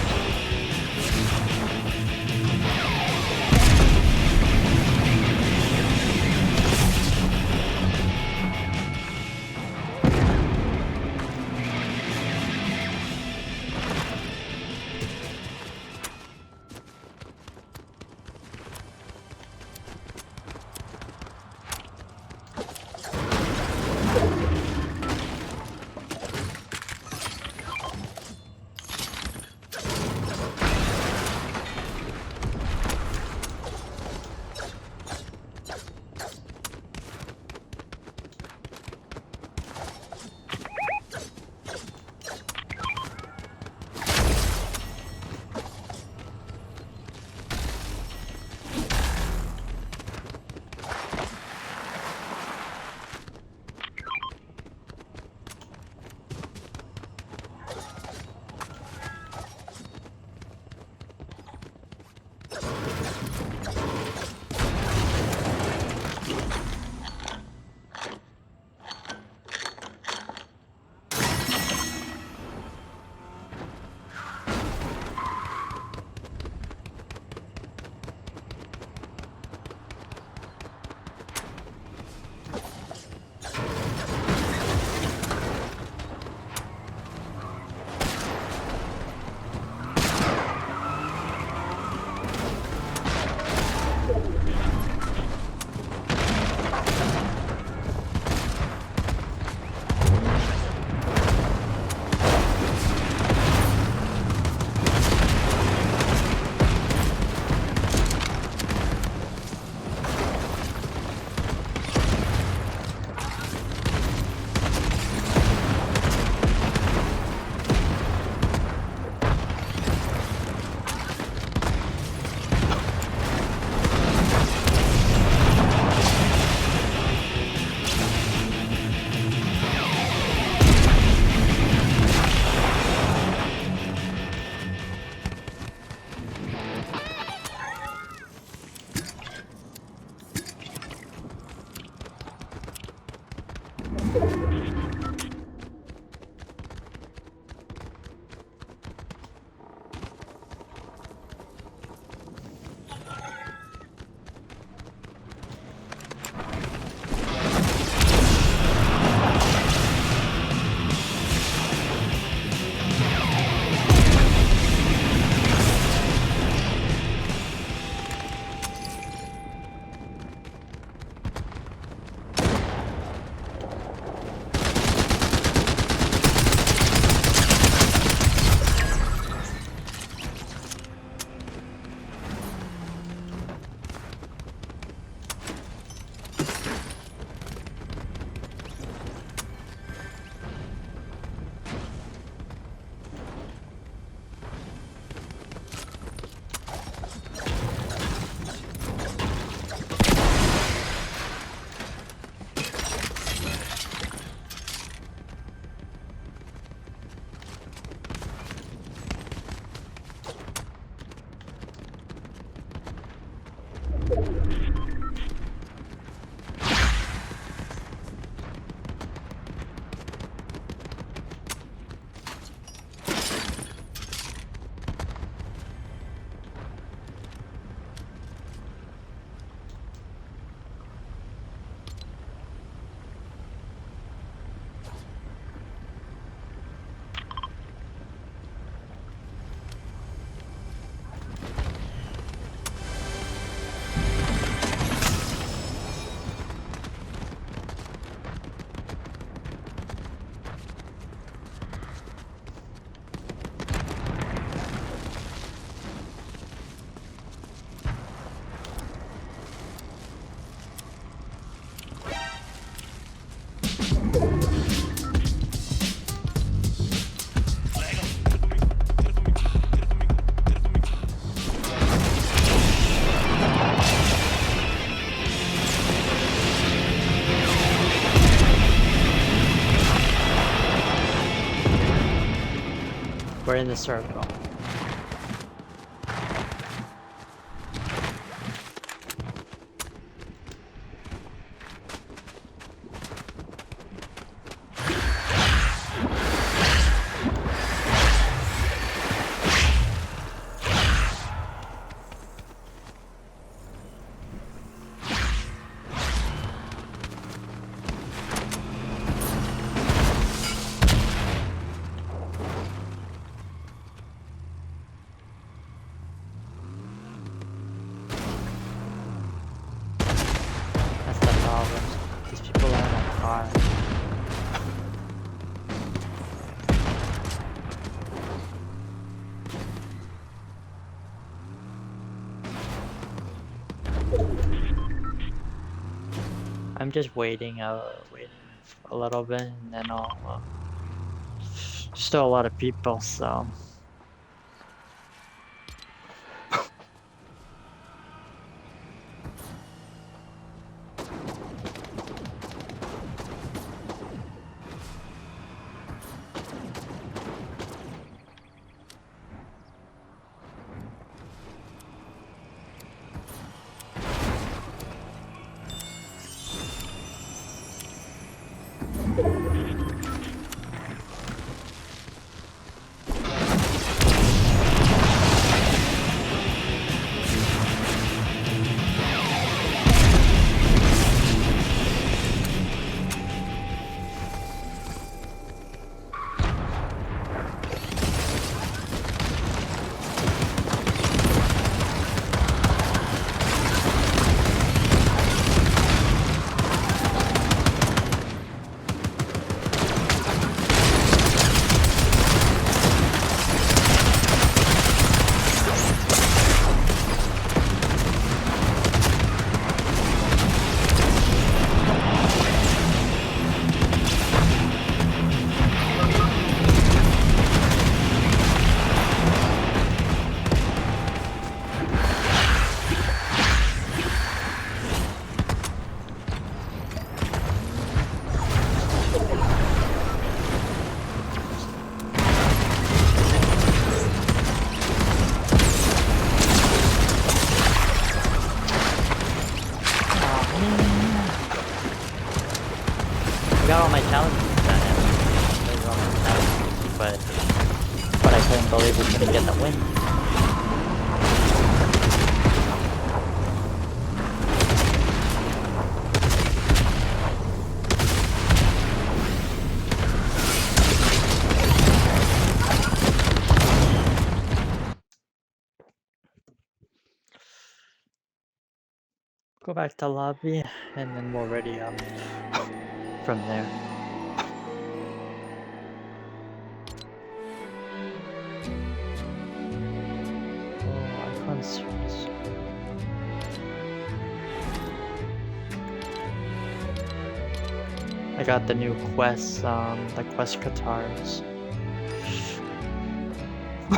We're in the circle. That's the problem. These people are in a car. I'm just waiting, waiting a little bit, and then I'll. Still a lot of people, so. I got all my challenges done, and all my challenges, but I couldn't believe we couldn't get the win. Go back to lobby, and then we'll ready up from there. Oh, icon series. I got the new quests, the quest Katars. I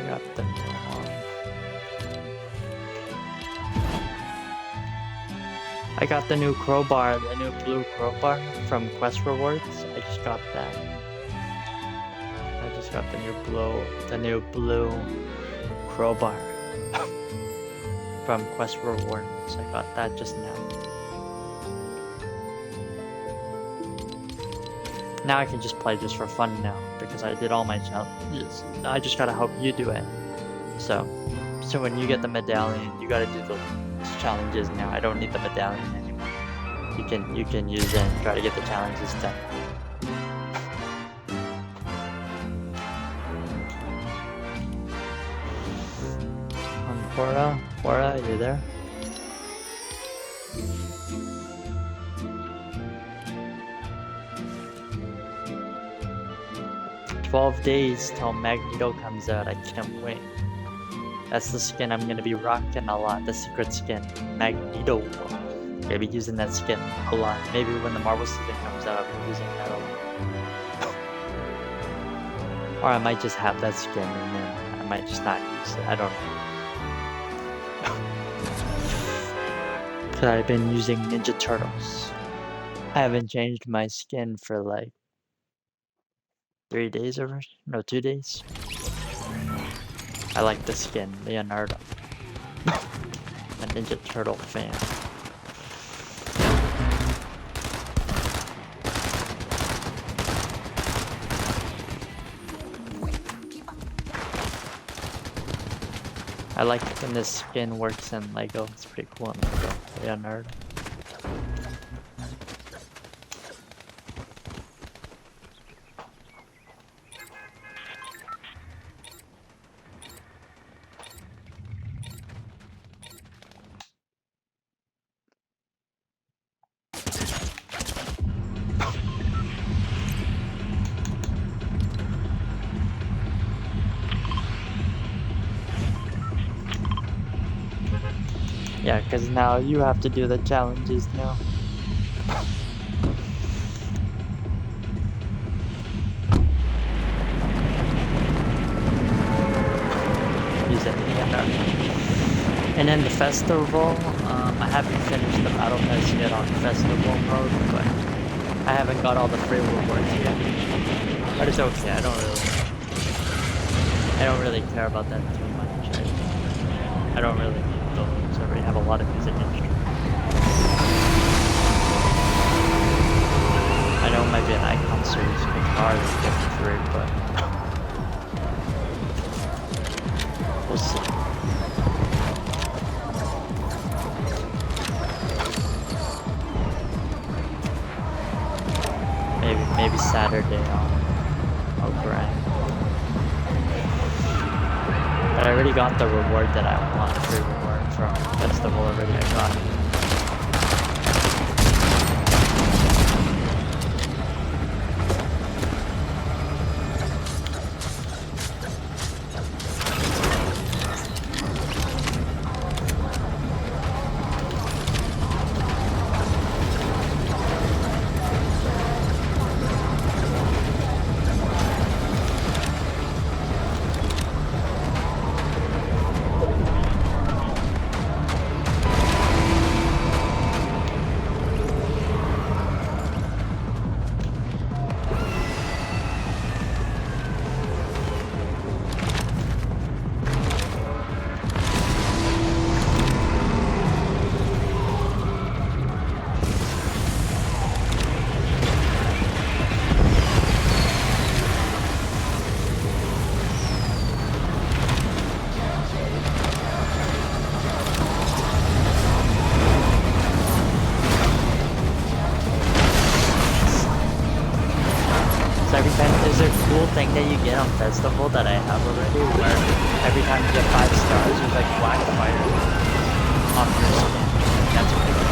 got the new one. I got the new crowbar, the new blue crowbar from Quest Rewards. I just got that. I just got the new blue crowbar from Quest Rewards. I got that just now. Now I can just play just for fun now because I did all my challenges. I just gotta help you do it. So when you get the medallion, you gotta do the challenges now. I don't need the medallion anymore. You can use it and try to get the challenges done. Quora, are you there? "12 days till Magneto comes out. I can't wait." That's the skin I'm gonna be rocking a lot. The secret skin, Magneto. I'm gonna be using that skin a lot. Maybe when the Marvel season comes out, I'll be using that a lot. Or I might just have that skin and then I might just not use it. I don't know. Cause I've been using Ninja Turtles. I haven't changed my skin for like 3 days or no 2 days. I like the skin, Leonardo. A Ninja Turtle fan. I like when this skin works in Lego. It's pretty cool in Lego. Leonardo. Yeah, because now you have to do the challenges now. Use it and then the festival, I haven't finished the battle pass yet on festival mode, but I haven't got all the free rewards yet. But it's okay, I don't really care about that too much. I don't really need those. I already have a lot of music instruments. I know it might be an icon series guitar that's getting free, but we'll see. Maybe Saturday I'll grind. But I already got the reward that I want, free reward from festival already. I got it. Thing that you get on festival that I have already, where every time you get 5 stars, there's like black fire on your skin. That's pretty cool.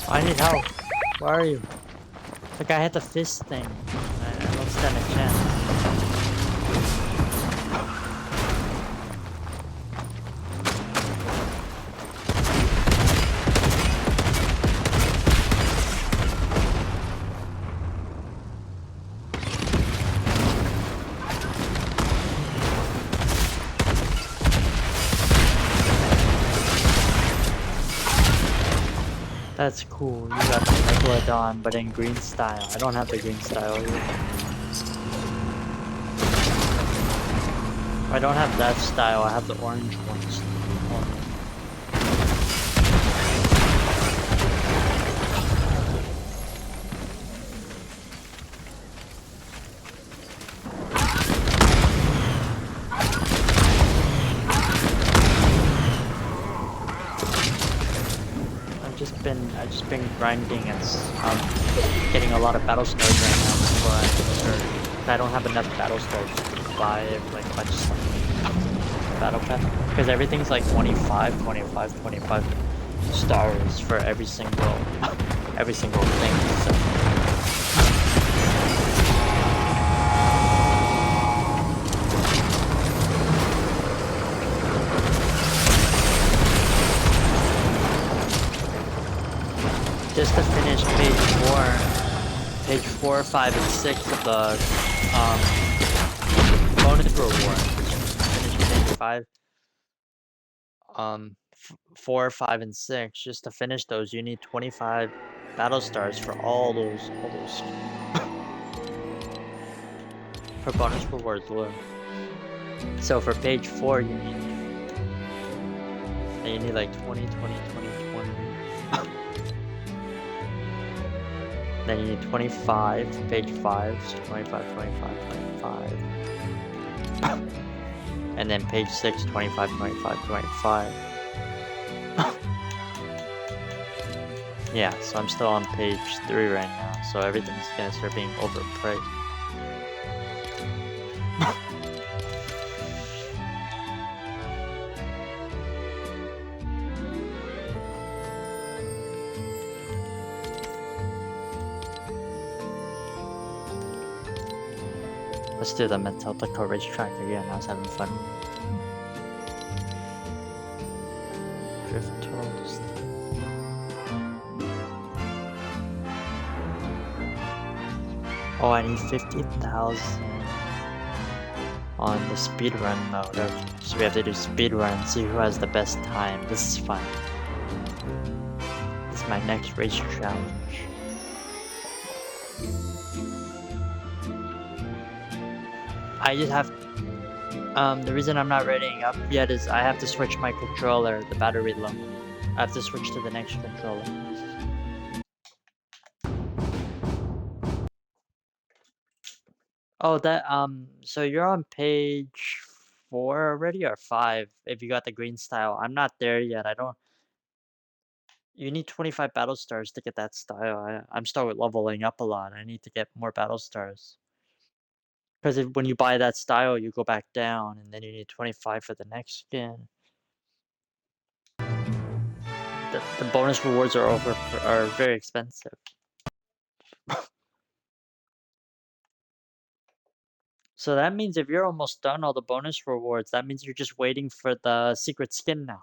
I need help. Where are you? Like I hit the fist thing. I don't stand a chance. That's cool. You got the Megalodon, but in green style. I don't have the green style yet. I don't have that style. I have the orange ones. I've just been grinding and getting a lot of battle stars right now before I start. I don't have enough battle stars to buy like much stuff. Battle pass because everything's like 25 stars for every single thing. So. Just to finish page 4, 5, and 6 of the bonus reward. Finish page 5, 4, 5, and 6. Just to finish those, you need 25 battle stars for all those for bonus rewards. So for page 4, you need like 20. Then you need 25, page 5, so 25. And then page 6, 25. Yeah, so I'm still on page 3 right now, so everything's gonna start being overpriced. Let's do the Metallica racetrack again. I was having fun. Drift tools. Oh, I need 50,000 on the speedrun mode. Okay, so we have to do speedrun and see who has the best time. This is fun. This is my next race challenge. I just have, the reason I'm not rating up yet is I have to switch my controller, the battery low. I have to switch to the next controller. Oh, so you're on page 4 already, or 5, if you got the green style. I'm not there yet, you need 25 battle stars to get that style. I'm still leveling up a lot, I need to get more battle stars. Because when you buy that style, you go back down, and then you need 25 for the next skin. The bonus rewards are very expensive. So that means if you're almost done all the bonus rewards, that means you're just waiting for the secret skin now.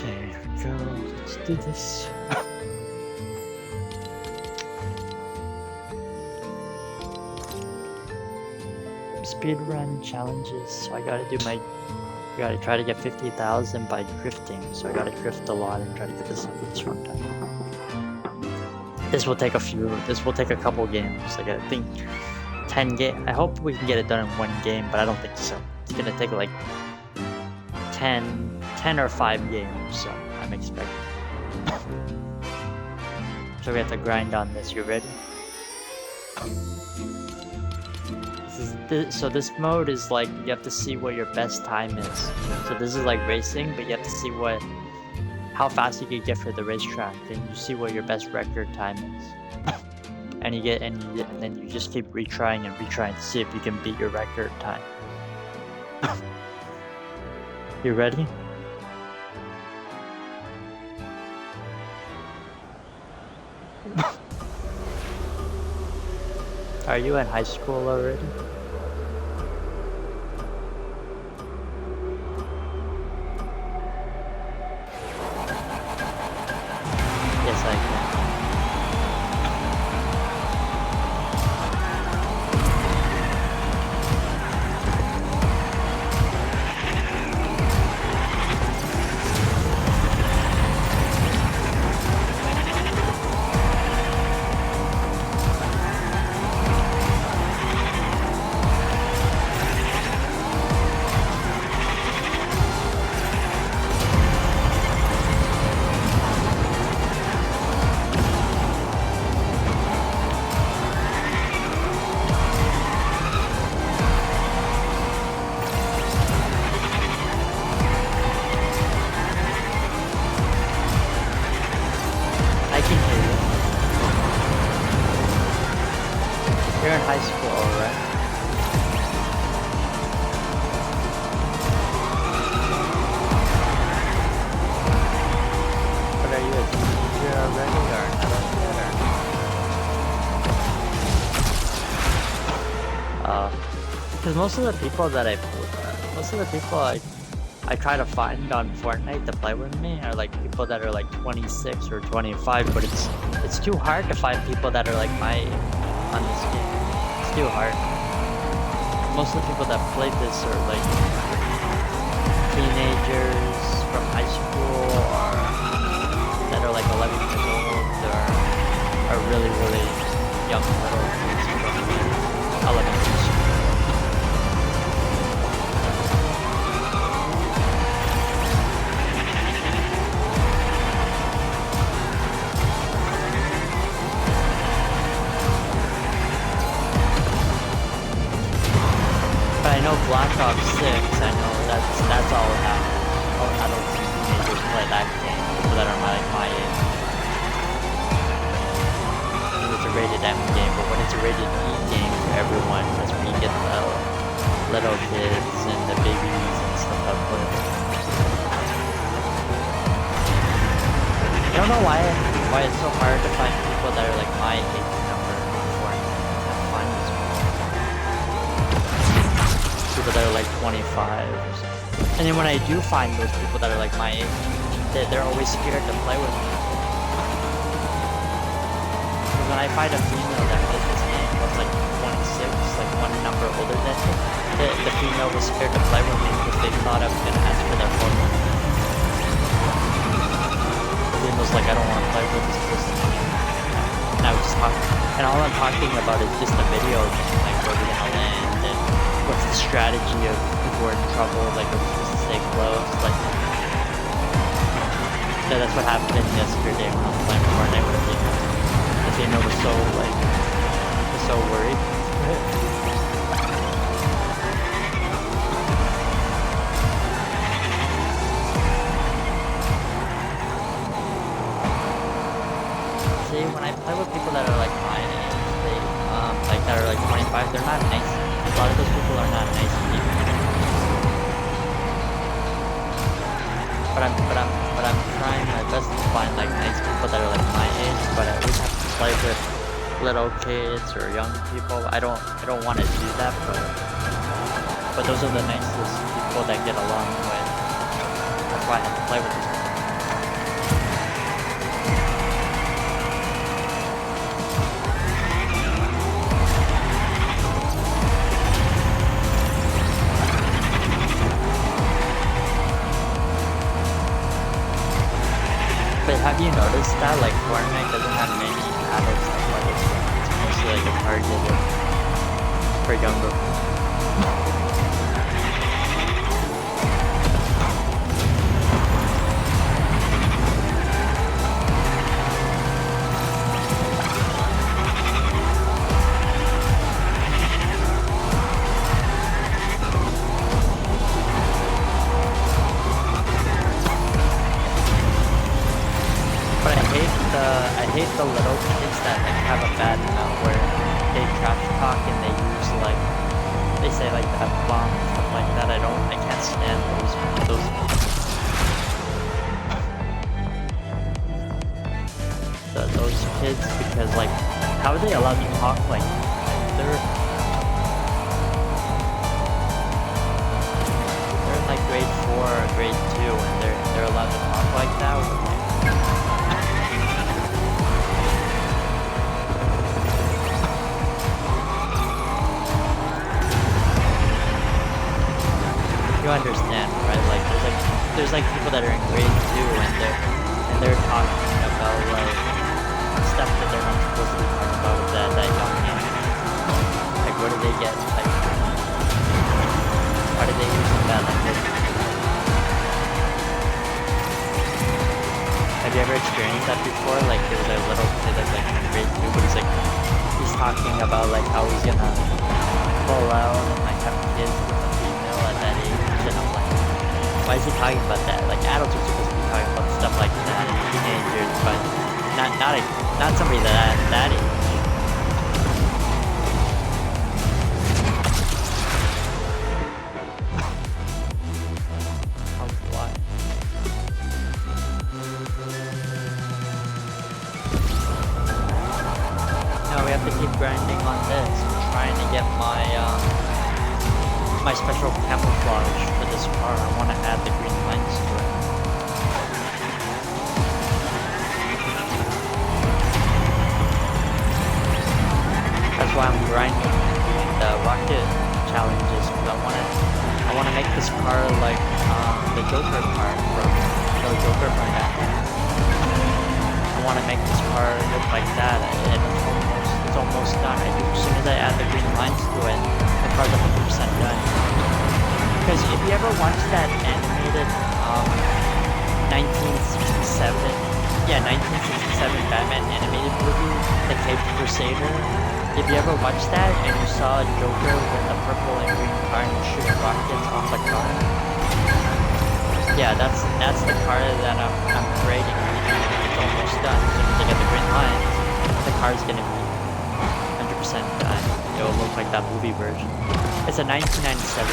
Okay, here we go. Let's do this. Speedrun challenges. So I gotta try to get 50,000 by drifting. So I gotta drift a lot and try to get this run time. This will take a couple games. Like I think 10 game. I hope we can get it done in one game, but I don't think so. It's gonna take like 10 or 5 games. So I'm expecting. So we have to grind on this. You ready? So this mode is like you have to see what your best time is. So this is like racing, but you have to see how fast you can get for the racetrack, and you see what your best record time is. And then you just keep retrying and retrying to see if you can beat your record time. You ready? Are you in high school already? Yes, I can. I can hear you. You're in high school, alright? But are you a teenager already, or not yet, or? Because most of the people I try to find on Fortnite to play with me are like people that are like 26 or 25, but it's too hard to find people that are like my age on this game. It's too hard. Most of the people that play this are like teenagers from high school, or that are like 11 years old, or are really, really young little kids from elementary school. I know Black Ops 6, I know that's all adult teenagers play that game, people that are like my age. It's a rated M game, but when it's a rated E game for everyone, that's where you get the little kids and the babies and stuff that play. I don't know why it's so hard to find people that are like my age number on Fortnite. I find this people that are like 25 or something. And then when I do find those people that are like my age, they're always scared to play with me. Because when I find a female that plays this game that's like 26, like one number older than me, the female was scared to play with me because they thought I was going to ask for their phone number. The female was like, I don't want to play with this person. And I was just talking, and all I'm talking about is just a video, just like where we're going to land, and what's the strategy of if we're in trouble, like we're supposed to stay close, like. So that's what happened yesterday when I was playing Fortnite with a female. The female was so worried. See, when I play with people that are like my age, like that are like 25, they're not nice. A lot of those people are not nice people. But I'm trying my best to find like nice people that are like my age, but I always have to play with little kids or young people. I don't want to do that, but those are the nicest people that get along with. That's why I have to play with these people. But have you noticed that like Fortnite doesn't have many adults that play this game? It's mostly like a target for younger people. I hate the little kids that like have a bad mouth where they trash talk and they use like they say like the F-bomb and stuff like that. I can't stand those those kids because like how are they allowed to talk like that? They're in like grade 4 or grade 2 and they're allowed to talk like that. You understand, right? Like there's like people that are in grade 2 and they're talking about like stuff that they're not supposed to be talking about with that young age. Like what do they get? Like how do they use that language? Have you ever experienced that before? Like there's a little kid that's like in grade 2 but he's talking about like how he's gonna pull out and like have kids with a female at that age. And I'm like, why is he talking about that? Like adults are supposed to be talking about stuff like that and teenagers, but not somebody that age. Why? No, we have to keep grinding on this. I'm trying to get my special camouflage for this car. I want to add the green lines to it. That's why I'm grinding the rocket challenges because I want to make this car like the Joker car from the Joker from Batman. I want to make this car look like that, and it's almost done. As soon as I add the green lines to it, the car's 100% done. Because if you ever watched that animated 1967 Batman animated movie, The Caped Crusader, if you ever watched that and you saw Joker with a purple and green car and shooting rockets off the car, yeah, that's the car that I'm creating right now. It's almost done. As soon as I get the green lines, the car's gonna be 100% done. It will look like that movie version. It's a 1997.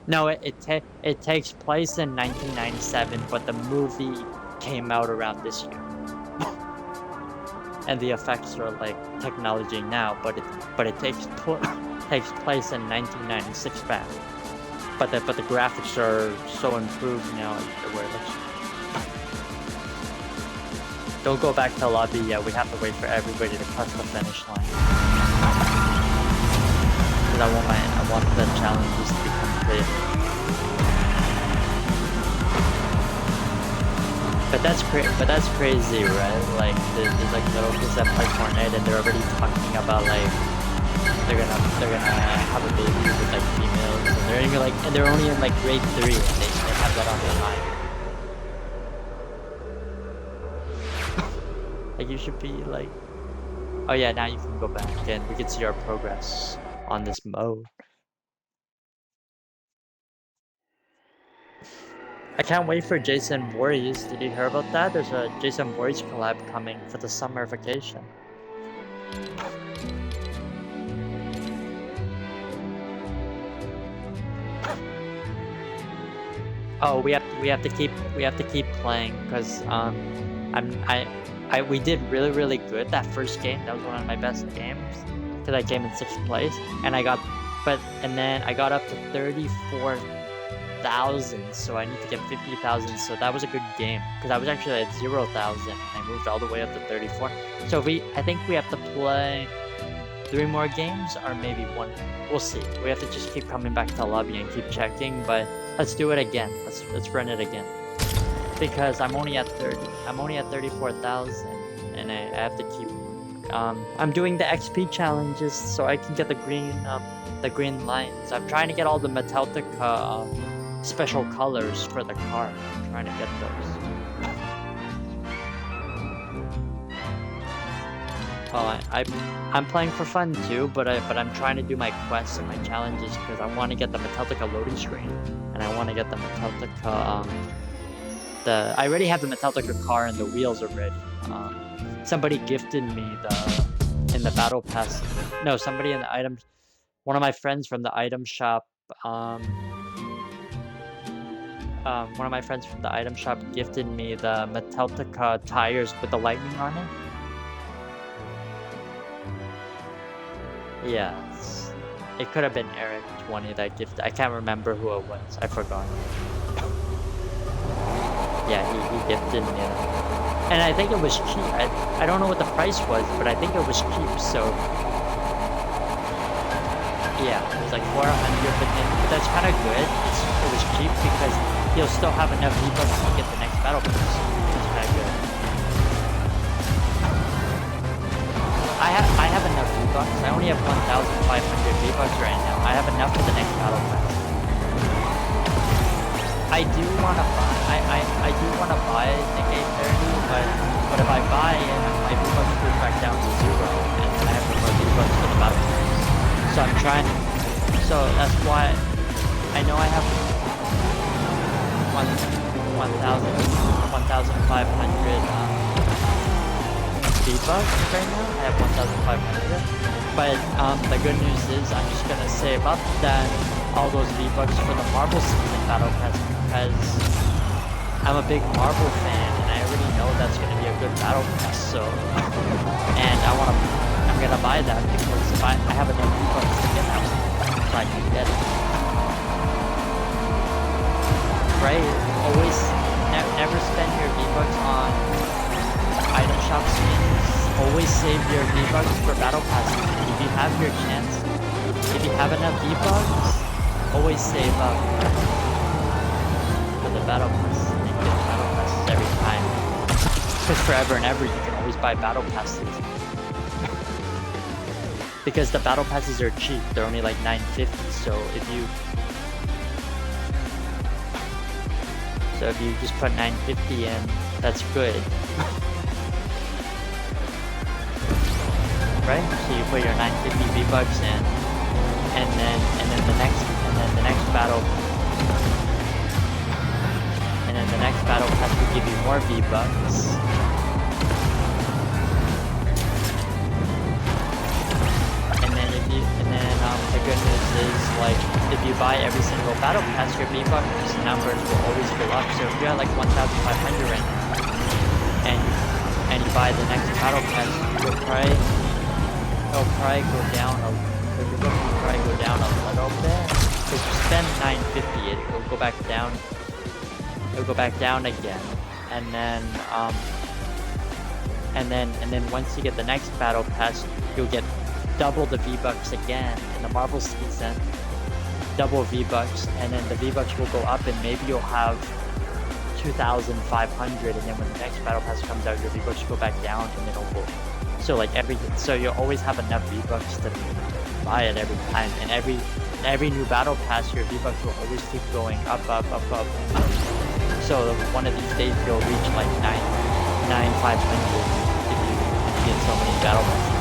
No, it takes place in 1997, but the movie came out around this year. And the effects are like technology now, but it takes place in 1996 back. But the graphics are so improved now where it looks. Don't go back to lobby yet. We have to wait for everybody to cross the finish line. Because I want the challenges to be completed. But that's crazy, right? Like there's like little kids that play Fortnite and they're already talking about like they're gonna have a baby with like females and they're only in like grade 3 and they have that on their mind. Like you should be like, oh yeah, now you can go back and we can see our progress on this mode. I can't wait for Jason Voorhees. Did you hear about that? There's a Jason Voorhees collab coming for the summer vacation. Oh, we have to keep playing because we did really good that first game. That was one of my best games because I came in 6th place and then I got up to 34,000, so I need to get 50,000. So that was a good game because I was actually at 0,000 and I moved all the way up to 34. So I think we have to play 3 more games or maybe 1. We'll see. We have to just keep coming back to the lobby and keep checking, but let's do it again. Let's run it again. Because I'm only at 34,000 and I have to keep I'm doing the XP challenges so I can get the green lines. I'm trying to get all the Metallica special colors for the car. I'm trying to get those. Well, I'm playing for fun too, but I'm trying to do my quests and my challenges because I want to get the Metallica loading screen, and I want to get the Metallica I already have the Metallica car and the wheels already. Somebody gifted me in the battle pass. No, somebody in the items. One of my friends from the item shop. One of my friends from the item shop gifted me the Metallica tires with the lightning on it. Yes. It could have been Eric20 that gifted. I can't remember who it was. I forgot. Yeah, he gifted me that. And I think it was cheap. I don't know what the price was, but I think it was cheap, so... Yeah, it was like 400, but that's kind of good. It was cheap because you'll still have enough V-Bucks to get the next battle pass. It's kind of good. I have enough V-Bucks. I only have 1,500 V-Bucks right now. I have enough for the next battle pass. I do want to buy the Gate 30, but if I buy it, my V-Bucks goes back down to 0, and then I have no more V-Bucks for the battle pass. So I'm trying. So that's why I know I have 1,500 V-Bucks right now. I have 1,500. But the good news is I'm just gonna save up then all those V-Bucks for the Marvel season battle pass because I'm a big Marvel fan and I already know that's gonna be a good battle pass. So and I'm gonna buy that because if I have enough V-Bucks to get that one, so I can get it. Right? Always never spend your V-Bucks on item shop skins. Always save your V-Bucks for battle passes. If you have your chance, if you have enough V-Bucks, always save up for the battle pass. You can get battle passes every time. Because forever and ever, you can always buy battle passes. Because the battle passes are cheap. They're only like $9.50. So if you just put $9.50 in, that's good. Right? So you put your 950 V-Bucks in, and then the next battle pass will give you more V-Bucks. The good news is, like, if you buy every single battle pass, your V-Bucks numbers will always go up. So if you're at like 1,500 right now, and you buy the next battle pass, it'll probably go down a little bit. If you spend 950, it'll go back down. It'll go back down again, and then once you get the next battle pass, you'll get double the V-Bucks again in the Marvel season. Double V-Bucks, and then the V-Bucks will go up, and maybe you'll have 2,500, and then when the next battle pass comes out, your V-Bucks go back down, and it'll go. So you'll always have enough V-Bucks to buy it every time, and every new battle pass, your V-Bucks will always keep going up. So one of these days you'll reach like 9,500 if you get so many battle passes.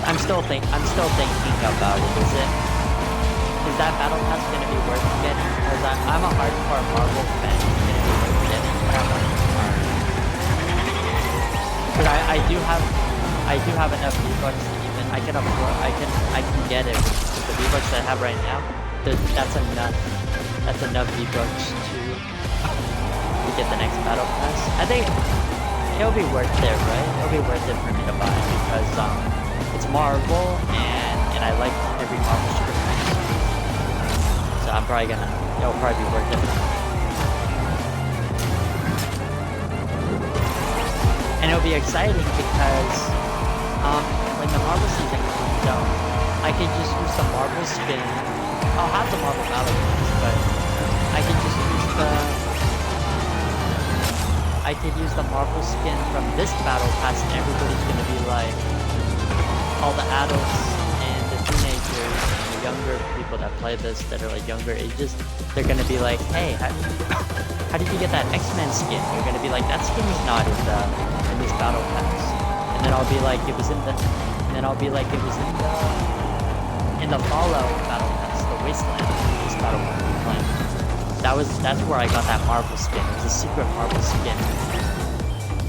I'm still thinking about it. Is that battle pass gonna be worth getting? Because I'm a hardcore Marvel fan. But I do have enough V-Bucks to even I can get it with the V-Bucks that I have right now. That's enough. That's enough V-Bucks to get the next battle pass. I think it'll be worth it, right? It'll be worth it for me to buy because it's Marvel, and I like every Marvel superhero. So I'm probably it'll probably be worth it. And it'll be exciting because when the Marvel season comes out, I can just use the Marvel skin. I'll have the Marvel battle pass, but I could use the Marvel skin from this battle pass, and everybody's gonna be like, all the adults and the teenagers series, and the younger people that play this that are like younger ages, they're gonna be like, hey, how did you get that X-Men skin? You're gonna be like, that skin is not in this battle pass. And then I'll be like, it was in the Fallout battle pass, the Wasteland, this battle pass we're playing. That's where I got that Marvel skin. It was a secret Marvel skin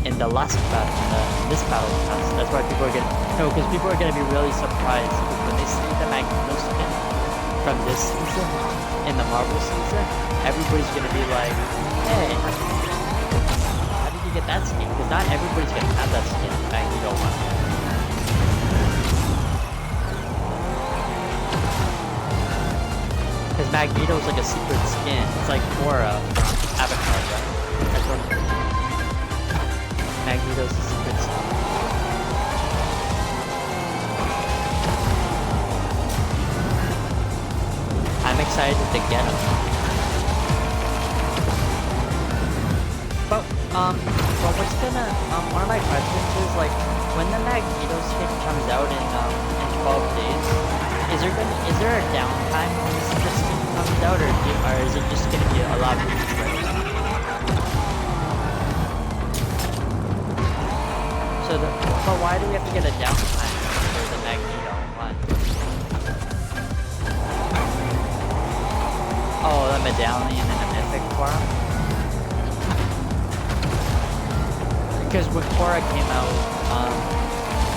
in the last battle, in this battle pass. That's why people are because people are gonna be really surprised when they see the Magneto skin from this season in the Marvel season. Everybody's gonna be like, hey, how did you get that skin? Because not everybody's gonna have that skin in Magneto 1. Because Magneto's like a secret skin. It's like Mora from Avatar, right? That's what Magneto's a secret skin. I'm excited to get him. But what's gonna one of my questions is like when the Magneto skin comes out in 12 days, is there a downtime when the secret skin comes out, or is it just gonna be a lot of movies right now? But why do we have to get a downtime for the Magneto one? Oh, the medallion and a mythic form? Because when Korra came out,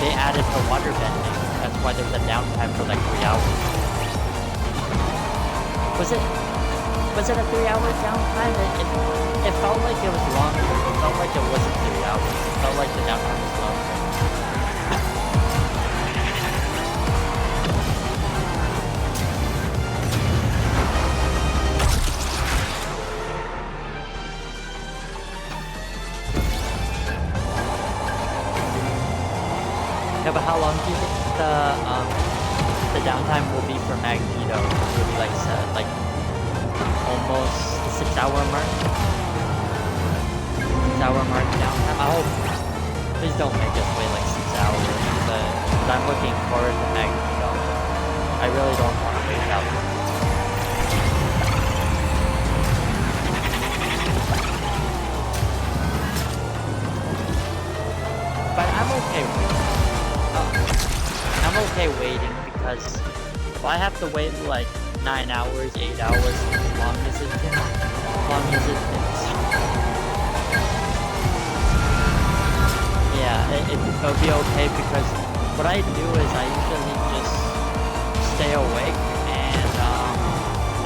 they added the water bending. That's why there's a downtime for like 3 hours. Was it a 3-hour downtime? It felt like it was longer. It felt like it wasn't 3 hours. It felt like the downtime was longer. Yeah, but how long do you think the downtime will be for Magneto? Will be like almost the 6-hour mark? 6-hour mark downtime? I hope. Please don't make us wait like 6 hours, but I'm looking forward to Magneto. I really don't want to wait that long. But I'm okay with it. I'm okay waiting because if I have to wait like 9 hours, 8 hours, as long as it takes. Yeah, it'll be okay because what I do is I usually just stay awake and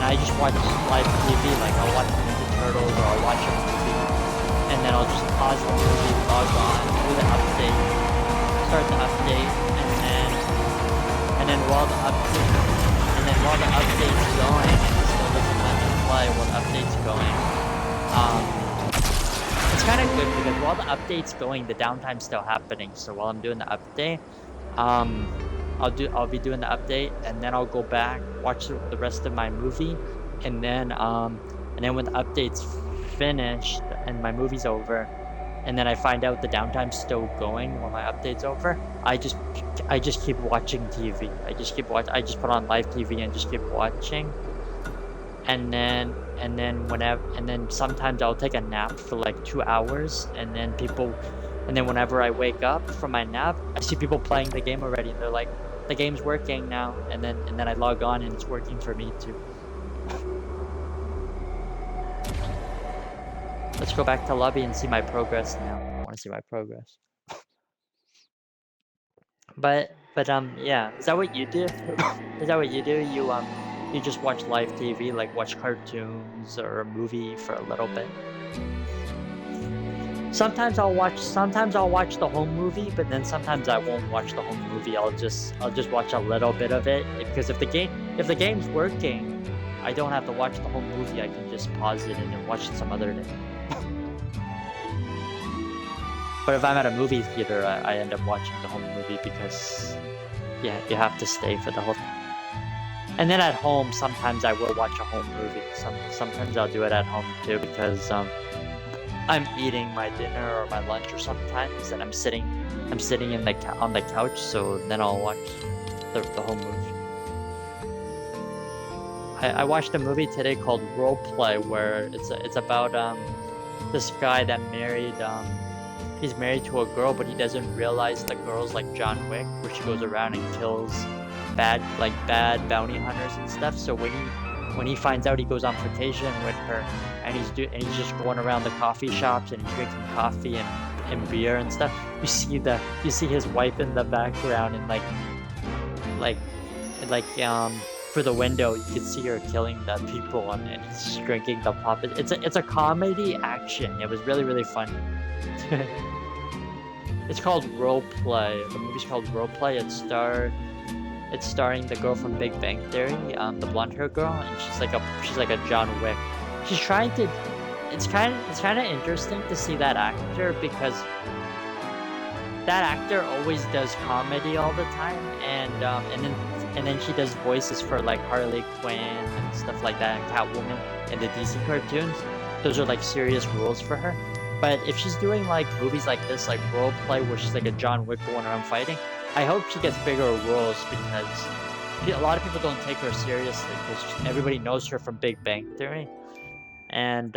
I just watch live TV, like I'll watch Ninja Turtles or I'll watch a movie and then I'll just pause the movie, log on, do the update, start the update, and then while the update's going, I'm still looking at the play while the update's going. It's kind of good because while the update's going, the downtime's still happening. So while I'm doing the update, I'll be doing the update, and then I'll go back, watch the rest of my movie, and then when the update's finished and my movie's over, and then I find out the downtime's still going while my update's over, I just keep watching TV. I just put on live TV and just keep watching. And then sometimes I'll take a nap for like 2 hours, and then whenever I wake up from my nap, I see people playing the game already, and they're like, the game's working now, and then I log on and it's working for me too. Let's go back to lobby and see my progress now. I want to see my progress. But yeah, is that what you do? Is that what you do? You just watch live TV, like watch cartoons or a movie for a little bit. Sometimes I'll watch the whole movie, but then sometimes I won't watch the whole movie. I'll just watch a little bit of it because if the game's working, I don't have to watch the whole movie. I can just pause it and then watch it some other day. But if I'm at a movie theater, I end up watching the whole movie because, yeah, you have to stay for the whole thing. And then at home, sometimes I will watch a whole movie. Sometimes I'll do it at home too because I'm eating my dinner or my lunch or sometimes, and I'm sitting on the couch. So then I'll watch the whole movie. I watched a movie today called Role Play, where it's about this guy that married he's married to a girl, but he doesn't realize the girl's like John Wick, where she goes around and kills bad bounty hunters and stuff. So when he finds out, he goes on vacation with her, and he's just going around the coffee shops and he's drinking coffee and beer and stuff. You see his wife in the background, and like for the window you can see her killing the people, and he's just drinking the pop. It's a comedy action. It was really funny. It's called Role Play. The movie's called Role Play. It's starring the girl from Big Bang Theory, the blonde hair girl, and she's like a John Wick. She's trying to. It's kind of interesting to see that actor, because that actor always does comedy all the time, and then she does voices for like Harley Quinn and stuff like that, and Catwoman and the DC cartoons. Those are like serious roles for her. But if she's doing like movies like this, like Role Play, where she's like a John Wick going around fighting, I hope she gets bigger roles, because a lot of people don't take her seriously, because everybody knows her from Big Bang Theory. And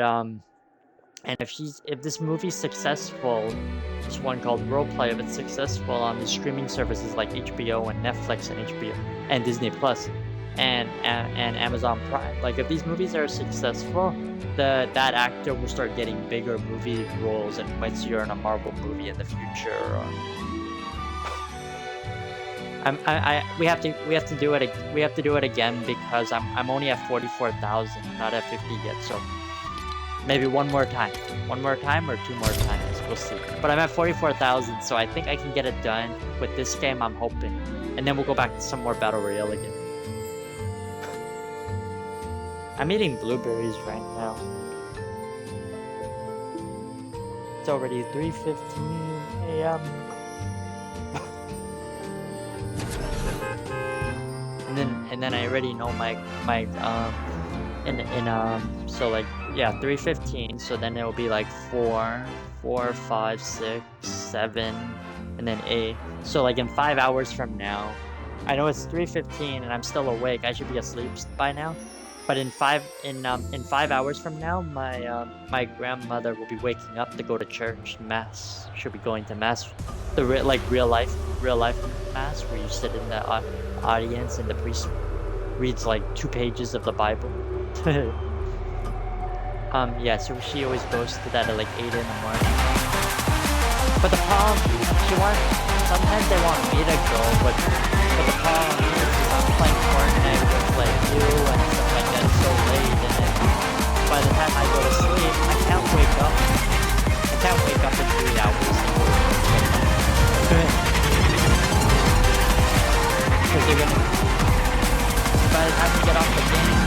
if this movie's successful, this one called Role Play, if it's successful on the streaming services like HBO and Netflix and HBO and Disney Plus and Amazon Prime, like if these movies are successful, that actor will start getting bigger movie roles, and might see her in a Marvel movie in the future. We have to do it again, because I'm only at 44,000, not at 50 yet. So maybe one more time or two more times, we'll see. But I'm at 44,000, so I think I can get it done with this game, I'm hoping, and then we'll go back to some more Battle Royale again. I'm eating blueberries right now. It's already 3:15 a.m. And then I already know my so like, yeah, 3:15, so then it'll be like 4, 5, 6, 7, and then 8. So like in 5 hours from now, I know it's 3:15 and I'm still awake. I should be asleep by now. But in 5 hours from now, my grandmother will be waking up to go to church, mass. She'll be going to mass, the real life mass, where you sit in the audience and the priest reads like 2 pages of the Bible. Yeah, so she always goes to that at like 8 in the morning. But the problem, sometimes they want me to go, but the problem is I'm playing Fortnite with like you and stuff like that so late, and then by the time I go to sleep, I can't wake up in 3 hours. Because you're gonna, by the time you get off the game,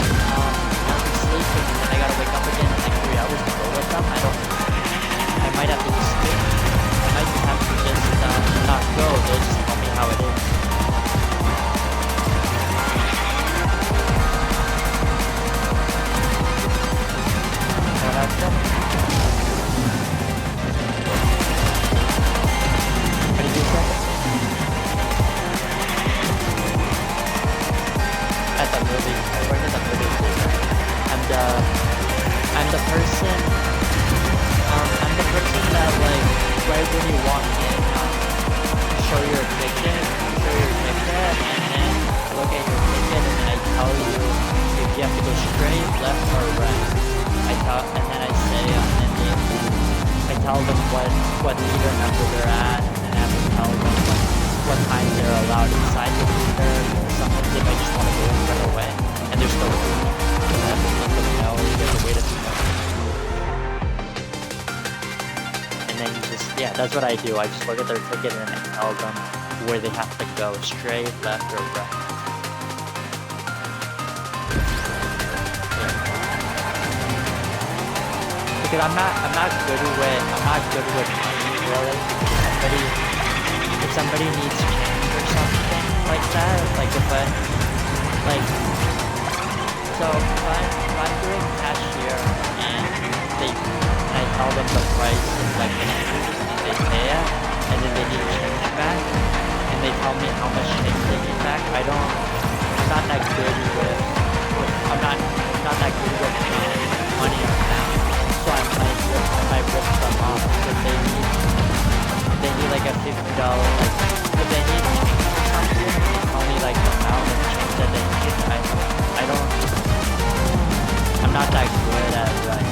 I'll be sleeping, and then I gotta wake up again in like 3 hours to go with them. I might have to just skip. I might just have to just not go. They'll just tell me how it is. What happened? What did you say? At the movie. I work at the movie theater. I'm the person that, like, right when you walk in, show your ticket, and then look at your ticket, and then I tell you if you have to go straight, left, or right. And then I say, I tell them what theater number they're at, and then I have to tell them what time they're allowed inside the theater. Sometimes if I just want to go in right away, and there's no room, then I have to let them know you have to wait a few minutes. And then you just, yeah, that's what I do. I just look at their ticket and I tell them where they have to go, straight, left, or right. Because I'm not good with money, really. If somebody needs change or something like that, like if I'm doing cashier and I tell them the price is like and they pay it, and then they need change back, and they tell me how much change they need back. I'm not that good with I'm not actually get money on them, so I might rip them off if they need like a $50 like if they need change or something, only like the amount of change that they need. I don't I'm not that good at like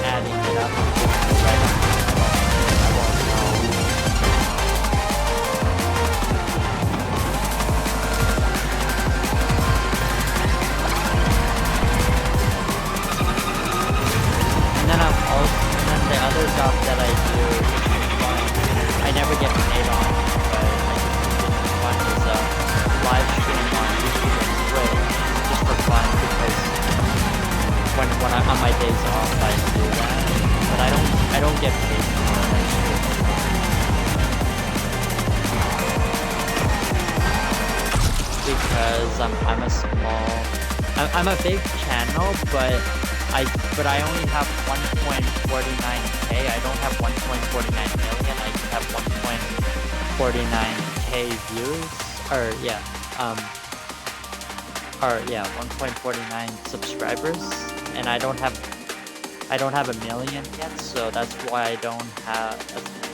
adding it up and putting it right on. I won't know. And then the other job that I do, which is fun, I never get paid on, but I just think it's fun, is live stream on YouTube and Twitch, just for fun, because when I'm on my days off, I do that, but I don't get paid for it. Because I'm a small, I'm a big channel, but I only have 1.49k. I don't have 1.49 million. I just have 1.49k views, or 1.49 subscribers, and I don't have a million yet. So that's why I don't have.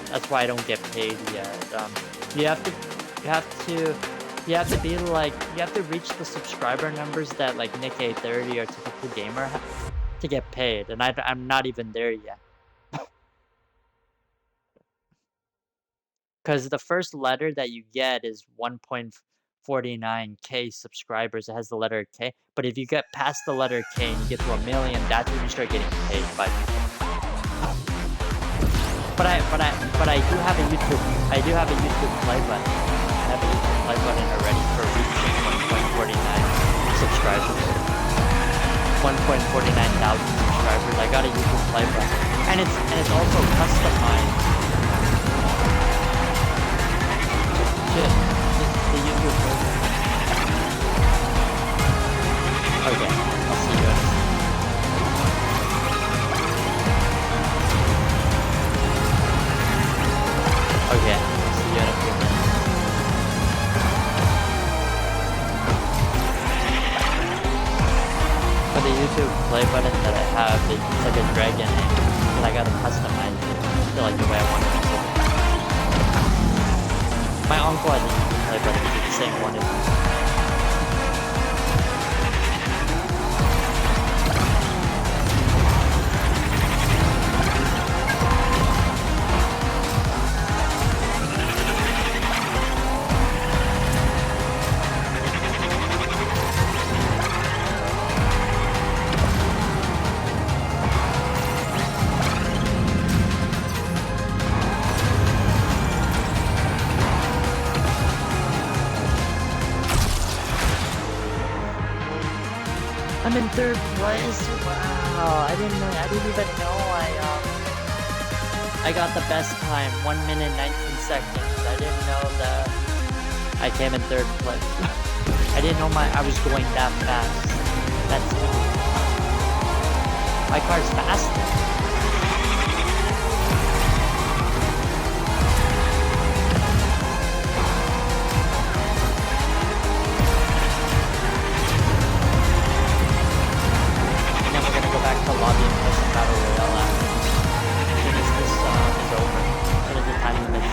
That's why I don't get paid yet. You have to be like, you have to reach the subscriber numbers that like Nick A30 or Typical Gamer to get paid, and I'm not even there yet. Because the first letter that you get is 1.49k subscribers. It has the letter K, but if you get past the letter K and you get to a million, that's when you start getting paid by people. But I do have a YouTube play button. I have a YouTube play button already for reaching 1.49 subscribers. 1.49 thousand subscribers. I got a YouTube play button, and it's also customized. Shit, the YouTube play button. Okay, I'll see you guys. Okay, I'll see you in a few minutes. For the YouTube play button that I have, it's like a dragon name, and I gotta customize it to like the way I want it to look. My uncle has a YouTube play button, he did the same one as me. I'm in third place. Wow, I didn't even know I got the best time, 1 minute 19 seconds. I didn't know that I came in third place. I didn't know I was going that fast. That's my car's faster. Back to lobby and play some Battle Royale after. As soon as this is over. As soon as the time limit.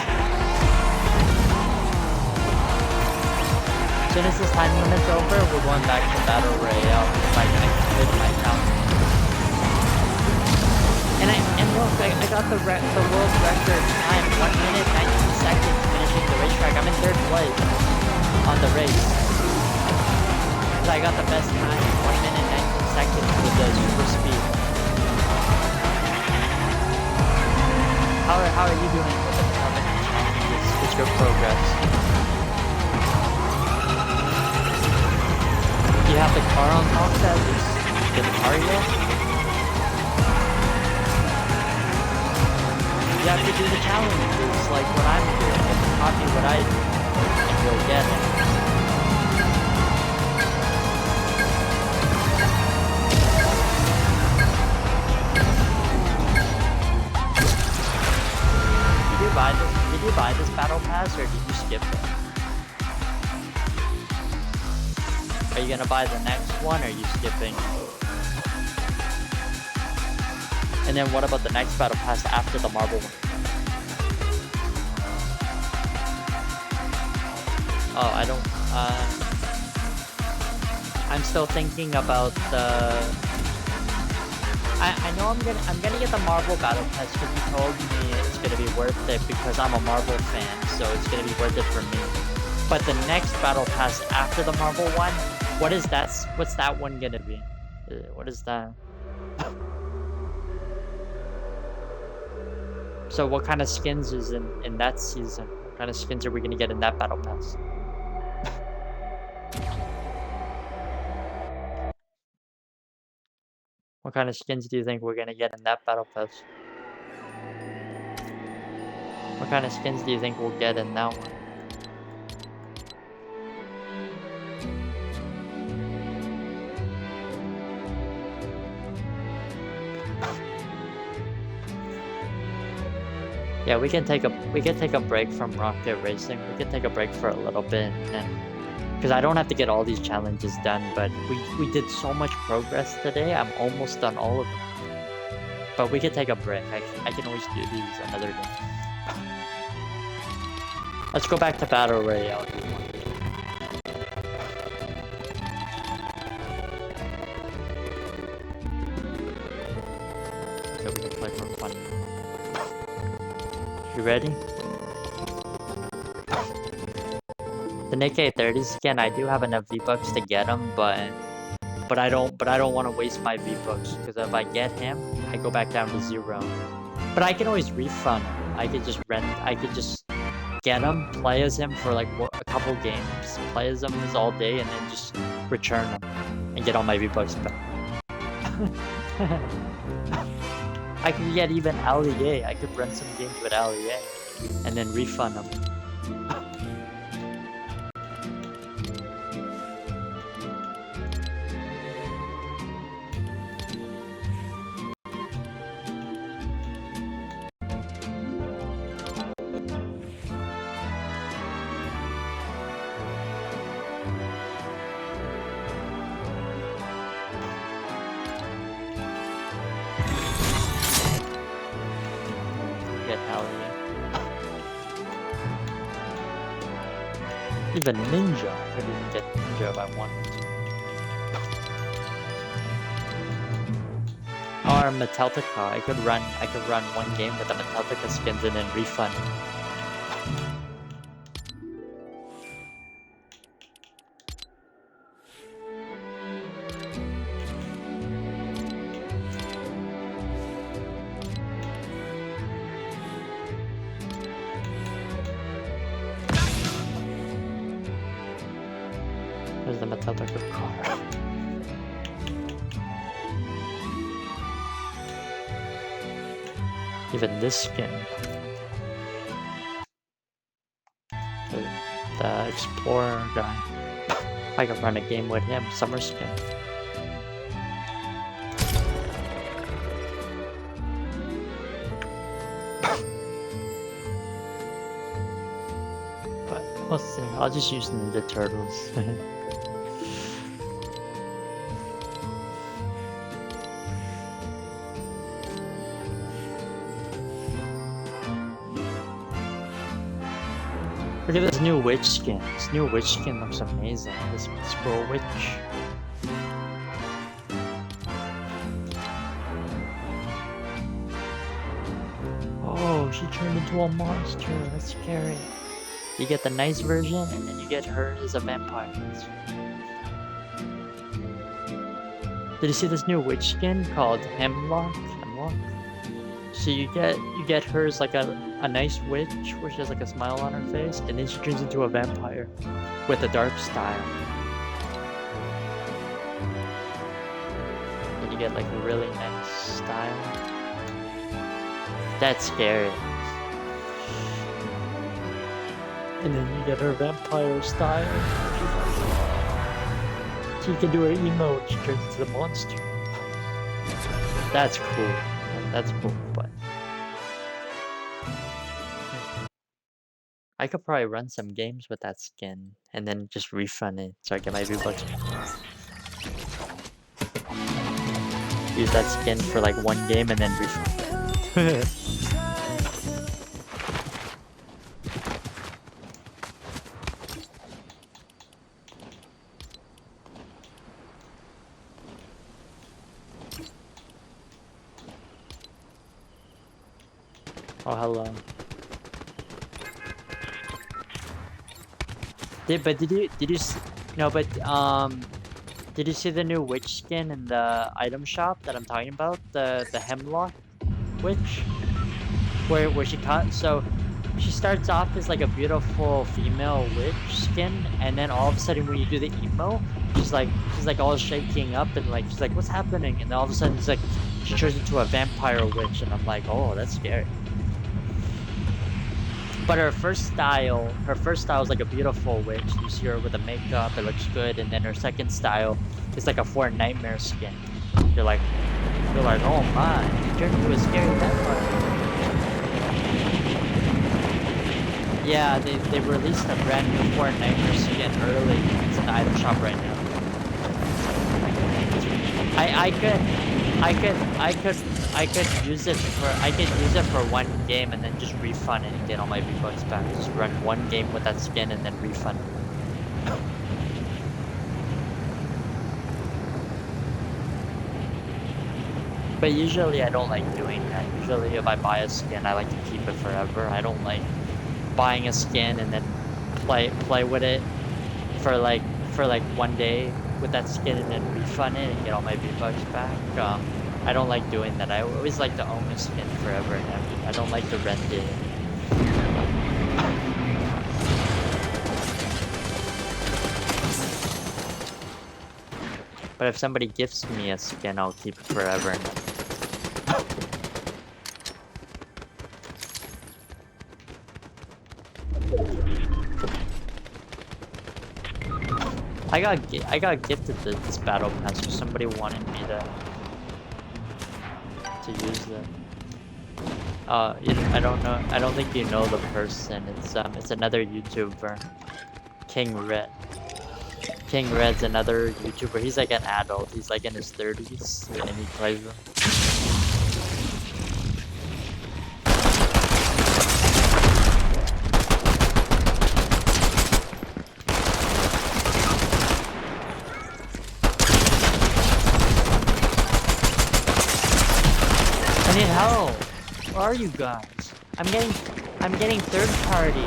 As soon as this time limit's over, we're going back to Battle Royale. If I can quit my account. And look, I got the world record time, 1 minute 19 seconds finishing the racetrack. I'm in third place on the race. So I got the best time, 1 minute 19 seconds with the super speed. How are you doing with the covenant challenges? What's your progress? Do you have the car unlocked at least? The car yet? You have to do the challenges like what I'm doing. You have to copy what I do, and you'll get it. Did you buy this battle pass or did you skip it? Are you gonna buy the next one or are you skipping? And then what about the next battle pass after the marble one? Oh, I don't. I'm still thinking about the. I know I'm gonna get the Marvel Battle Pass because he told me it's gonna be worth it because I'm a Marvel fan, so it's gonna be worth it for me. But the next Battle Pass after the Marvel one, what is that? What's that one gonna be? What is that? So what kind of skins is in that season? What kind of skins are we gonna get in that Battle Pass? What kind of skins do you think we're gonna get in that Battle Pass? What kind of skins do you think we'll get in that one? Yeah, we can take a break from Rocket Racing. We can take a break for a little bit, and because I don't have to get all these challenges done, but we did so much progress today. I'm almost done all of them. But we can take a break. I can always do these another day. Let's go back to Battle Royale. So we can play for fun. You ready? The Nikkei 30 skin, I do have enough V-Bucks to get him, but I don't want to waste my V-Bucks because if I get him, I go back down to 0. But I can always refund him. I could just get him, play as him for like a couple games, play as him all day, and then just return him and get all my V-Bucks back. I could get even LEA. I could run some games with LEA and then refund them. Even Ninja. I could even get Ninja if I wanted to. Or Metallica. I could run one game with the Metallica skins and then refund. There's the Metallica car. Even this skin. The Explorer guy. I could run a game with him, summer skin. But we'll see. I'll just use Ninja Turtles. Look at this new witch skin. This new witch skin looks amazing. This Squirrel Witch. Oh, she turned into a monster. That's scary. You get the nice version, and then you get her as a vampire. Did you see this new witch skin called Hemlock? So you get her as like a nice witch where she has like a smile on her face, and then she turns into a vampire with a dark style. And you get like a really nice style. That's scary. And then you get her vampire style. She can do her emote, she turns into the monster. That's cool. That's cool, but I could probably run some games with that skin and then just refund it so I get my V-Bucks. use that skin for like one game and then refund. Oh, hello. Did you no, but did you see the new witch skin in the item shop that I'm talking about? The Hemlock witch? Where she cut, so she starts off as like a beautiful female witch skin, and then all of a sudden when you do the emo, she's like all shaking up and like she's like, what's happening? And then all of a sudden it's like she turns into a vampire witch, and I'm like, oh, that's scary. But her first style is like a beautiful witch. You see her with the makeup, it looks good, and then her second style is like a Nightmare skin. You're like, oh my, you turned into a scary vampire. Yeah, they released a brand new Nightmare skin early. It's in the item shop right now. I could use it for one game and then just refund it and get all my V-Bucks back. Just run one game with that skin and then refund it. But usually I don't like doing that. Usually if I buy a skin, I like to keep it forever. I don't like buying a skin and then play with it for like one day with that skin and then refund it and get all my V-Bucks back. I don't like doing that. I always like to own a skin forever and ever. I don't like to rent it. But if somebody gifts me a skin, I'll keep it forever and ever. I got gifted this battle pass, so somebody wanted me to use it. I don't know. I don't think you know the person. It's another YouTuber, King Red. King Red's another YouTuber. He's like an adult. He's like in his 30s, and he plays them. I need help. Where are you guys? I'm getting third party.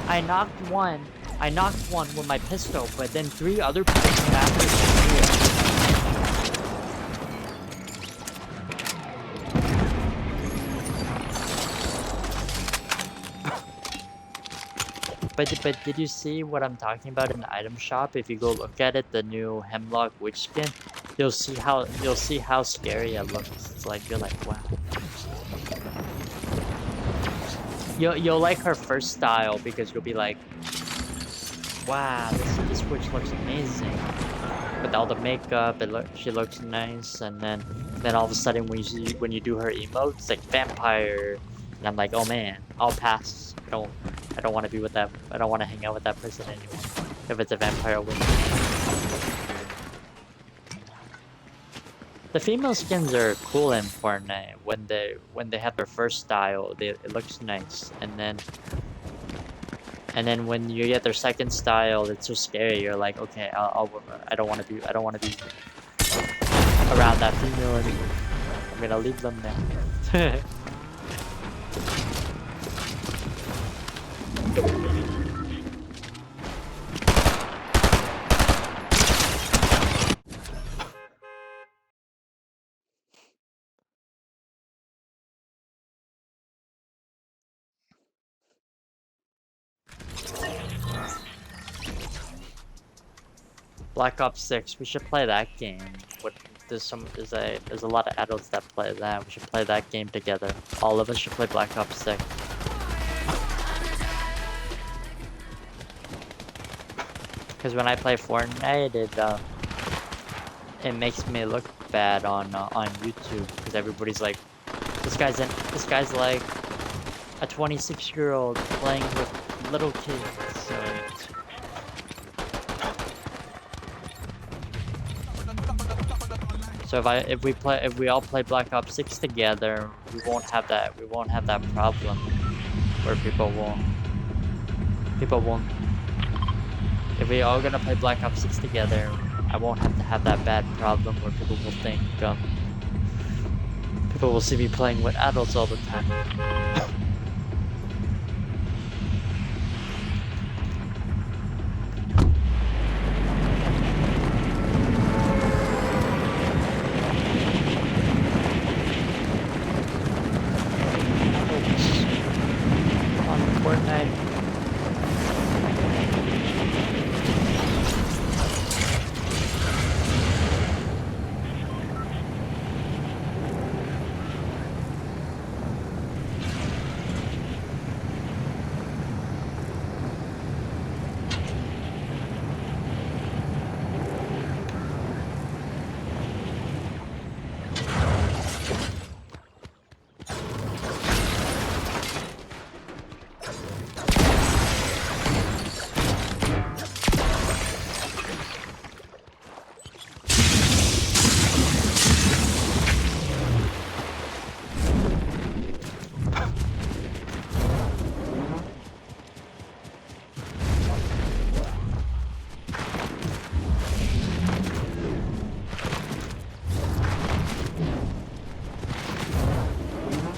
I knocked one with my pistol, but then 3 other people came after me. But did you see what I'm talking about in the item shop? If you go look at it, the new Hemlock witch skin, you'll see how scary it looks. It's like you're like, wow. You'll like her first style because you'll be like, wow, this witch looks amazing. With all the makeup, she looks nice, and then all of a sudden when you do her emote, it's like vampire, and I'm like, oh man, I'll pass. I don't want to be with that. I don't want to hang out with that person anymore. If it's a vampire witch. The female skins are cool in Fortnite when they have their first style. It looks nice, and then when you get their second style, it's so scary. You're like, okay, I don't want to be around that female anymore. I'm gonna leave them now. Black Ops 6, we should play that game. There's a lot of adults that play that. We should play that game together. All of us should play Black Ops 6. Because when I play Fortnite, it makes me look bad on YouTube. Because everybody's like, this guy's like a 26-year-old playing with little kids. So. So if we all play Black Ops 6 together, we won't have that problem where people won't. If we all gonna play Black Ops 6 together, I won't have that bad problem where people will think people will see me playing with adults all the time. On Fortnite.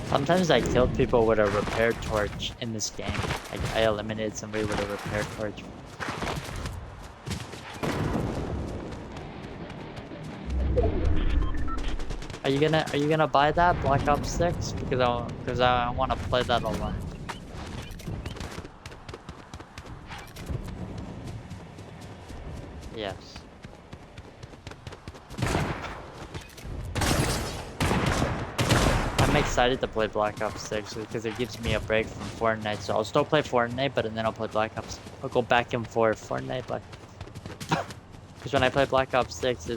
Sometimes I killed people with a repair torch in this game. Like I eliminated somebody with a repair torch. Are you gonna buy that Black Ops 6? Because I want to play that a lot. Yes. I'm excited to play Black Ops 6 because it gives me a break from Fortnite. So I'll still play Fortnite, but then I'll play Black Ops. I'll go back and forth, Fortnite, Black. Because when I play Black Ops 6,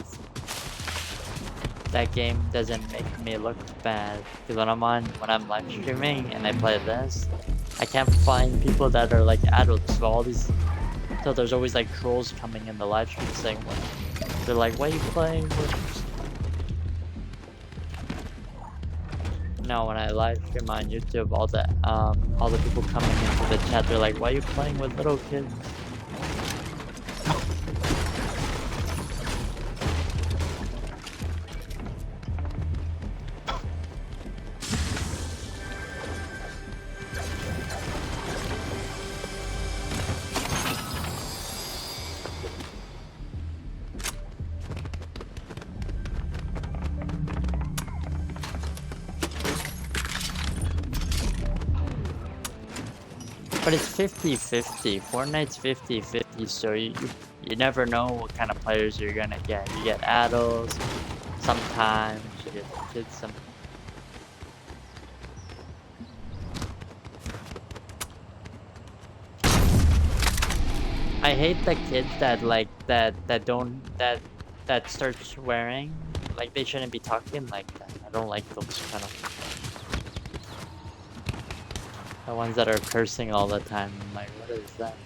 that game doesn't make me look bad. Because when I'm live streaming and I play this, I can't find people that are like adults. So there's always like trolls coming in the live stream saying, they're like, "Why are you playing with?" No, when I live stream on YouTube, all the people coming into the chat, they're like, "Why are you playing with little kids?" But it's 50-50. Fortnite's 50-50, so you never know what kind of players you're gonna get. You get adults, sometimes you get kids, some. I hate the kids that that start swearing. Like they shouldn't be talking like that. I don't like those kind of. The ones that are cursing all the time. I'm like, what is that?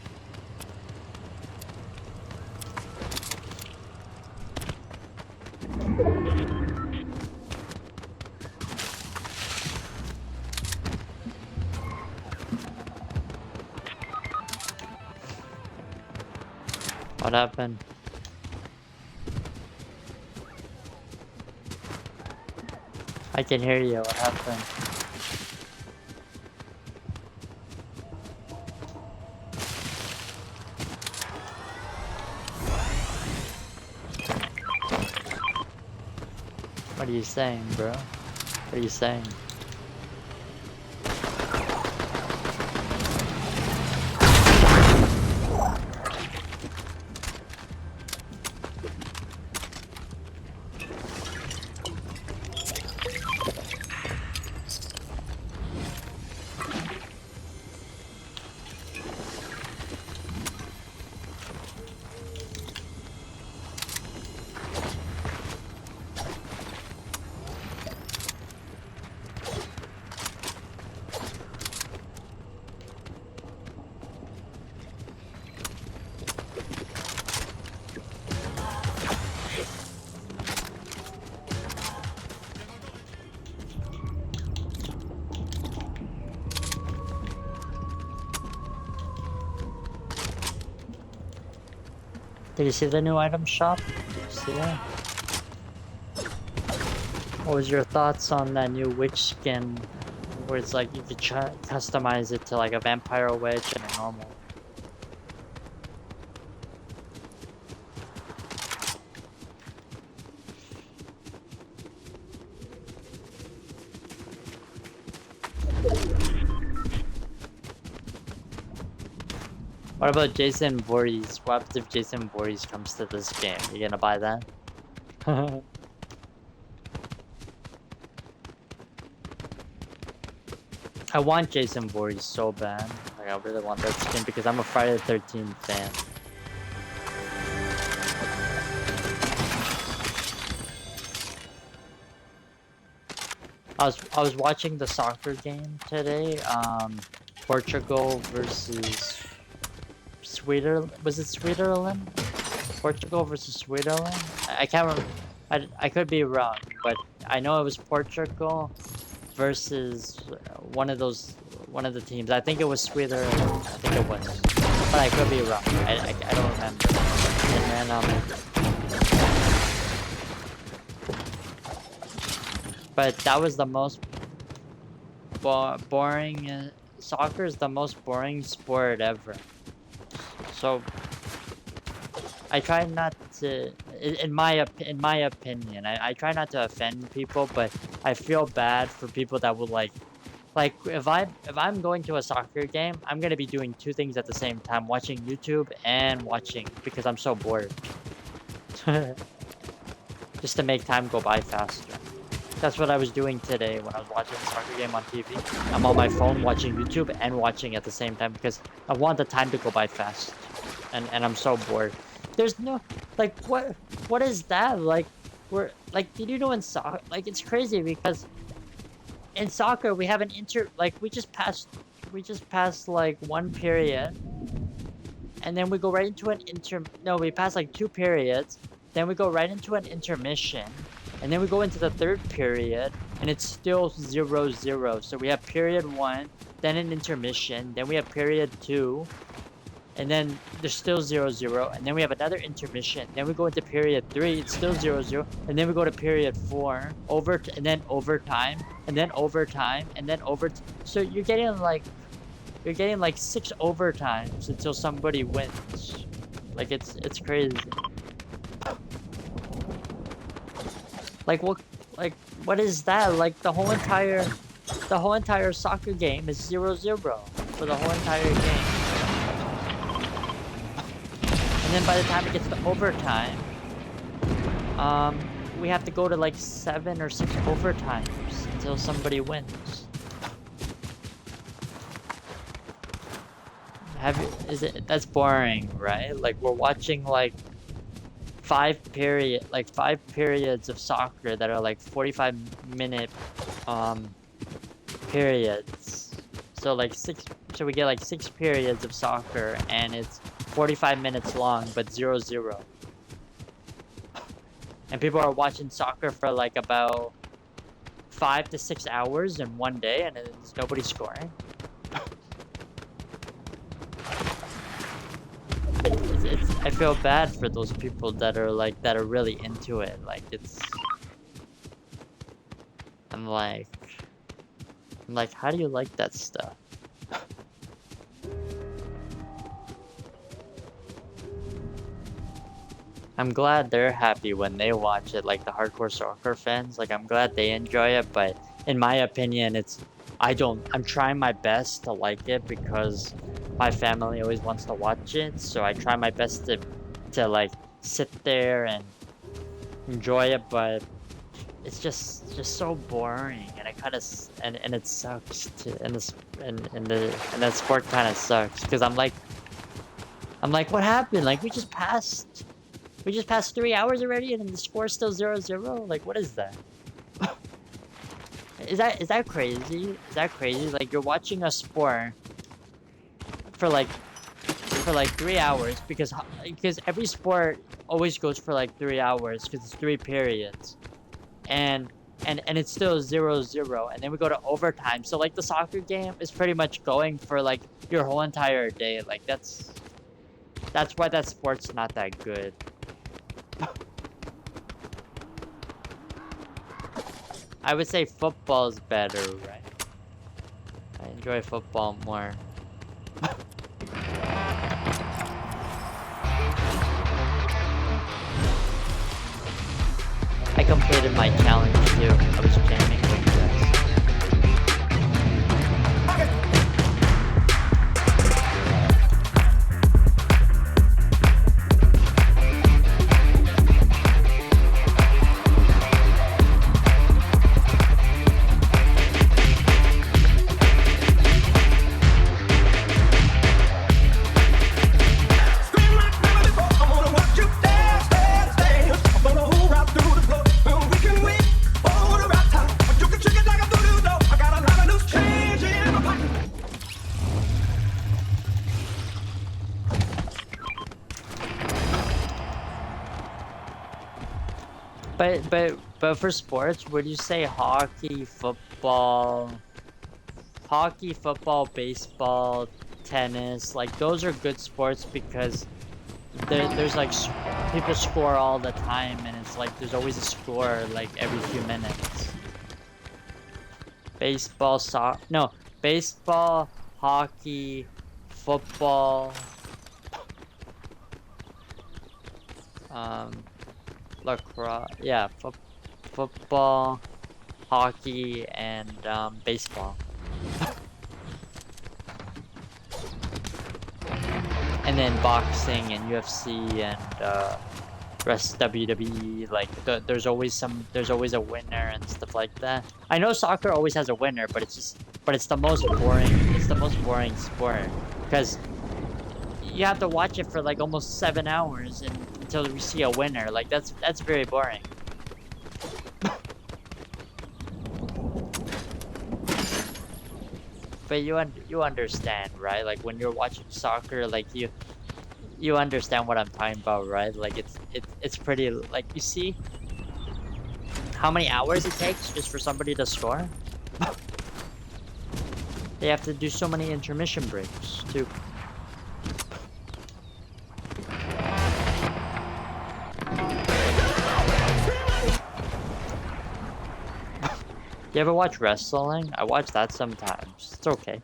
What happened? I can hear you. What happened? What are you saying, bro? What are you saying? Did you see the new item shop? Did you see that? What was your thoughts on that new witch skin? Where it's like you could customize it to like a vampire witch and a normal. What about Jason Voorhees? What happens if Jason Voorhees comes to this game? You gonna buy that? I want Jason Voorhees so bad. Like, I really want that skin because I'm a Friday the 13th fan. I was watching the soccer game today. Portugal versus Switzerland. Was it Switzerland? Portugal versus Switzerland? I can't remember. I could be wrong, but I know it was Portugal versus one of the teams. I think it was Switzerland. I think it was, but I could be wrong. I don't remember. And then but that was the most boring. Soccer is the most boring sport ever. So I try not to, in my opinion, I try not to offend people, but I feel bad for people that would like if I'm going to a soccer game, I'm gonna be doing two things at the same time, watching YouTube and watching because I'm so bored. Just to make time go by faster. That's what I was doing today when I was watching the soccer game on TV. I'm on my phone watching YouTube and watching at the same time because I want the time to go by fast. And I'm so bored. There's no, like, what is that? Like, did you know in soccer, like, it's crazy because in soccer we have an we just passed like one period. And then we go right into we pass like two periods. Then we go right into an intermission. And then we go into the third period, and it's still 0-0. So we have period 1, then an intermission, then we have period 2, and then there's still 0-0, and then we have another intermission. Then we go into period 3, it's still 0-0, and then we go to period 4, and then overtime, and then overtime, and then overtime. So you're getting like 6 overtimes until somebody wins. Like it's crazy. Like what is that? Like the whole entire soccer game is 0-0 for the whole entire game. And then by the time it gets to overtime, we have to go to like 7 or 6 overtimes until somebody wins. That's boring, right? Like we're watching like 5 periods of soccer that are like 45-minute periods. So like so we get like 6 periods of soccer and it's 45 minutes long but 0-0. And people are watching soccer for like about 5 to 6 hours in one day and there's nobody scoring. I feel bad for those people that are really into it. Like I'm like, how do you like that stuff? I'm glad they're happy when they watch it, like the hardcore soccer fans. Like I'm glad they enjoy it, but in my opinion, I'm trying my best to like it because my family always wants to watch it, so I try my best to like sit there and enjoy it, but it's just so boring, and it sucks and that sport kind of sucks because I'm like, what happened? Like we just passed 3 hours already, and the score's still 0-0. Like what is that? Is that crazy? Is that crazy? Like you're watching a sport for like 3 hours because every sport always goes for like 3 hours because it's 3 periods, and it's still 0-0, and then we go to overtime. So like the soccer game is pretty much going for like your whole entire day. Like that's That's why that sport's not that good. I would say football's better, right? I enjoy football more. I completed my challenge too. I was jamming with you guys. Scream like never before. I wanna watch you dance, dance, dance. I'm gonna hold right through the club. We can win all the right time. You can trick it like a voodoo doll. I got a lot of loose change in my pocket. But for sports, would you say hockey, football, baseball, tennis, like those are good sports because there's like people score all the time and it's like there's always a score like every few minutes. Baseball, hockey, football, lacrosse, yeah, football, hockey, and baseball. And then boxing and UFC and rest WWE, like there's always a winner and stuff like that. I know soccer always has a winner, but it's the most boring sport because you have to watch it for like almost 7 hours until we see a winner. Like that's very boring. But you understand, right? Like when you're watching soccer, like you understand what I'm talking about, right? Like it's pretty, like you see how many hours it takes just for somebody to score. They have to do so many intermission breaks too. You ever watch wrestling? I watch that sometimes. It's okay.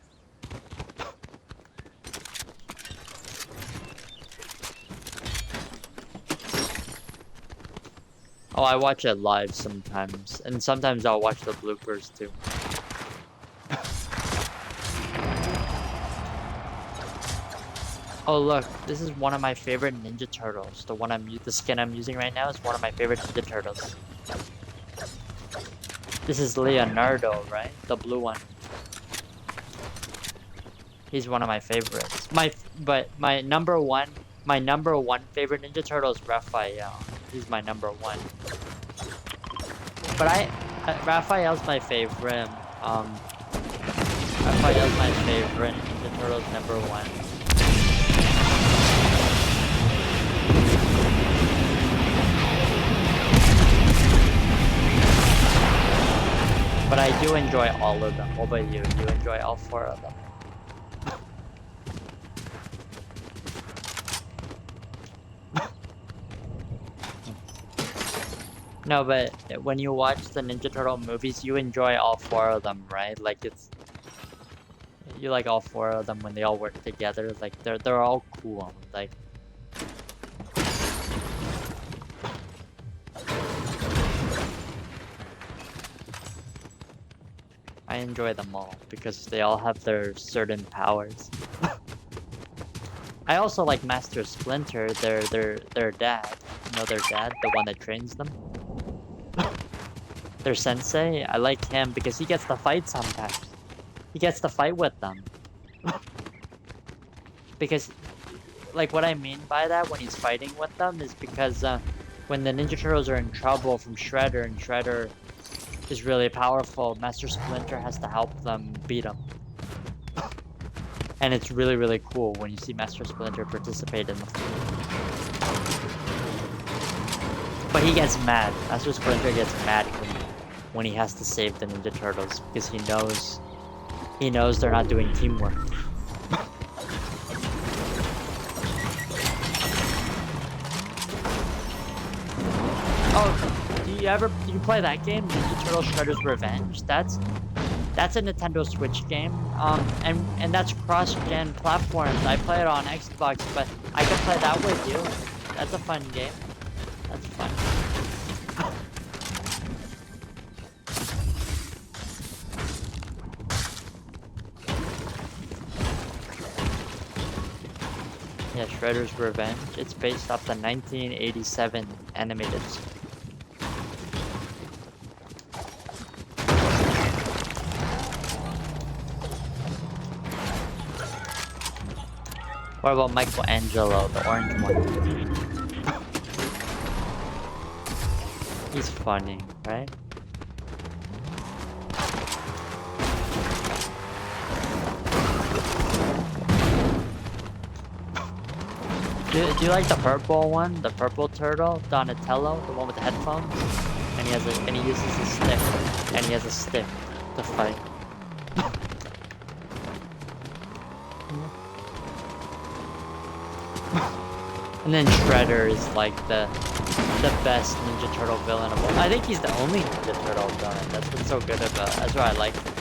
Oh, I watch it live sometimes. And sometimes I'll watch the bloopers too. Oh look, this is one of my favorite Ninja Turtles. The skin I'm using right now is one of my favorite Ninja Turtles. This is Leonardo, right? The blue one. He's one of my favorites. My number one favorite Ninja Turtle is Raphael. He's my number one. But Raphael's my favorite. Raphael's my favorite. Ninja Turtle's number one. But I do enjoy all of them. What about you? You enjoy all 4 of them? No, but when you watch the Ninja Turtle movies, you enjoy all 4 of them, right? Like you like all 4 of them when they all work together. Like they're all cool. Like I enjoy them all because they all have their certain powers. I also like Master Splinter, their dad. You know their dad, the one that trains them? Their sensei. I like him because he gets to fight sometimes. He gets to fight with them. Because, like, what I mean by that when he's fighting with them is because when the Ninja Turtles are in trouble from Shredder and Shredder is really powerful, Master Splinter has to help them beat him. And it's really, really cool when you see Master Splinter participate in the fight. But he gets mad. Master Splinter gets mad when he has to save the Ninja Turtles because he knows they're not doing teamwork. Oh, do you play that game, Ninja Turtle Shredder's Revenge? That's a Nintendo Switch game. And that's cross-gen platforms. I play it on Xbox, but I can play that with you. That's a fun game. That's fun. Yeah, Shredder's Revenge. It's based off the 1987 animated. What about Michelangelo, the orange one? He's funny, right? Do you like the purple one? The purple turtle? Donatello? The one with the headphones? And he uses a stick. And he has a stick to fight. And then Shredder is like the best Ninja Turtle villain of all. I think he's the only Ninja Turtle villain. That's what's so good about. That's why I like him.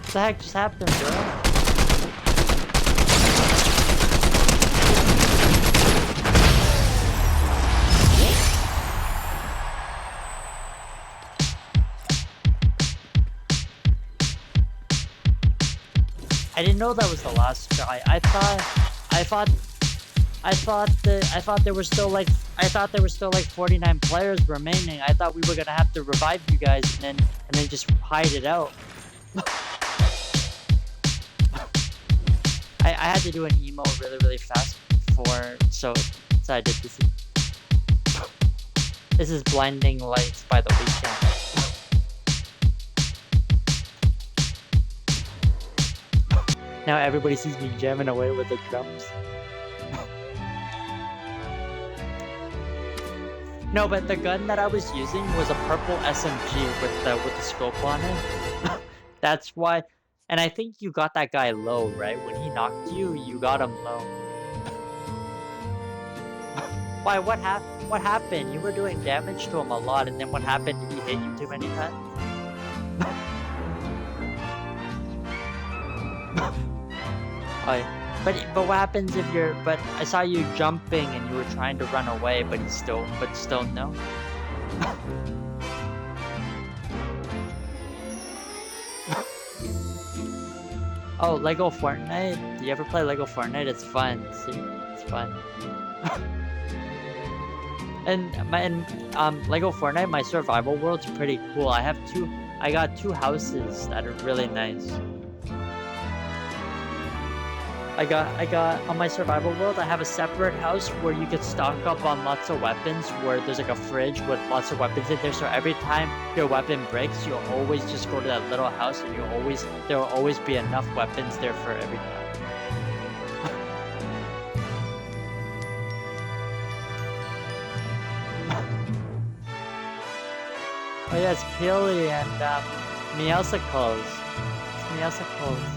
What the heck just happened, bro? I didn't know that was the last guy. I thought there were still like 49 players remaining. I thought we were gonna have to revive you guys and then just hide it out. I had to do an emo really fast so I did this. This is Blinding Lights by The Weeknd. Now everybody sees me jamming away with the drums. No, but the gun that I was using was a purple SMG with the scope on it. That's why. And I think you got that guy low, right? When he knocked you, you got him low. Why? What happened? You were doing damage to him a lot, and then what happened? Did he hit you too many times? Oh, yeah. But what happens if you're? But I saw you jumping and you were trying to run away, but still no. Oh, Lego Fortnite? Do you ever play Lego Fortnite? It's fun. See? It's fun. and Lego Fortnite, my survival world's pretty cool. I got two houses that are really nice. I got on my survival world, I have a separate house where you can stock up on lots of weapons, where there's like a fridge with lots of weapons in there, so every time your weapon breaks, you'll always just go to that little house and there will always be enough weapons there for every time. Oh yeah, it's Peely and Meowsicles. It's Meowsicles.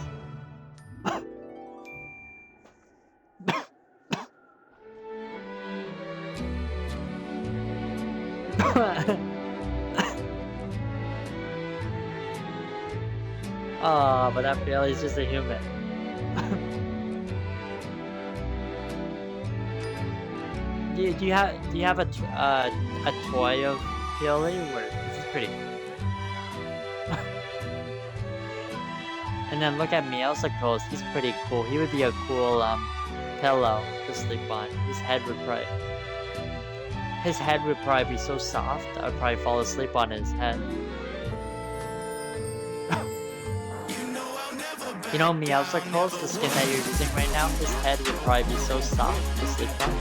Oh, but that Peely's just a human. do you have a toy of Peely? Where this is pretty cool. And then look at Meowsicles, he's pretty cool. He would be a cool pillow to sleep on. His head would probably be so soft, I'd probably fall asleep on his head. You know Meowsicles, the skin that you're using right now, his head would probably be so soft to sleep on.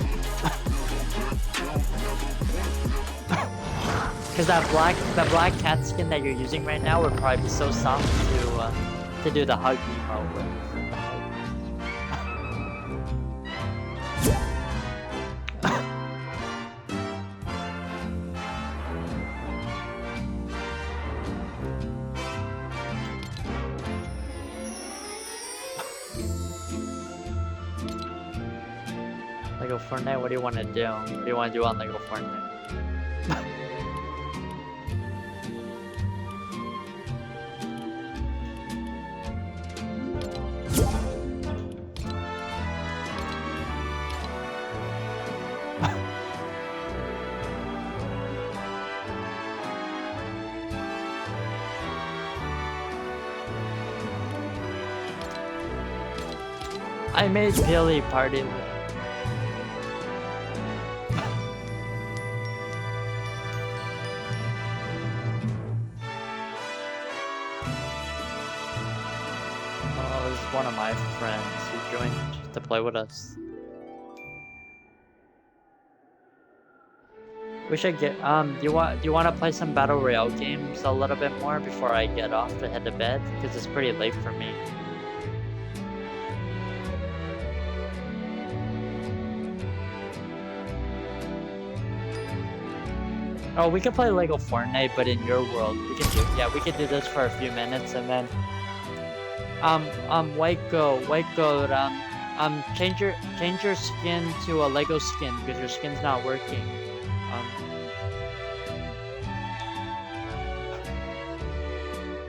Cause that black cat skin that you're using right now would probably be so soft to do the hug emote with. Lego Fortnite, what do you want to do? What do you want to do on Lego Fortnite? I made Peely party with. Oh, this is one of my friends who joined to play with us. We should get do you want to play some Battle Royale games a little bit more before I get off to head to bed? Because it's pretty late for me. Oh, we could play Lego Fortnite, but in your world. We could do this for a few minutes and then white goat, change your skin to a Lego skin because your skin's not working.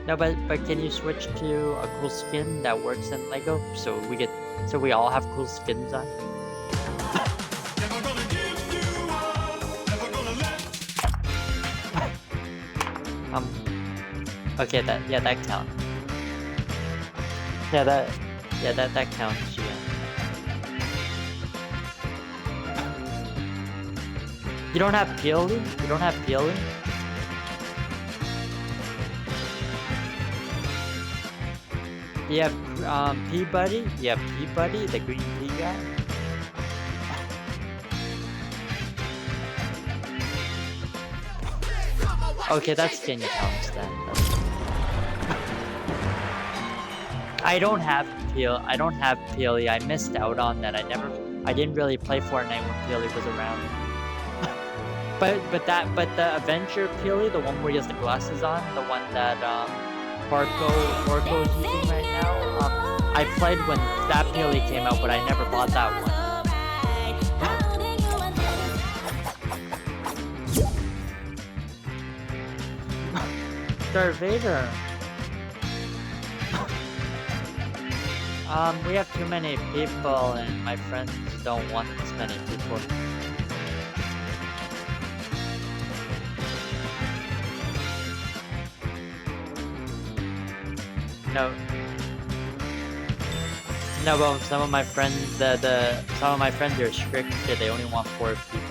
No, but can you switch to a cool skin that works in Lego so we all have cool skins on? Okay, that counts. That counts, yeah. You don't have Peely? You don't have Peely? Do you have P-Buddy? Do you have P-Buddy, the green pea guy? Okay, that skin counts then. I don't have Peely. I missed out on that. I didn't really play Fortnite when Peely was around. but the Adventure Peely, the one where he has the glasses on, the one that Porco is using right now. I played when that Peely came out, but I never bought that one. Darth Vader. We have too many people and my friends don't want this many people. No, but some of my friends, some of my friends are restricted. They only want 4 people.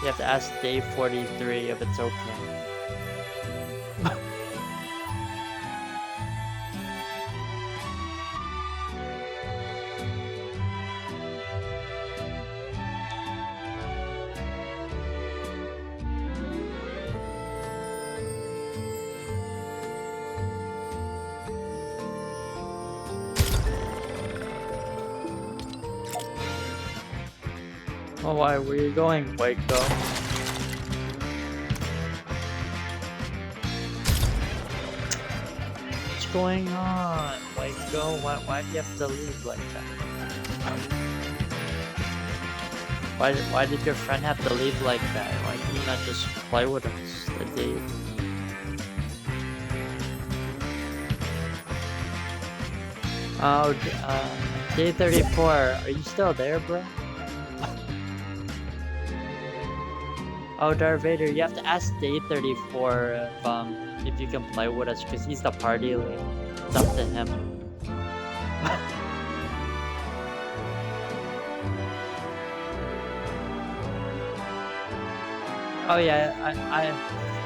You have to ask Dave 43 if it's okay. Oh, why were you going, Waco? What's going on, Waco? Why do you have to leave like that? Why did your friend have to leave like that? Why can you not just play with us, the Dave? Oh, Day 34, are you still there, bro? Oh, Darth Vader, you have to ask Day34 if you can play with us, because he's the party lead. It's up to him. Oh yeah,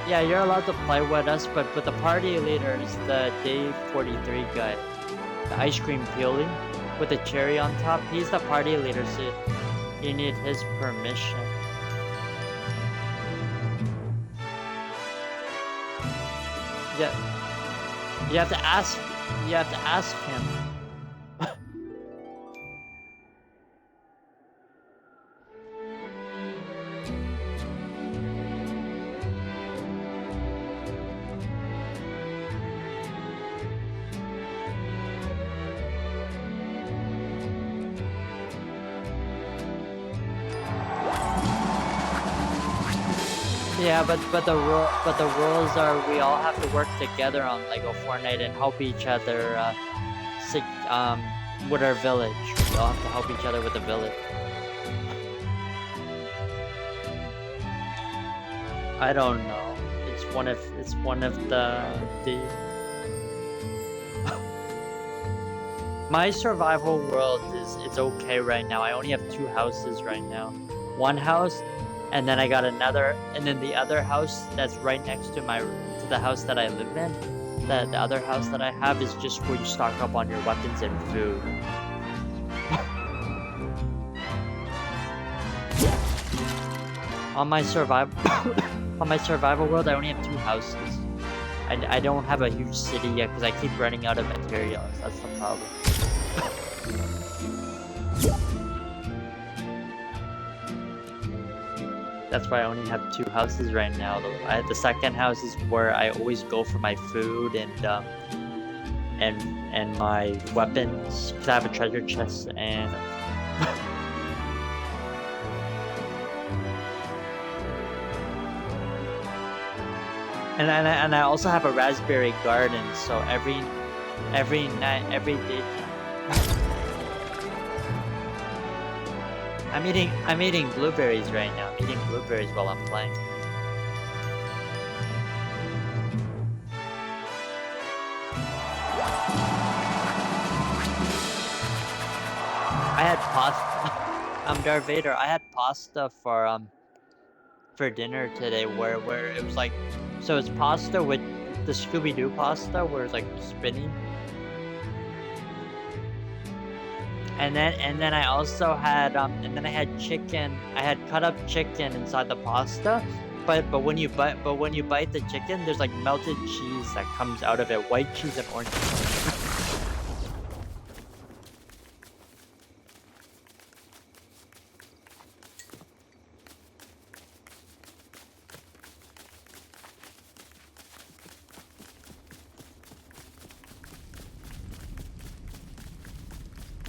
yeah, you're allowed to play with us, but the party leader is the Day43 guy, the ice cream peeling with the cherry on top. He's the party leader, so you need his permission. Yeah, you have to ask. You have to ask him. Yeah, but the rules are we all have to work together on Lego Fortnite and help each other. With our village, we all have to help each other with the village. I don't know. It's one of the. My survival world it's okay right now. I only have 2 houses right now. One house, and then I got another, and then the other house that's right next to the house that I live in. The other house that I have is just where you stock up on your weapons and food. On my survival world, I only have 2 houses. I don't have a huge city yet because I keep running out of materials. That's the problem. That's why I only have 2 houses right now. The second house is where I always go for my food and my weapons, because I have a treasure chest and. And I also have a raspberry garden, so every night, every day. I'm eating blueberries right now. I'm eating blueberries while I'm playing. I had pasta. I'm Darth Vader. I had pasta for dinner today, where it was like, so it's pasta with the Scooby-Doo pasta, where it's like spinning. And then I also had and then I had chicken. I had cut up chicken inside the pasta, but when you bite the chicken, there's like melted cheese that comes out of it, white cheese and orange cheese.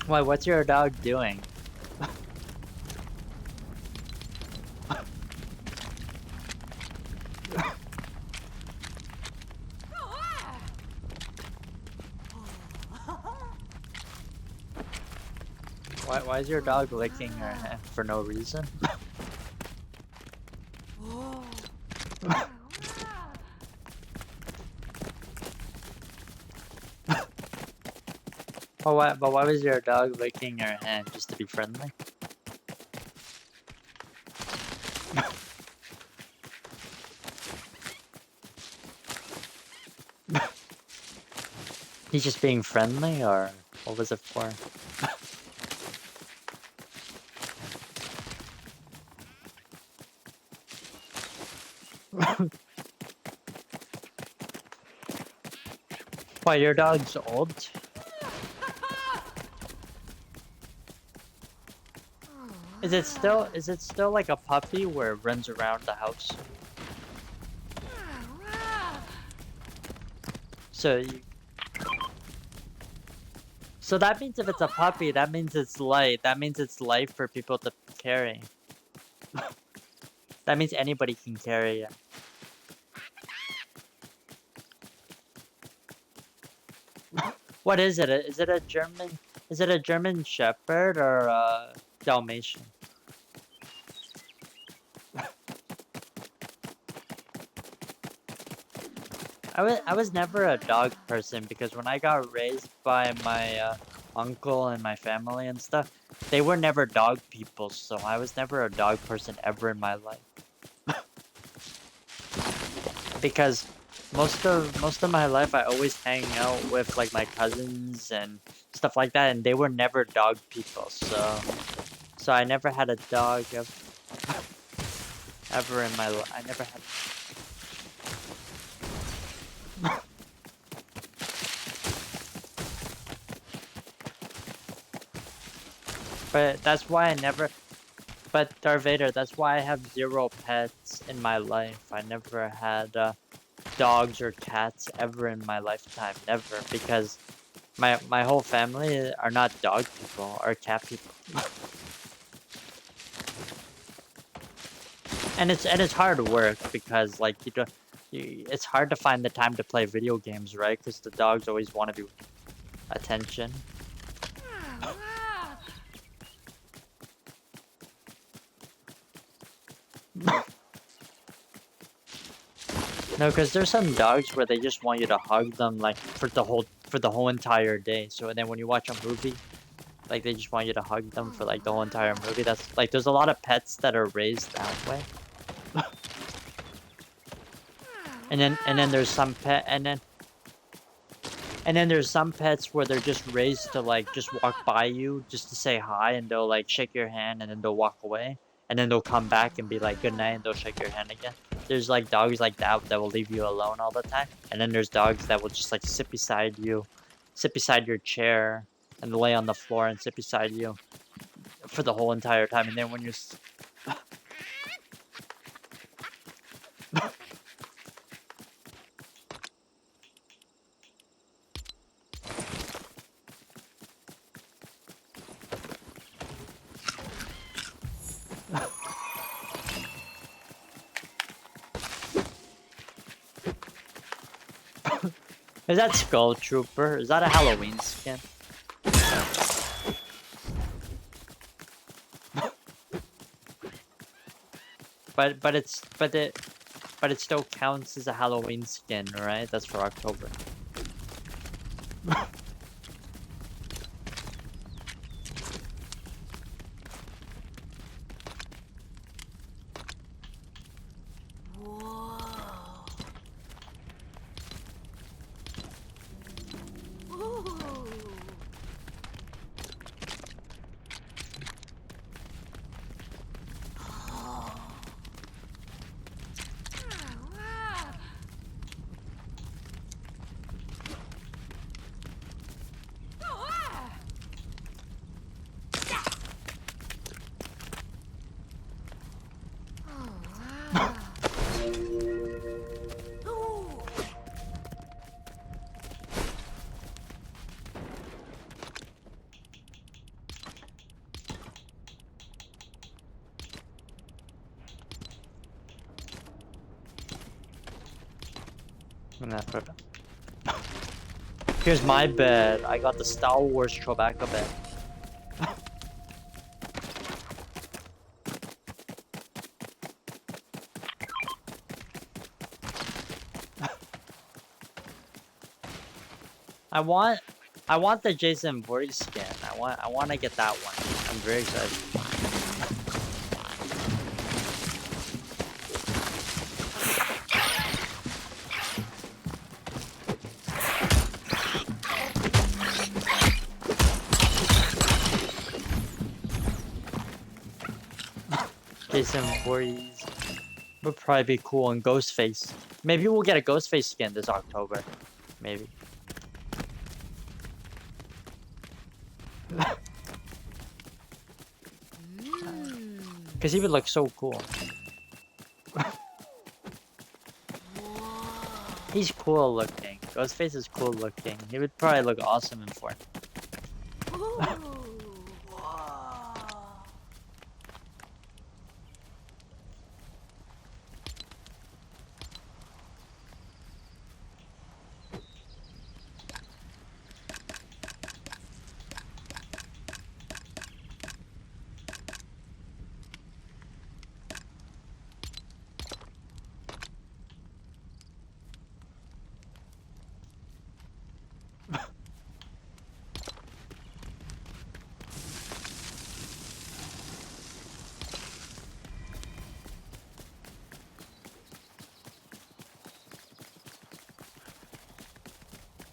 Why? What's your dog doing? Why is your dog licking her hand for no reason? But why was your dog licking her hand? Just to be friendly? He's just being friendly, or what was it for? Why, your dog's old? Is it still like a puppy where it runs around the house? So that means if it's a puppy, that means it's light. That means it's light for people to carry. That means anybody can carry it. What is it? Is it a German Shepherd or a Dalmatian? I was never a dog person because when I got raised by my uncle and my family and stuff, they were never dog people, so I was never a dog person ever in my life. Because most of my life I always hang out with like my cousins and stuff like that, and they were never dog people, so I never had a dog ever in my life. I never had. But that's why I never. But Darth Vader, that's why I have 0 pets in my life. I never had dogs or cats ever in my lifetime, never, because my whole family are not dog people or cat people. And it's hard work because like it's hard to find the time to play video games, right? Because the dogs always want to be attention. No, because there's some dogs where they just want you to hug them like for the whole entire day. So then when you watch a movie, like they just want you to hug them for like the whole entire movie. That's like there's a lot of pets that are raised that way. And then there's some there's some pets where they're just raised to like just walk by you just to say hi, and they'll like shake your hand and then they'll walk away, and then they'll come back and be like good night and they'll shake your hand again. There's like dogs like that that will leave you alone all the time, and then there's dogs that will just like sit beside your chair and lay on the floor and sit beside you for the whole entire time, and then when you're Is that Skull Trooper? Is that a Halloween skin? but it still counts as a Halloween skin, right? That's for October. Here's my bed. I got the Star Wars Chewbacca bed. I want the Jason Voorhees skin. I want to get that one. I'm very excited. Jason Voorhees would probably be cool, and Ghostface. Maybe we'll get a Ghostface skin this October. Maybe. Because he would look so cool. He's cool looking. Ghostface is cool looking. He would probably look awesome in Fortnite.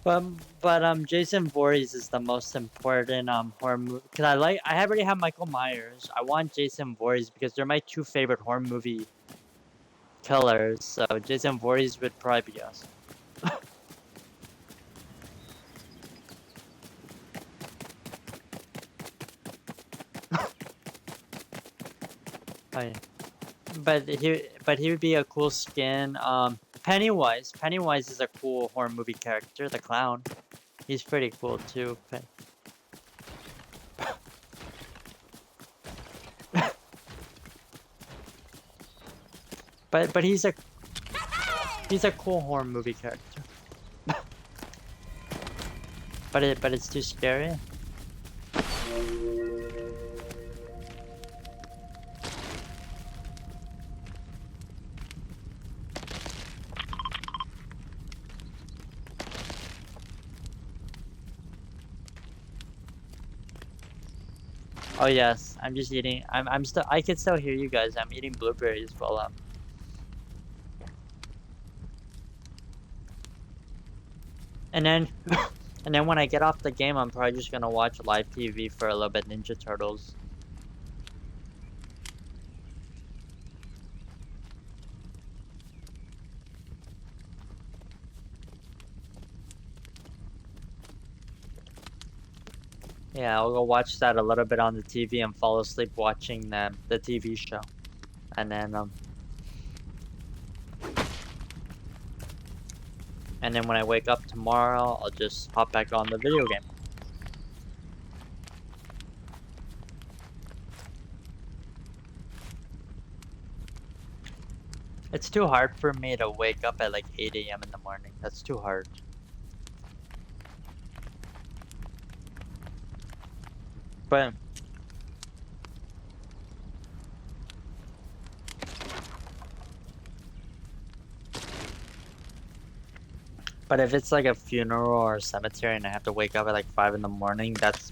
But Jason Voorhees is the most important horror movie because I already have Michael Myers. I want Jason Voorhees because they're my two favorite horror movie killers. So Jason Voorhees would probably be us. Oh, yeah. But he would be a cool skin. Pennywise. Pennywise is a cool horror movie character. The clown. He's pretty cool too. But he's a cool horror movie character. but it's too scary. Oh yes, I'm just eating. I'm still. I can still hear you guys. I'm eating blueberries while And then, and then when I get off the game, I'm probably just gonna watch live TV for a little bit. Ninja Turtles. Yeah, I'll go watch that a little bit on the TV and fall asleep watching the TV show, and then when I wake up tomorrow, I'll just hop back on the video game. It's too hard for me to wake up at like 8 a.m. in the morning. That's too hard. But if it's like a funeral or a cemetery and I have to wake up at like 5 in the morning, that's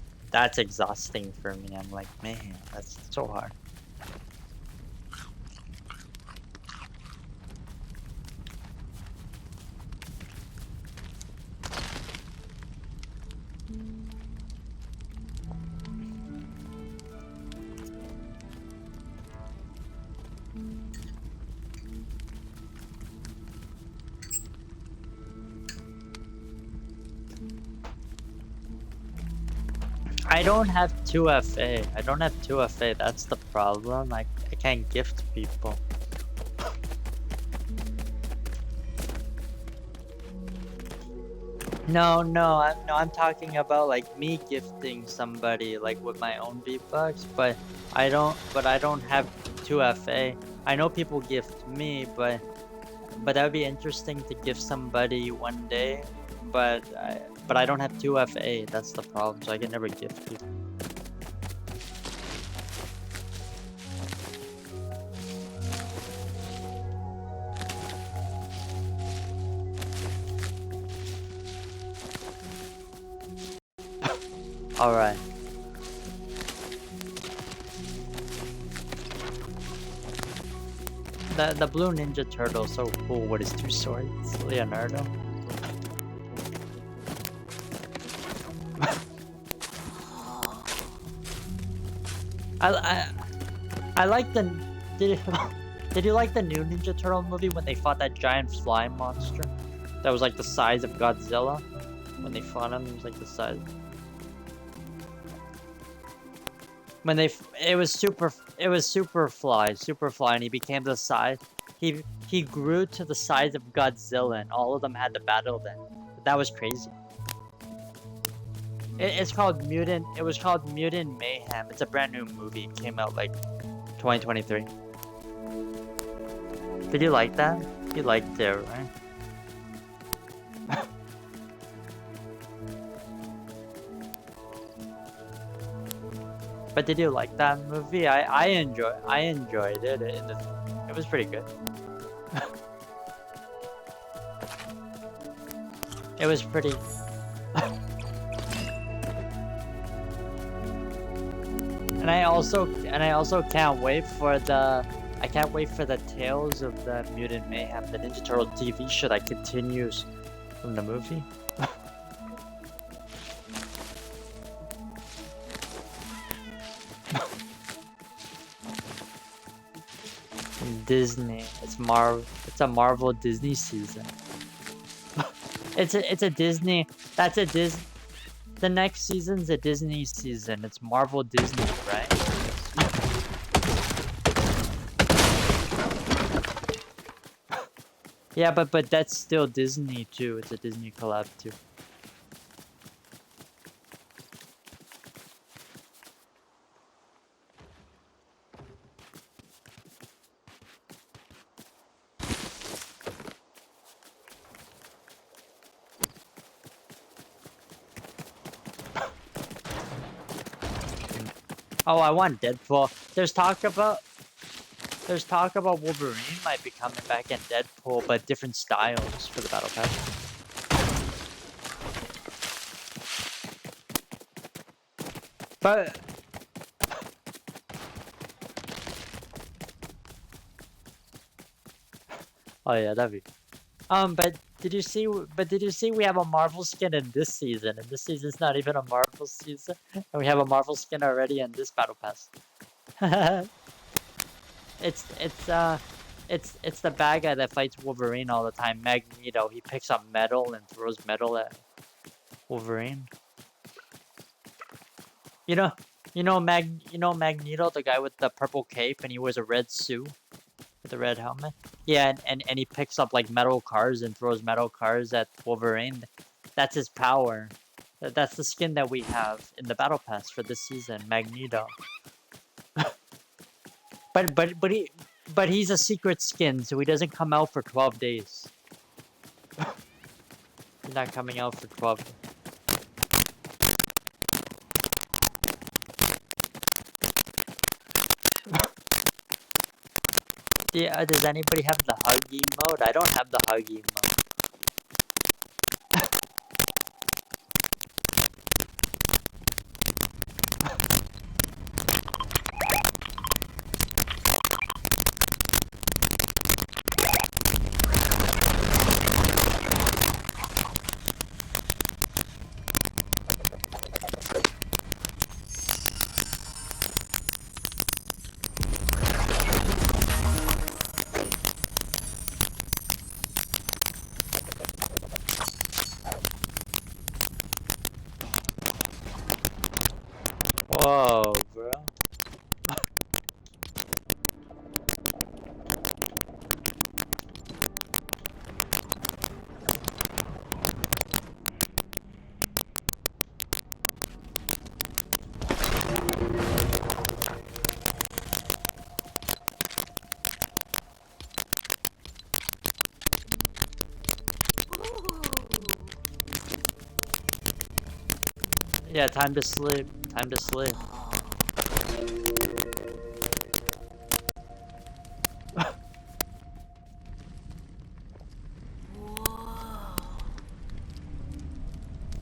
exhausting for me. I'm like, man, that's so hard. I don't have 2FA. I don't have 2FA. That's the problem. I can't gift people. No, I'm talking about like me gifting somebody like with my own V-Bucks, but I don't have 2FA. I know people gift me, but that would be interesting to gift somebody one day, but I don't have 2FA. That's the problem, so I can never gift people. All right. The blue Ninja Turtle is so cool with his two swords, Leonardo. I like the did you like the new Ninja Turtle movie when they fought that giant fly monster that was like the size of Godzilla? When they fought him, it was like the size. When it was Superfly, and he became the size. He grew to the size of Godzilla, and all of them had to battle then. That was crazy. It's called Mutant. It was called Mutant Mayhem. It's a brand new movie. It came out like 2023. Did you like that? You liked it, right? But did you like that movie? I enjoyed it. It was pretty good. It was pretty. And I also can't wait for the Tales of the Mutant Mayhem, the Ninja Turtle TV show that continues from the movie. Disney. It's a Marvel Disney season. It's a Disney. That's a Disney. The next season's a Disney season. It's Marvel Disney, right? Yeah, but that's still Disney too. It's a Disney collab too. Oh, I want Deadpool. There's talk about Wolverine might be coming back in Deadpool, but different styles for the Battle Pass. But oh yeah, that'd be. But did you see? But did you see we have a Marvel skin in this season? And this season's not even a Marvel season, and we have a Marvel skin already in this Battle Pass. It's the bad guy that fights Wolverine all the time, Magneto. He picks up metal and throws metal at Wolverine. You know Magneto, the guy with the purple cape, and he wears a red suit with a red helmet. Yeah, and he picks up like metal cars and throws metal cars at Wolverine. That's his power. That's the skin that we have in the Battle Pass for this season, Magneto. But he's a secret skin, so he doesn't come out for 12 days. He's not coming out for 12 days. Yeah, does anybody have the hug emote? I don't have the hug emote. Whoa, bro. Yeah, time to sleep. Time to sleep.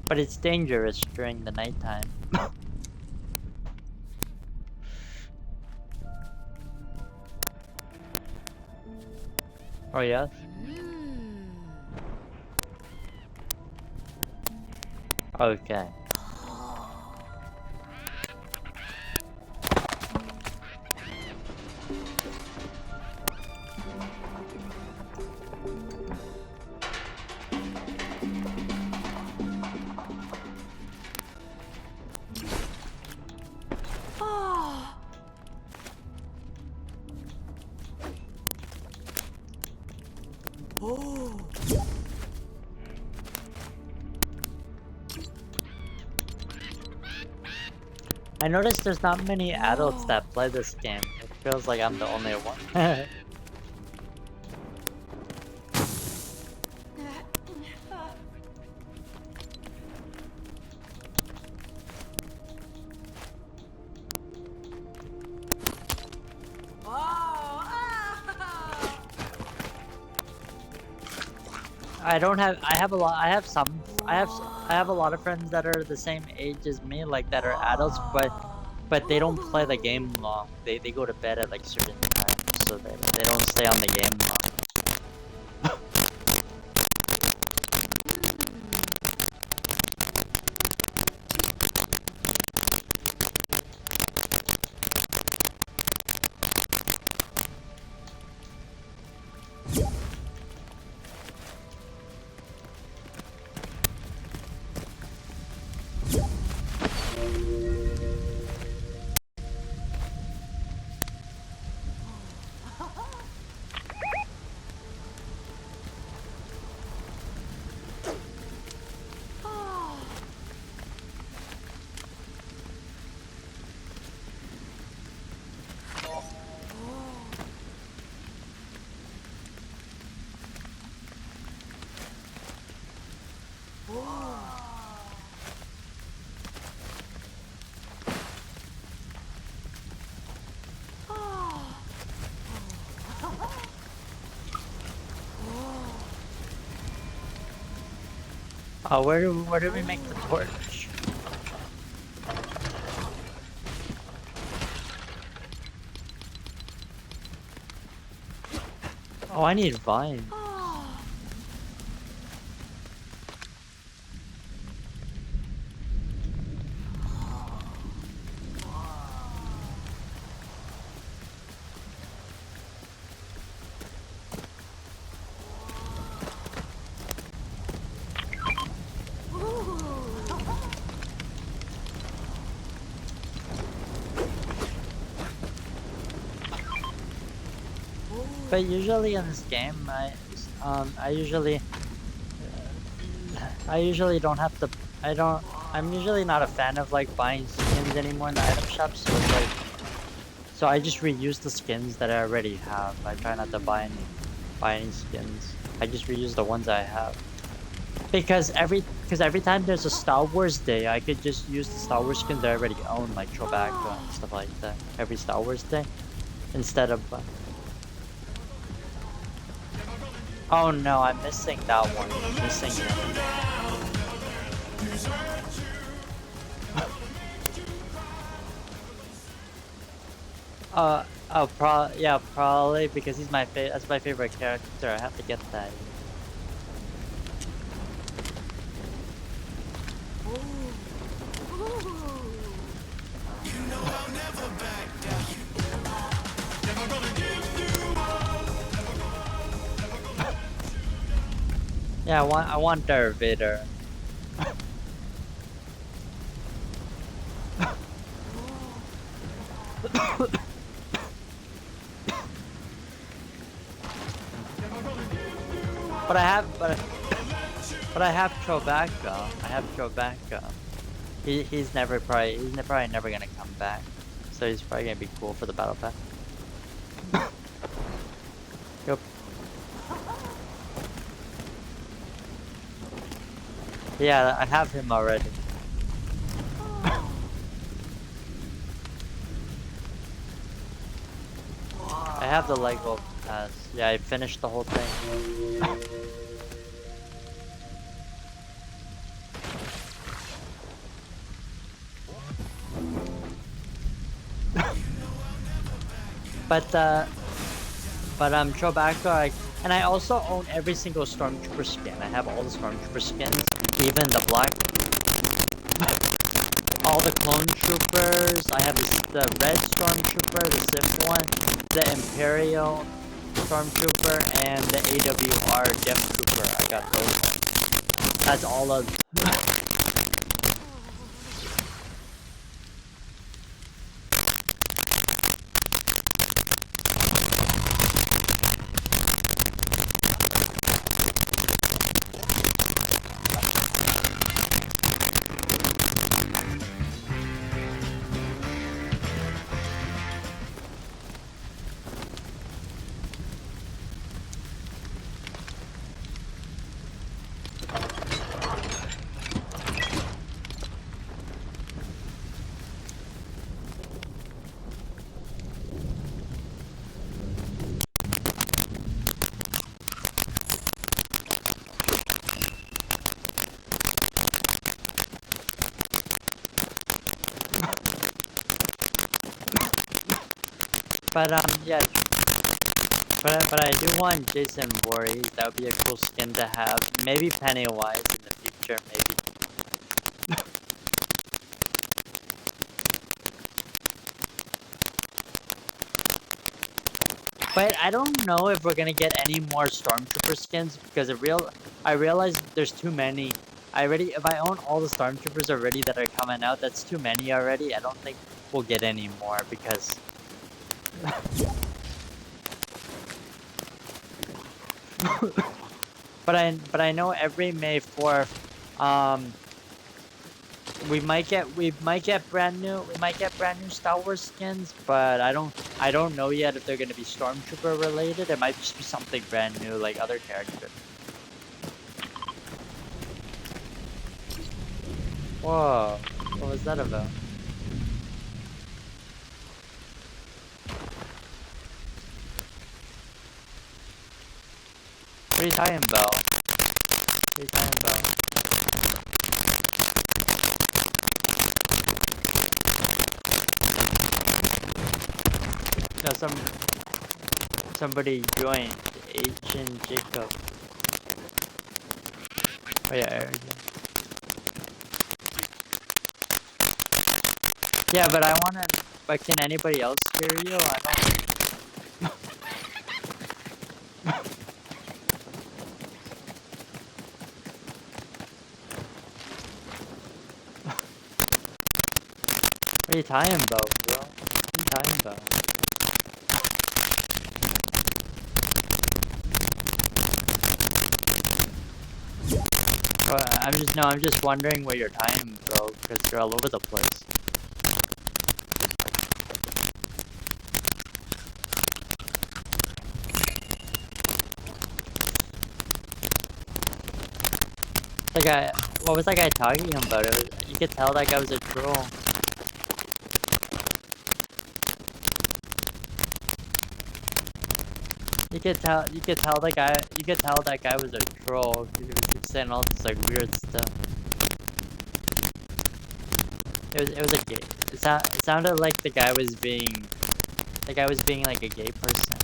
But it's dangerous during the nighttime. Oh yeah? Okay. I noticed there's not many adults that play this game. It feels like I'm the only one. I have a lot, I have a lot of friends that are the same age as me, like that are adults, but they don't play the game long. They go to bed at like certain times, so they don't stay on the game long. Oh, where do we make the torch? Oh, I need vine. But usually in this game, I usually don't have to. I'm usually not a fan of like buying skins anymore in the item shop. So it's like, so I just reuse the skins that I already have. I try not to buy any skins. I just reuse the ones I have. Because every time there's a Star Wars day, I could just use the Star Wars skins I already own, like Chewbacca and stuff like that. Every Star Wars day, instead of. Oh no, I'm missing that one. I'm missing it. Yeah, probably because he's that's my favorite character. I have to get that. Yeah, I want Darth Vader. But I have Chewbacca. I have Chewbacca. He's probably never gonna come back. So he's probably gonna be cool for the battle pass. Yep. Yeah, I have him already. I have the Lego pass. Yeah, I finished the whole thing. But Chewbacca, and I also own every single Stormtrooper skin. I have all the Stormtrooper skins, even the black, all the clone troopers. I have the red Stormtrooper, the Sith one, the Imperial Stormtrooper, and the AWR Death Trooper. I got those. That's all of. But yeah. But I do want Jason Voorhees. That would be a cool skin to have. Maybe Pennywise in the future, maybe. But I don't know if we're gonna get any more Stormtrooper skins because I realized there's too many. If I own all the Stormtroopers already that are coming out, that's too many already. I don't think we'll get any more because. But I know every May 4th, we might get brand new Star Wars skins, but I don't know yet if they're gonna be Stormtrooper related. It might just be something brand new, like other characters. Whoa, what was that about? What are you talking about? What are you talking about? No, somebody joined. Agent Jacob. Oh yeah, Aaron. Yeah, but I wanna. But can anybody else hear you? I don't. What are you talking about, bro? What are you talking about? I'm just wondering what you're talking, bro, because you're all over the place. The guy, what was that guy talking about? You could tell that guy was a troll. You could tell that guy was a troll. He was saying all this like weird stuff. It was a gay. It sounded like the guy was being like a gay person.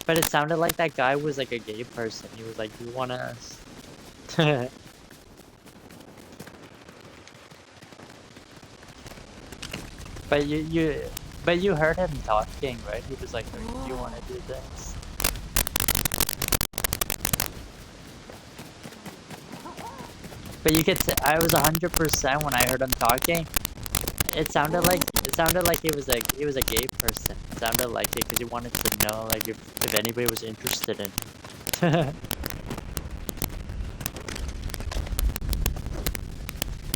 But it sounded like that guy was like a gay person. He was like, "You wanna?" But you heard him talking, right? He was like, "You wanna do this?" But you could. I was 100% when I heard him talking. It sounded like he was a gay person. It sounded like it because he wanted to know like if anybody was interested in him.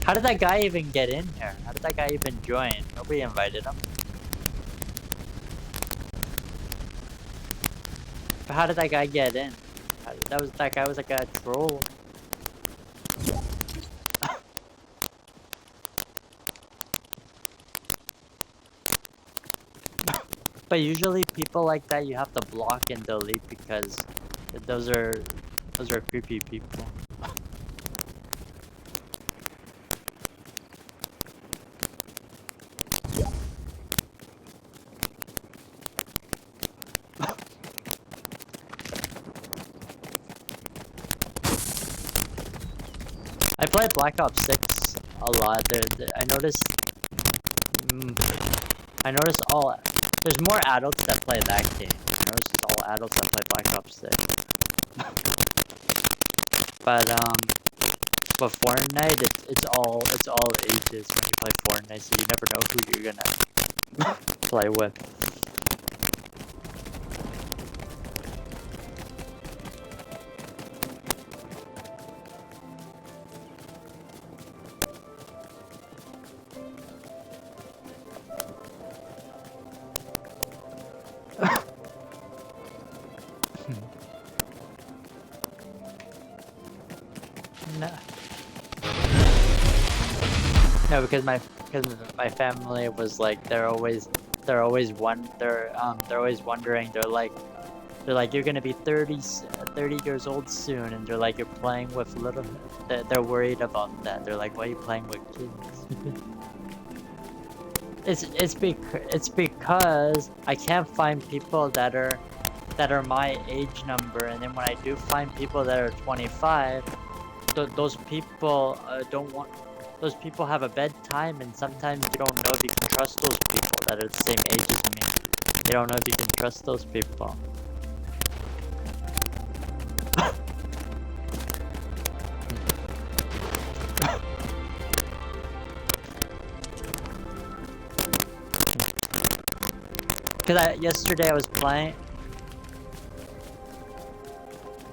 How did that guy even get in here? How did that guy even join? Nobody invited him. But how did that guy get in? That guy was like a troll. But usually people like that you have to block and delete because those are creepy people. I play Black Ops 6 a lot. I noticed there's more adults that play that game. I noticed all adults that play Black Ops 6. But Fortnite, it's all ages when you play Fortnite, so you never know who you're gonna play with. No, because my family was like they're always wondering. They're like you're gonna be 30 years old soon, and they're like you're playing with little. They're worried about that. They're like, why are you playing with kids? it's because I can't find people that are my age number, and then when I do find people that are 25, those people don't want. Those people have a bedtime, and sometimes you don't know if you can trust those people that are the same age as me. You don't know if you can trust those people. Because yesterday I was playing.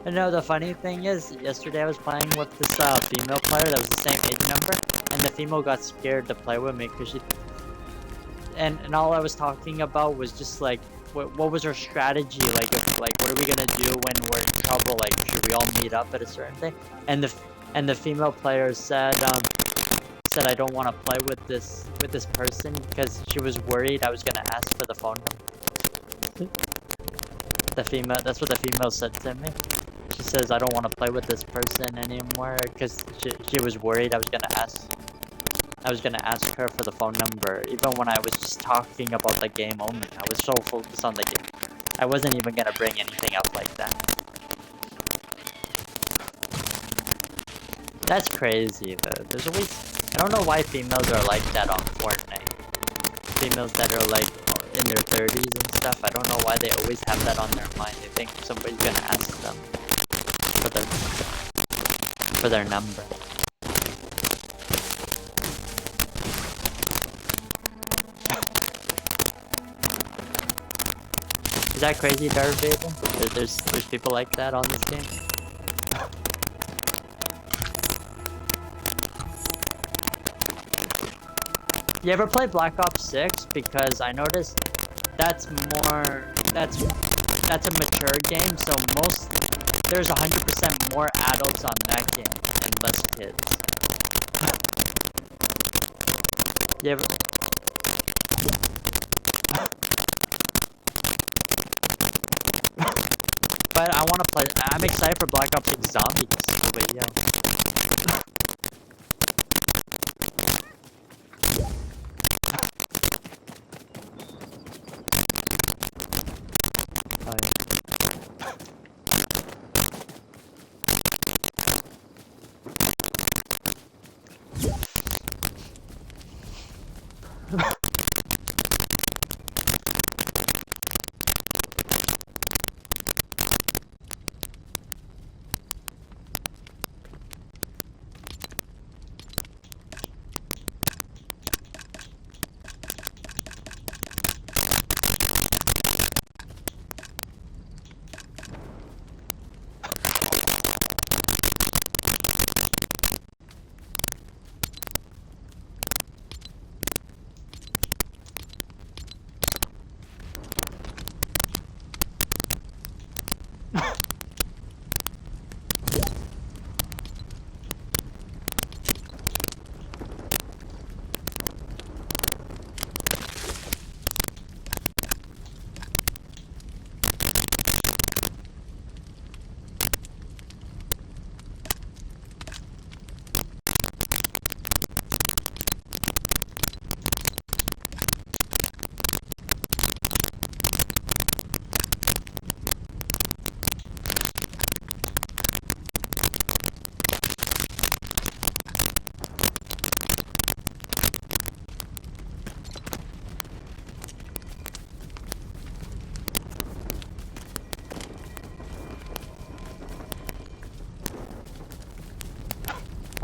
No, the funny thing is, yesterday I was playing with this female player that was the same age number, and the female got scared to play with me because she. And all I was talking about was just like, what was our strategy? Like, what are we gonna do when we're in trouble? Like, should we all meet up at a certain thing? And the female player said I don't want to play with this person because she was worried I was gonna ask for the phone number. That's what the female said to me. She says I don't want to play with this person anymore because she was worried I was gonna I was gonna ask her for the phone number, even when I was just talking about the game only. I was so focused on the game. I wasn't even gonna bring anything up like that. That's crazy though. There's always, I don't know why females are like that on Fortnite. Females that are like in their 30s and stuff. I don't know why they always have that on their mind. They think somebody's gonna ask them for their number. Is that crazy, Darth Vader? There's people like that on this game. You ever play Black Ops 6? Because I noticed that's a mature game, so there's 100% more adults on that game and less kids. You ever... But I want to play. I'm excited for Black Ops 6 Zombies. But yeah.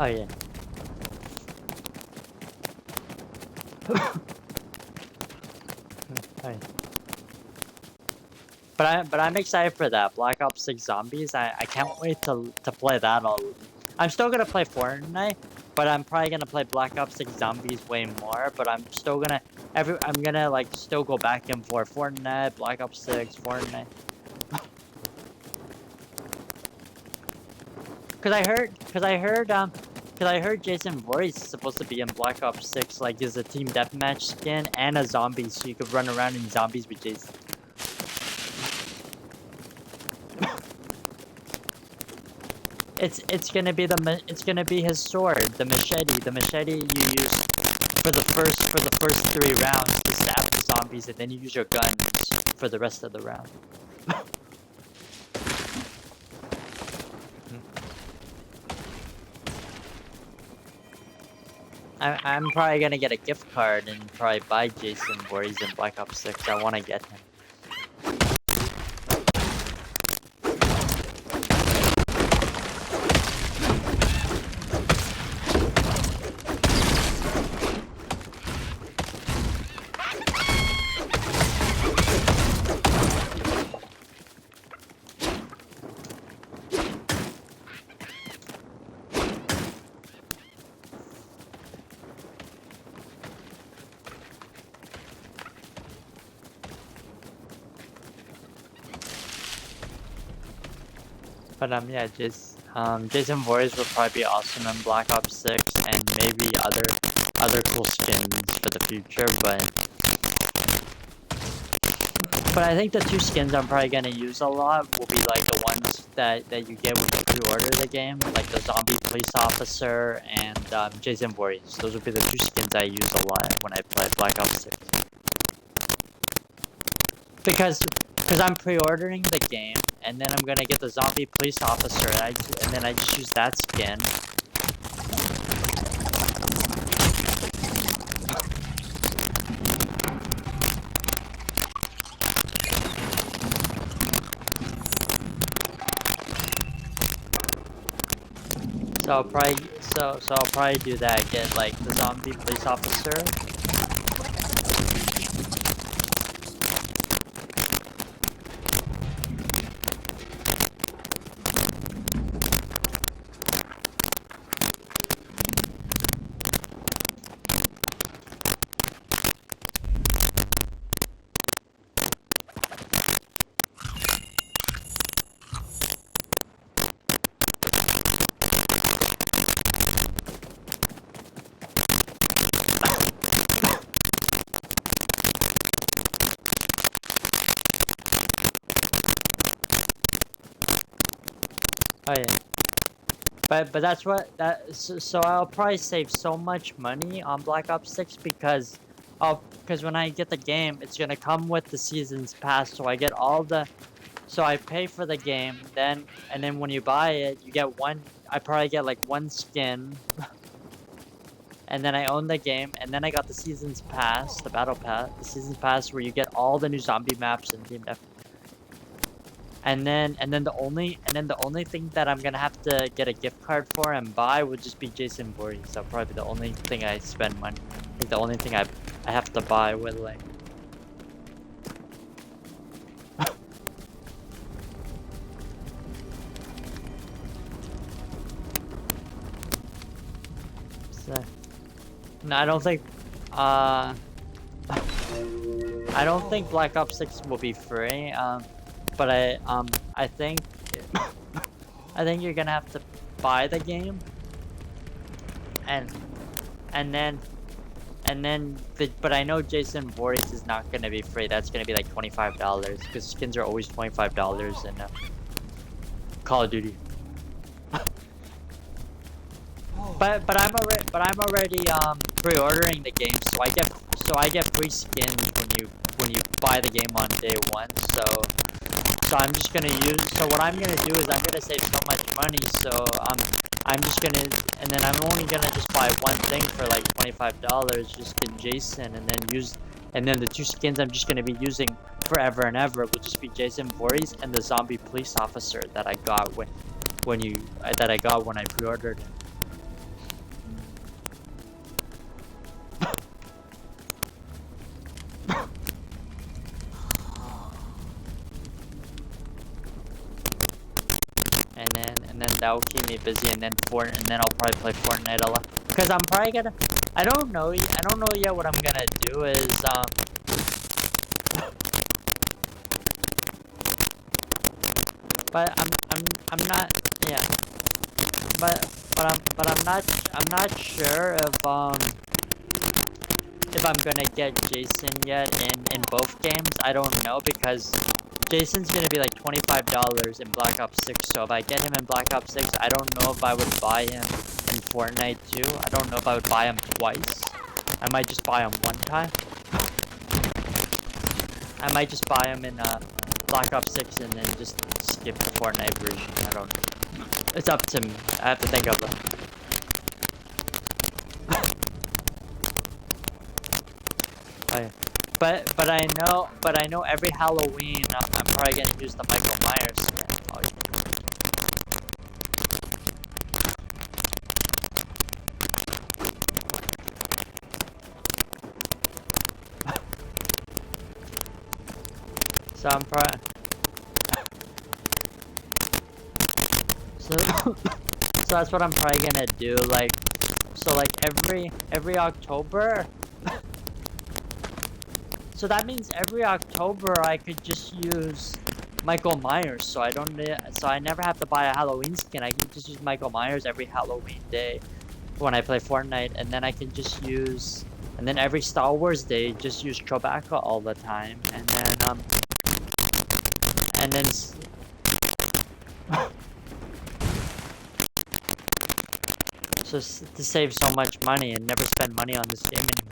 Oh yeah. But I'm excited for that Black Ops 6 Zombies. I can't wait to play that all. I'm still gonna play Fortnite, but I'm probably gonna play Black Ops 6 Zombies way more. But I'm still gonna I'm gonna like still go back and forth Fortnite, Black Ops 6, Fortnite. Cause I heard Jason Voorhees is supposed to be in Black Ops 6, like as a team deathmatch skin and a zombie, so you could run around in zombies with Jason. It's gonna be his sword, the machete you use for the first 3 rounds to stab the zombies, and then you use your guns for the rest of the round. I'm probably gonna get a gift card and probably buy Jason Voorhees in Black Ops 6. I wanna get him. But yeah, Jason Voorhees will probably be awesome in Black Ops 6 and maybe other cool skins for the future, but But I think the two skins I'm probably gonna use a lot will be like the ones that you get when you pre-order the game, like the zombie police officer and Jason Voorhees. Those would be the two skins I use a lot when I play Black Ops 6. Because I'm pre-ordering the game, and then I'm gonna get the zombie police officer, and then I just use that skin. So I'll probably do that. Get like the zombie police officer. Oh yeah. But that's what so I'll probably save so much money on Black Ops 6 because when I get the game, it's gonna come with the season's pass, so I get all the I pay for the game, and then when you buy it, you get I probably get like one skin. And then I own the game, and then I got the season's pass, the battle pass, the season's pass where you get all the new zombie maps and Team F. And then the only thing that I'm gonna have to get a gift card for and buy would just be Jason Voorhees. So probably the only thing I spend money. I think the only thing I have to buy with like. So, no, I don't think. I don't think Black Ops 6 will be free. But I think you're gonna have to buy the game, but I know Jason Voorhees is not gonna be free. That's gonna be like $25 because skins are always $25 in Call of Duty. But I'm already pre-ordering the game, so I get free skins when you buy the game on day one. So I'm just gonna so what I'm gonna do is I'm gonna save so much money, so I'm just gonna, and then I'm only gonna just buy one thing for like $25, just in Jason, and then the two skins I'm just gonna be using forever and ever will just be Jason Voorhees and the zombie police officer that I got when I pre-ordered it. And then that will keep me busy, and then I'll probably play Fortnite a lot because I'm probably gonna. I don't know yet what I'm gonna do is but I'm not I'm not sure if I'm gonna get Jason yet in both games. I don't know because Jason's gonna be like $25 in Black Ops 6, so if I get him in Black Ops 6, I don't know if I would buy him in Fortnite too. I don't know if I would buy him twice. I might just buy him one time. I might just buy him in Black Ops 6 and then just skip the Fortnite version. I don't know. It's up to me. I have to think of it. But I know every Halloween I'm probably gonna use the Michael Myers skin. Oh, yeah. So I'm probably so that's what I'm probably gonna do. Like every October. So that means every October I could just use Michael Myers, so I never have to buy a Halloween skin. I can just use Michael Myers every Halloween day when I play Fortnite, and then I can just use, and then every Star Wars day just use Chewbacca all the time, and then and then to save so much money and never spend money on this game anymore.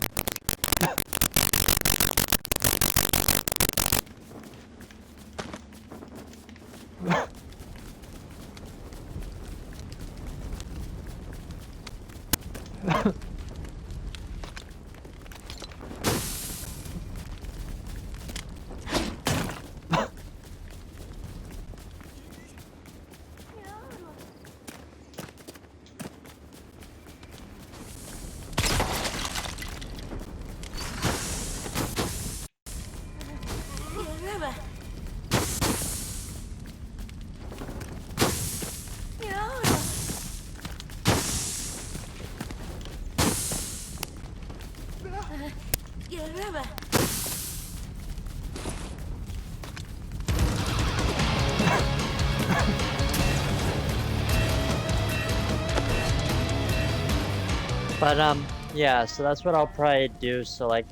But yeah, so that's what I'll probably do. So like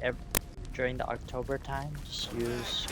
during the October time, just use.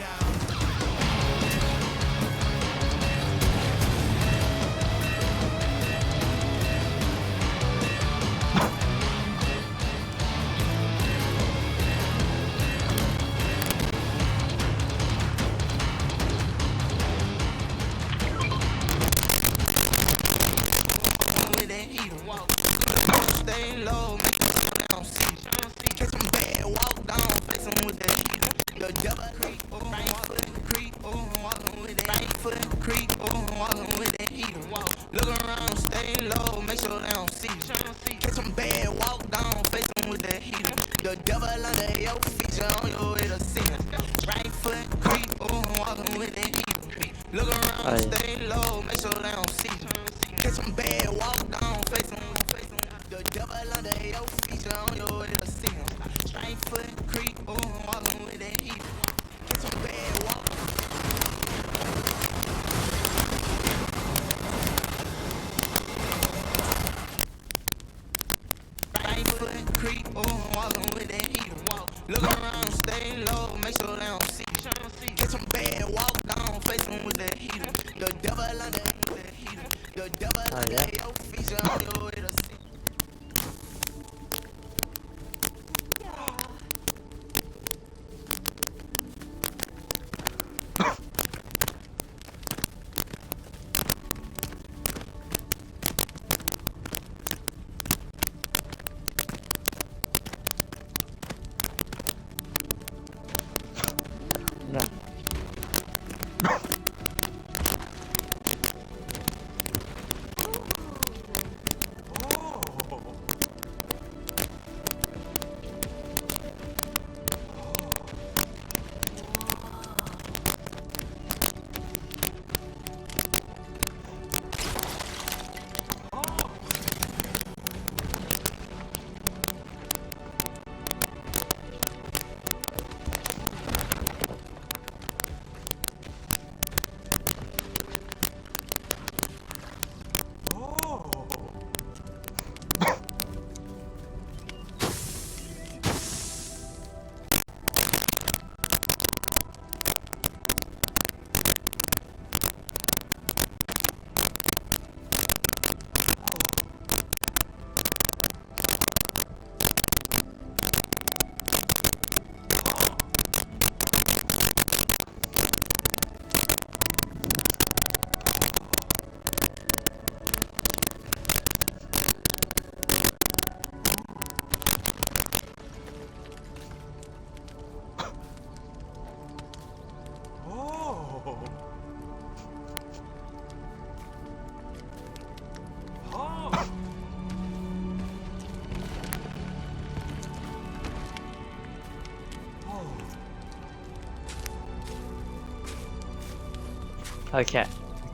Okay,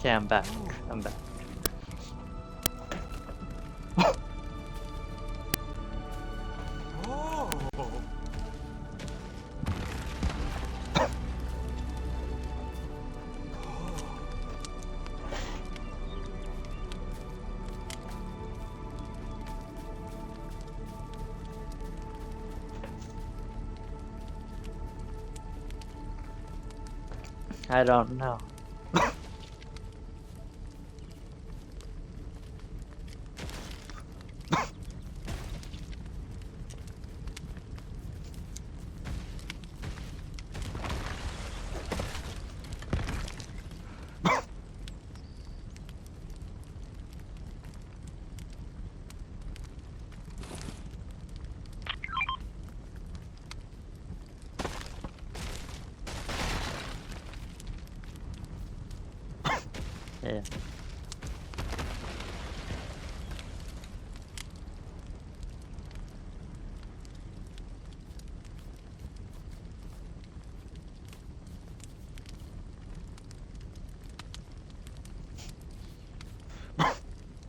I'm back. I'm back. I don't know. Yeah.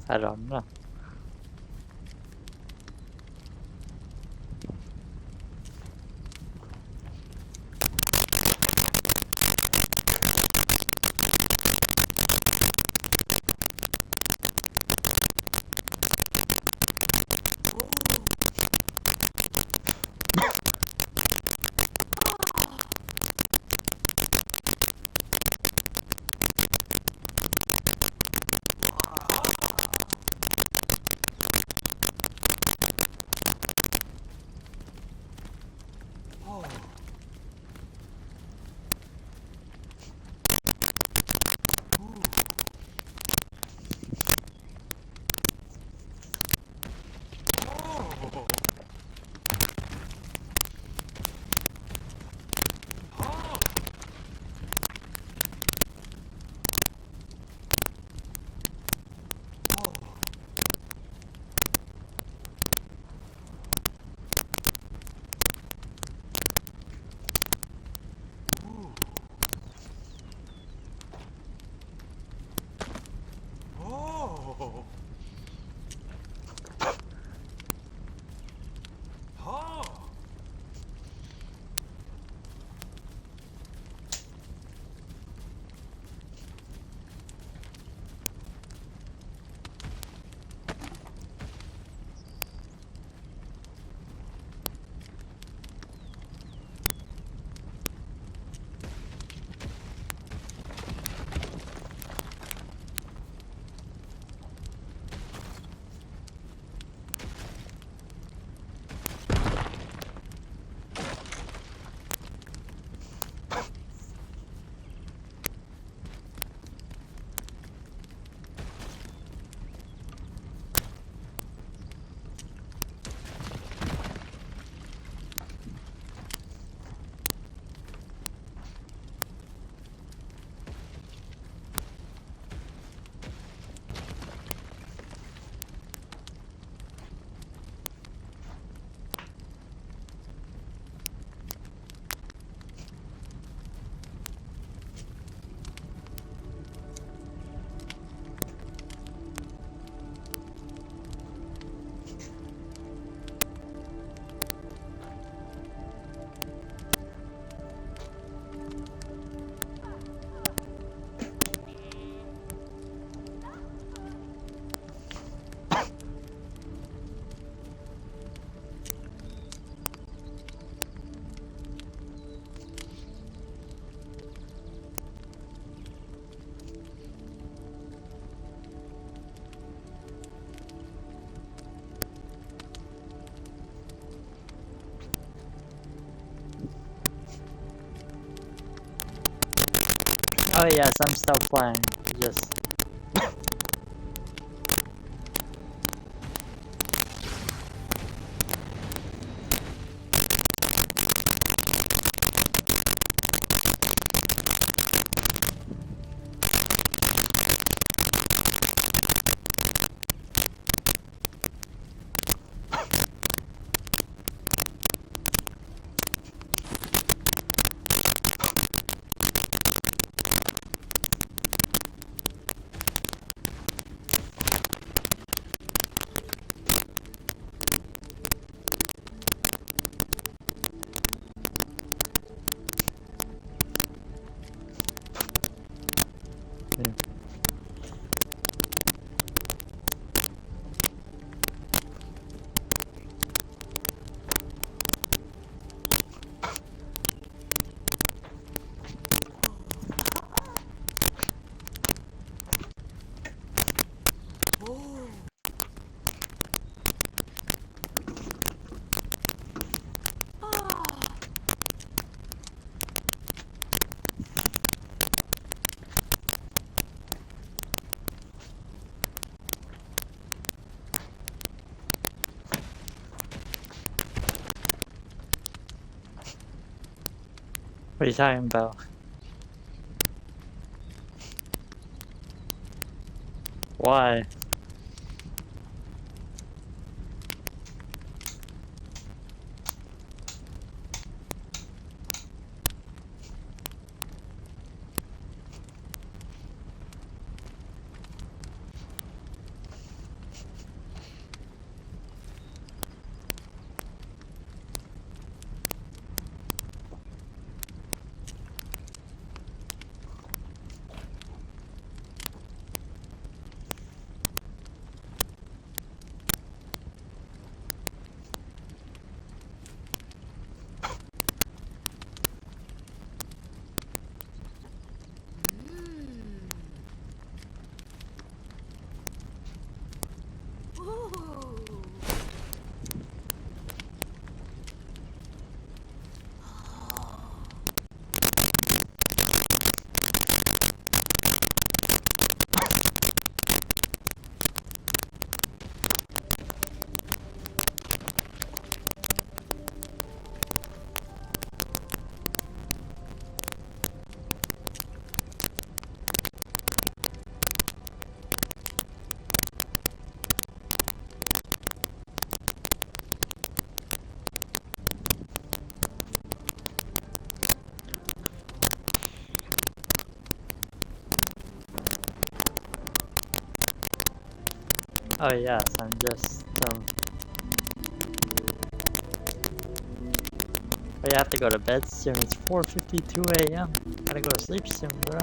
I don't know. Oh yes, I'm still playing. Just What are you talking about? Why? Oh yes, I'm just but you have to go to bed soon. It's 4:52 a.m. Gotta go to sleep soon, bro.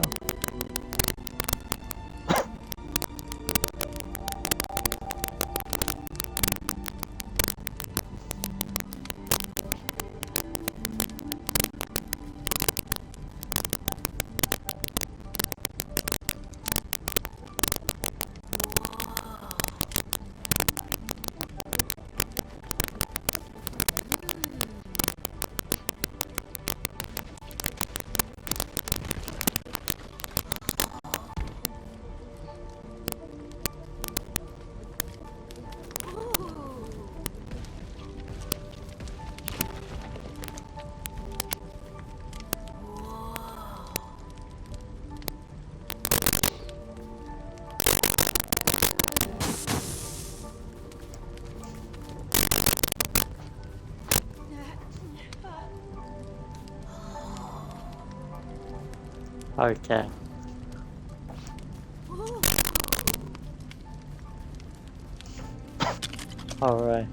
Okay. Alright.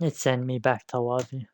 It sent me back to lobby.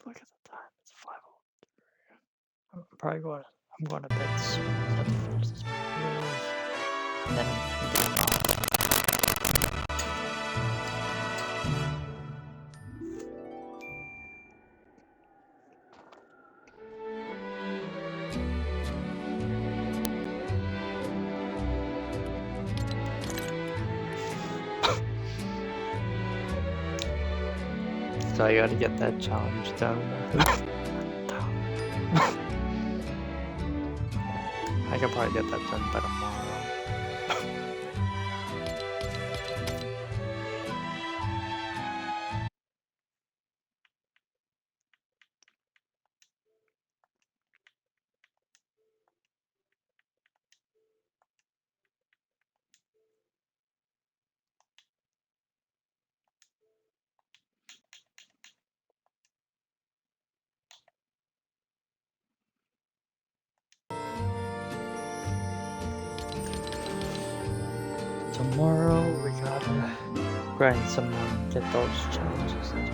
Look at the time. It's 5:03. I'm going to bed soon. I have to finish this video. And then I'm getting off. So I gotta get that challenge done. I can probably get that done by tomorrow. Tomorrow we gotta grind some more and get those challenges done.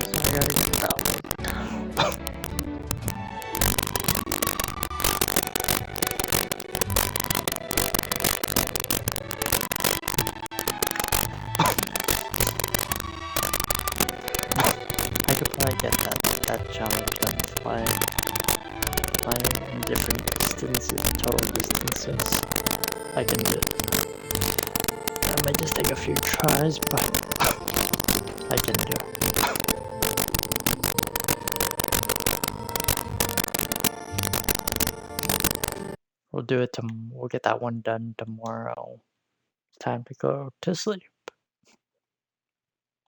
I gotta get that one. I could probably get that challenge done flying in different distances, total distances. I can do it. That might just take a few tries, but I can do it. We'll get that one done tomorrow. It's time to go to sleep.